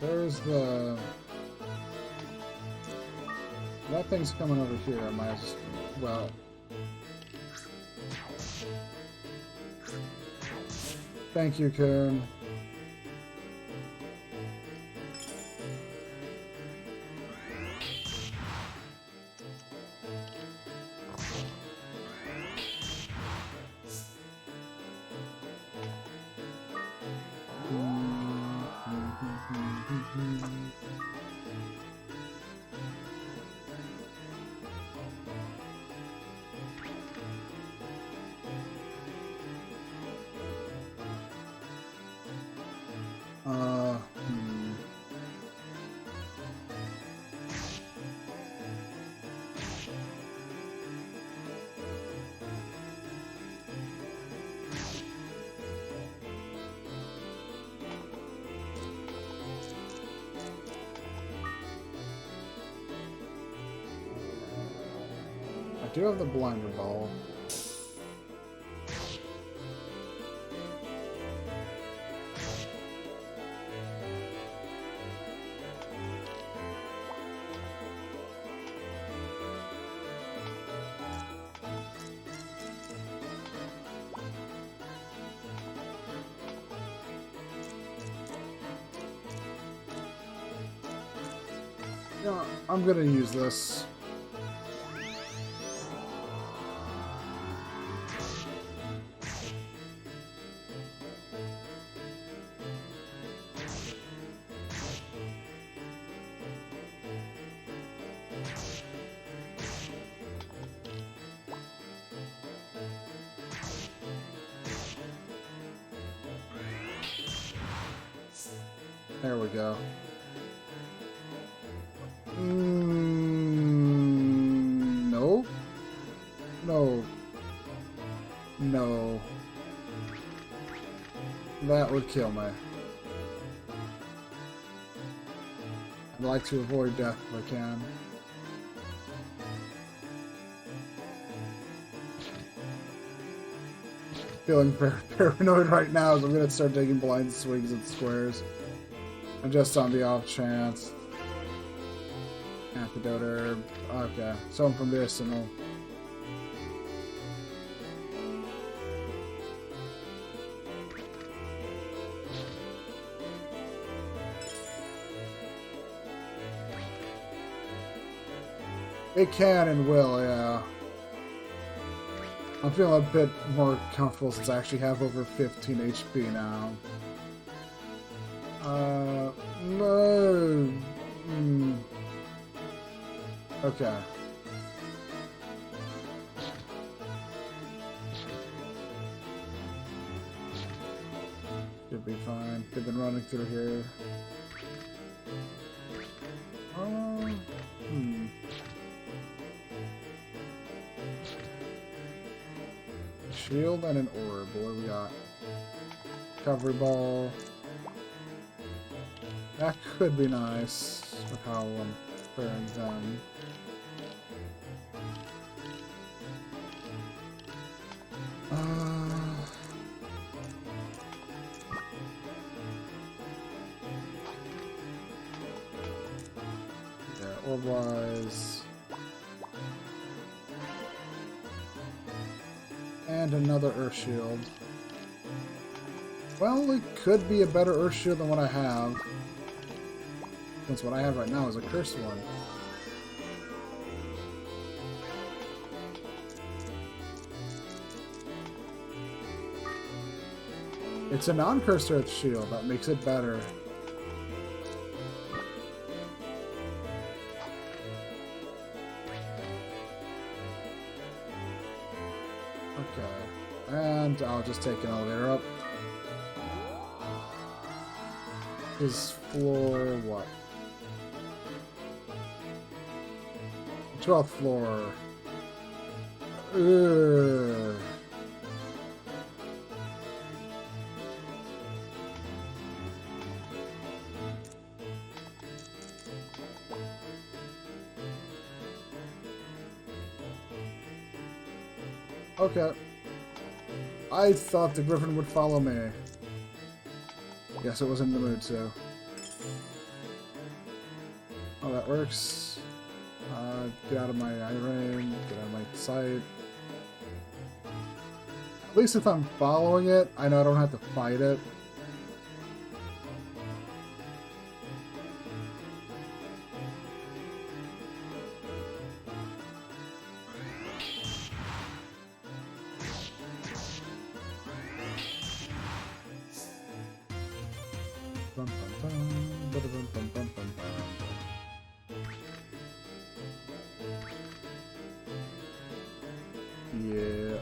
There's the... That thing's coming over here, I might as well... Thank you, Kern. I do have the blinder ball. Yeah, I'm gonna use this. There we go. No. No. No. That would kill me. I'd like to avoid death if I can. Feeling paranoid right now as I'm gonna start taking blind swings at squares. And just on the off chance. Antidote herb. Okay. Something from this and I'll... It can and will, yeah. I'm feeling a bit more comfortable since I actually have over 15 HP now. No. Okay. Should be fine. They've been running through here. Shield and an orb. What do we got? Recovery ball. That could be nice with how I'm faring them. Yeah, orb-wise. And another Earth Shield. Well, it could be a better Earth Shield than what I have. Since what I have right now is a cursed one. It's a non-cursed Earth Shield. That makes it better. Okay. And I'll just take an elevator up. Is floor what? 12th floor. Ugh. Okay. I thought the griffin would follow me. Guess it was in the mood to. Oh, that works. Get out of my eye range, get out of my sight. At least if I'm following it, I know I don't have to fight it. Bum, bum, bum, ba-da-bum, bum, bum, bum, bum. Yeah.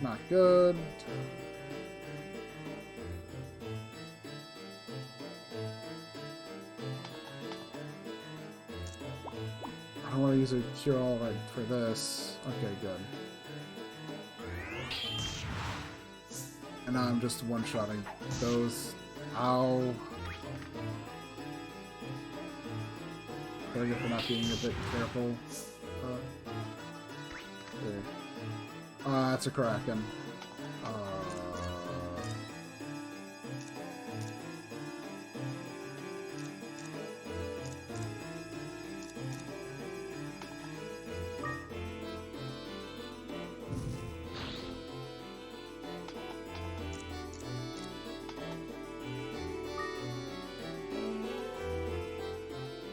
Not good. I don't want to use a cure all right for this. Okay, good. And now I'm just one-shotting those. Ow. Gotta get for not being a bit careful. That's a Kraken.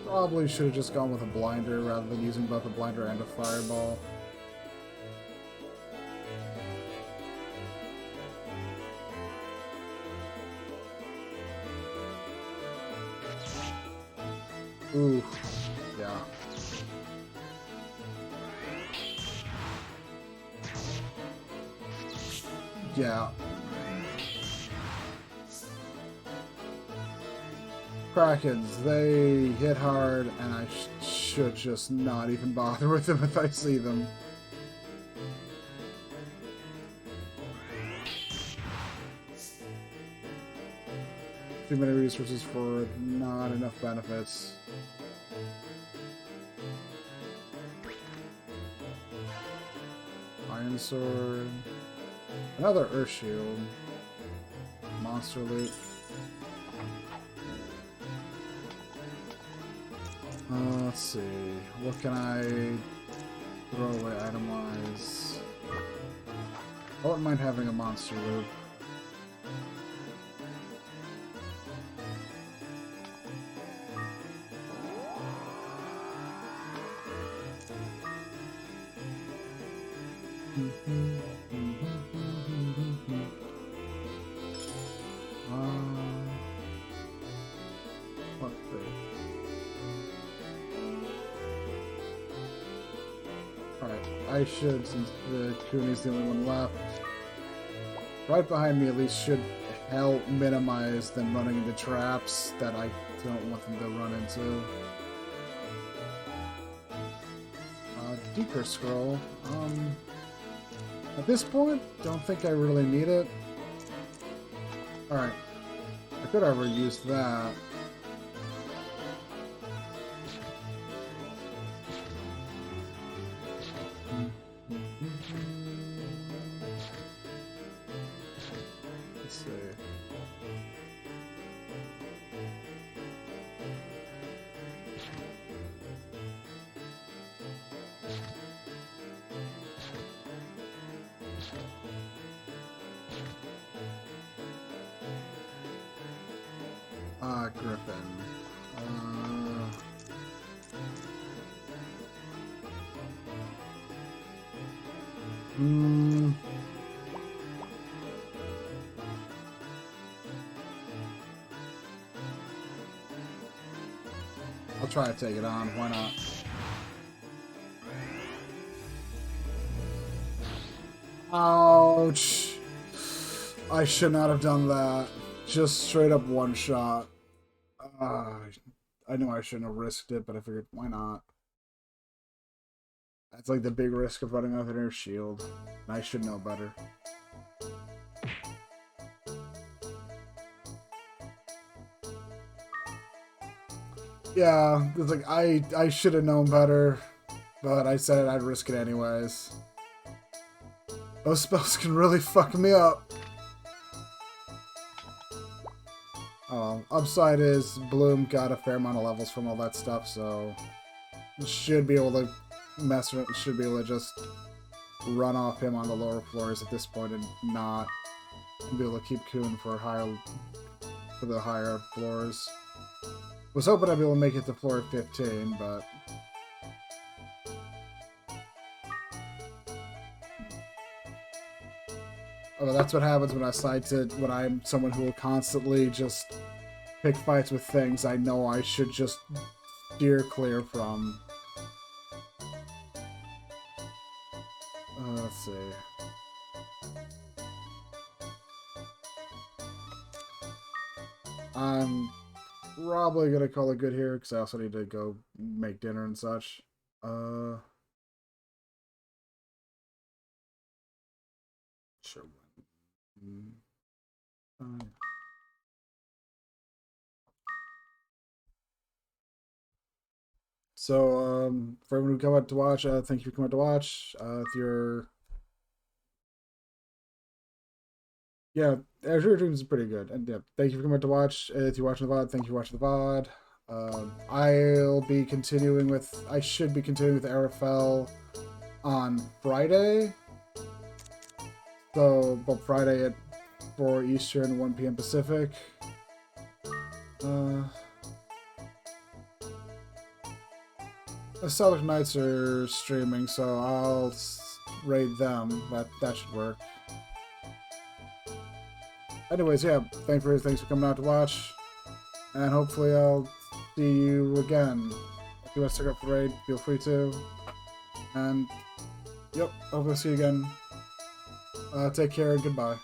Probably should have just gone with a blinder rather than using both a blinder and a fireball. Ooh, yeah. Yeah. Krakens, they hit hard, and I should just not even bother with them if I see them. Too many resources for not enough benefits. Iron Sword. Another Earth Shield. Monster Loot. Let's see. What can I throw away item-wise? I wouldn't mind having a Monster Loot. Let's see. Alright, I should, since the Cooney's the only one left. Right behind me at least should help minimize them running into traps that I don't want them to run into. Deeper scroll. At this point, don't think I really need it. Alright. I could ever use that. Let's see. Griffin. I'll try to take it on. Why not? Ouch. I should not have done that. Just straight up one shot. I know I shouldn't have risked it, but I figured, why not? That's like the big risk of running out of their shield. And I should know better. Yeah, it's like I should have known better, but I said I'd risk it anyways. Those spells can really fuck me up. Oh, upside is Bloom got a fair amount of levels from all that stuff, so should be able to mess with it, should be able to just run off him on the lower floors at this point and not be able to keep Coon for the higher floors. Was hoping I'd be able to make it to floor 15, but oh, that's what happens when when I'm someone who will constantly just pick fights with things I know I should just steer clear from. Let's see. I'm probably gonna call it good here because I also need to go make dinner and such. Sure. So, for everyone who come out to watch, thank you for coming out to watch. If you're... Yeah, Azure Dreams is pretty good. And yeah, thank you for coming out to watch. If you're watching the VOD, thank you for watching the VOD. I'll be continuing with... I should be continuing with Arafel on Friday. So, well, Friday at 4 Eastern, 1 p.m. Pacific. The Celtic Knights are streaming, so I'll raid them. That should work. Anyways, yeah, thanks for coming out to watch, and hopefully I'll see you again. If you want to check out the raid, feel free to. And yep, hopefully I'll see you again. Take care and goodbye.